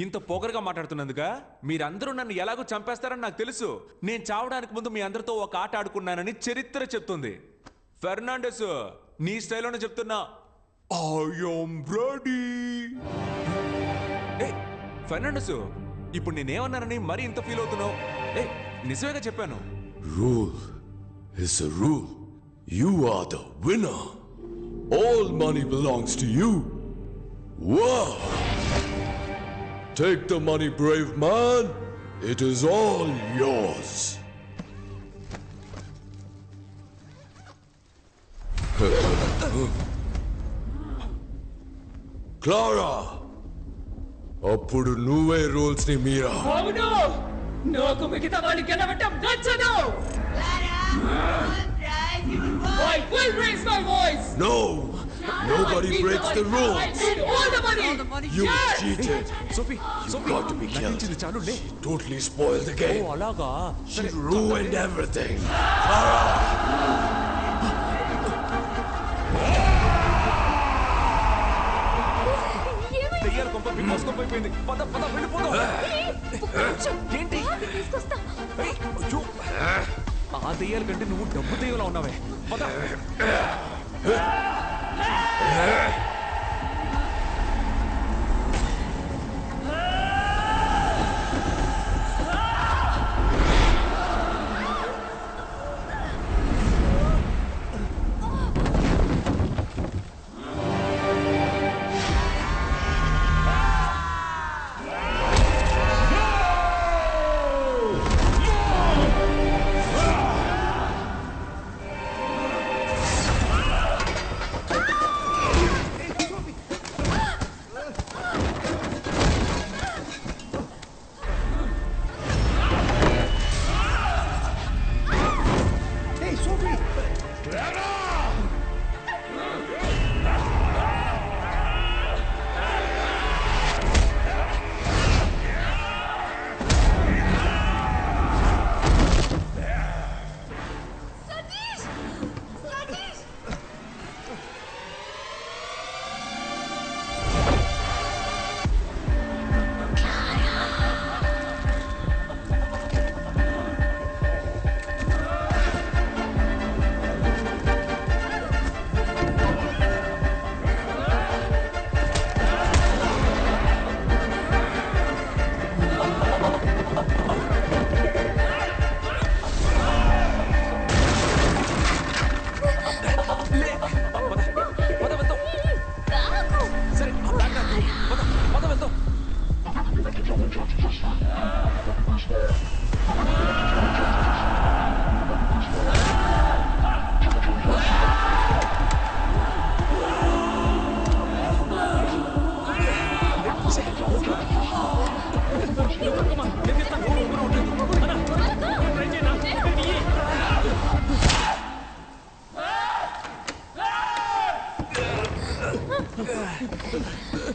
ఇంత పొగరుగా మాట్లాడుతున్నందుక మీరందరూ నన్ను ఎలాగో చంపేస్తారని నాకు తెలుసు. నేను చావడానికి ముందు మీ అందరితో ఒక ఆట ఆడుకున్నానని చరిత్ర చెప్తుంది. ఫెర్నాండెస్, నీ స్టైల్లోనే చెప్తున్నా, ఐ యామ్ రెడీ. ఫెర్నాండెస్, ఇప్పుడు నేనేమన్నానని మరి ఇంత ఫీల్ అవుతున్నావు? నిజమేగా చెప్పాను. Rule is a rule. You are the winner. All money belongs to you. Wow! Take the money, brave man. It is all yours. Clara! అప్పుడు నువ్వే రూల్స్ ని మీరా. అవును, నాకు మిగతా వాళ్ళు గెలవటం నచ్చదు. I will raise my voice. No! Nobody breaks the rules. I need all the money. You cheated. Sophie, You got to be killed. She totally spoiled the game. అలాగా? She ruined everything. దెయ్యాల కొంప బిగ్ అయిపోయింది. పద వెళ్ళిపోదాం. ఏంటి? ఆ దెయ్యాల కంటే నువ్వు డబ్బు దెయ్యంలా ఉన్నావే. పద.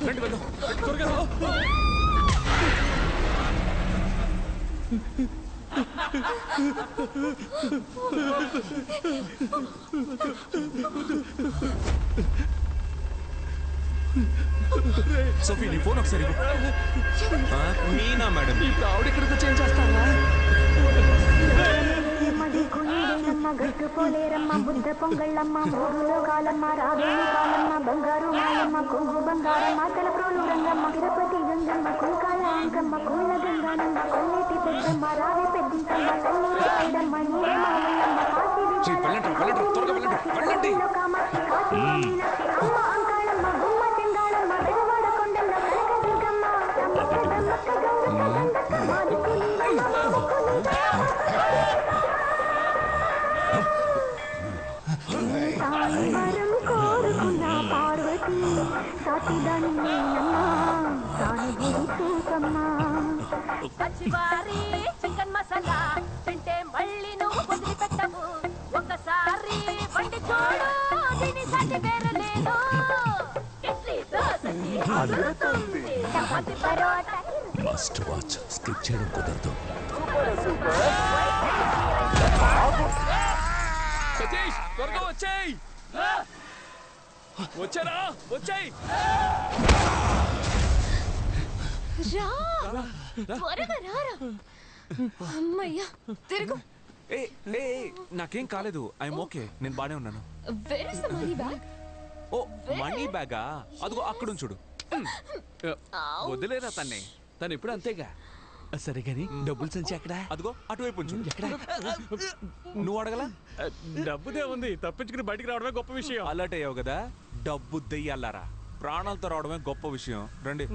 రండి వెళ్దాం. త్వరగా రా. సోఫీ నీ ఫోన్ ఒకసారి మీనా మేడం ఇప్పుడు ఆవిడ ఇక్కడికి చేంజ్ చేస్తావా? గట్టు పోలేరమ్మ బుద్ధ పొంగళ్ళమ్మ మూడులో కాలమ్మ రావేణి కాలమ్మ బంగారు మాయమ్మ కొంగు బంగారమ్మ తలప్రోలు రంగమ్మ తిరుపతి గంగమ్మ కుంకాల అంకమ్మ కూల గంగానమ్మ కొల్లేటి పెద్దమ్మ రావి పెద్దింతమ్మ తల్లూరు ఐడమ్మ నీరే మామల్లమ్మ కాశీ కామాక్షి కాశీ మీనాక్షి అమ్మ అంకాళమ్మ గుమ్మ చెంగాళమ్మ బెజవాడ కొండమ్మ కనక దుర్గమ్మ రమ్మక్క బ్రహ్మక్క గంగక్క మాదికు నీలమ్మ వరం కోరుకున్న పార్వతి సాటిదాని సానుభూతి చూసమ్మా పచ్చివారి చికెన్ మసాలా తింటే మళ్ళీ నువ్వు వదిలిపెట్టవు ఒకసారి వండి చూడు దీని సాటి వేరే లేదు ఇడ్లీ దోసకి అదురుతుంది chapati parotta must watch skip చేయడం కుదరదు. సతీష్ త్వరగా వచ్చేయ్. వచ్చారా వచ్చేయ్. రా త్వరగా రారా. అమ్మయ్యా తిరుగు. ఏ ఏ నాకేం కాలేదు. I'm okay. నేను బానే ఉన్నాను. Where is the money bag? ఓ మనీ బ్యాగా అదిగో అక్కడ చూడు. వదిలేరా తన్నే, తను ఎప్పుడు అంతేగా. సరే గాని డబ్బులు సంచి ఎక్కడ? అదిగో అటువైపు ఉంచు. ఎక్కడ? నువ్వు అడగలా? డబ్బుదే ఉంది, తప్పించుకుని బయటికి రావడమే గొప్ప విషయం. అలర్ట్ అయ్యావు కదా. డబ్బు దెయ్యాలారా, ప్రాణాలతో రావడమే గొప్ప విషయం. రండి.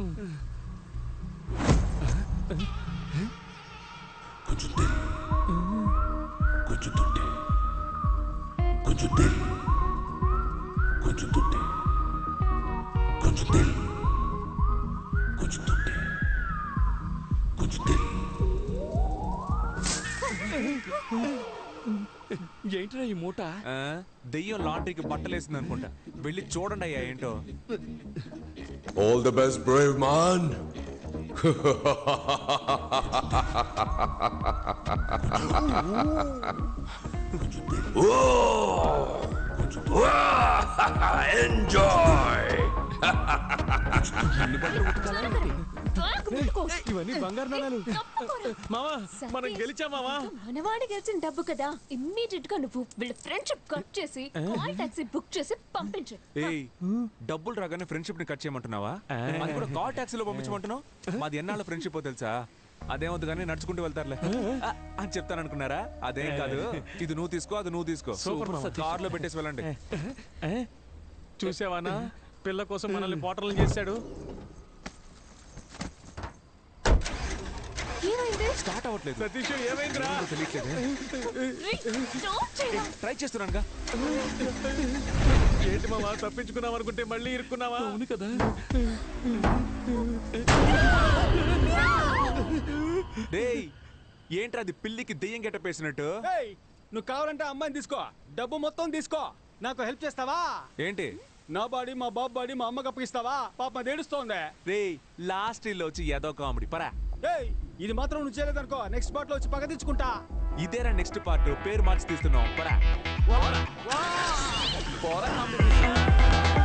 ఏంట్రా ఈ మూట? దెయ్యం లాండ్రీకి బట్టలేసింది అనుకుంటా. వెళ్ళి చూడండి అయ్యా ఏంటో. All the best, brave man. Enjoy. ఇవన్నీ బంగారు నాణాలు. మావా మనం గెలిచా మావా. మనవాడి గెలిచిన డబ్బు కదా. ఇమ్మీడియట్ గా నువ్వు వీళ్ళ ఫ్రెండ్షిప్ కట్ చేసి కాల్ టాక్సీ బుక్ చేసి పంపించు. ఏయ్ డబ్బులు రాగానే ఫ్రెండ్షిప్ ని కట్ చేయమంటున్నావా? అది కూడా కాల్ టాక్సీలో పంపించమంటున్నావు. మాది ఎన్నాళ్ళ ఫ్రెండ్షిప్ తెలుసా? అదేమవుతుంది కానీ నడుచుకుంటూ వెళ్తారులే అని చెప్తాను అనుకున్నారా? అదేం కాదు. ఇది నువ్వు తీసుకో, అది నువ్వు తీసుకో. కార్లో పెట్టేసి వెళ్ళండి. చూసావానా పిల్ల కోసం మనల్ని పోటర్లు చేశాడు. స్టార్ట్ అవ్వట్లేదు. సతీష్ ఏమైందిరా? ట్రై చేస్తున్నానుగా. ఏంటి మావా తప్పించుకున్నావు అనుకుంటే మళ్ళీ ఇరుక్కున్నావా? అవును కదా. డేయ్ ఏంట్రా అది పిల్లికి దెయ్యం గెట్టపేసినట్టు? నువ్వు కావాలంటే అమ్మాయిని తీసుకో, డబ్బు మొత్తం తీసుకో. నాకు హెల్ప్ చేస్తావా? ఏంటి? నా బాడీ మా బాబు బాడీ మా అమ్మకి అప్పగిస్తావా? పాప ఏడుస్తోంది. రేయ్ లాస్ట్ ఇల్లు వచ్చి ఏదో కామెడీ పరా. ఇది మాత్రం నువ్వు చేయలేదనుకో, నెక్స్ట్ పార్ట్ లో వచ్చి పగ తెచ్చుకుంటా. ఇదేరా నెక్స్ట్ పార్ట్. పేరు మార్చి తీస్తున్నాం పరా.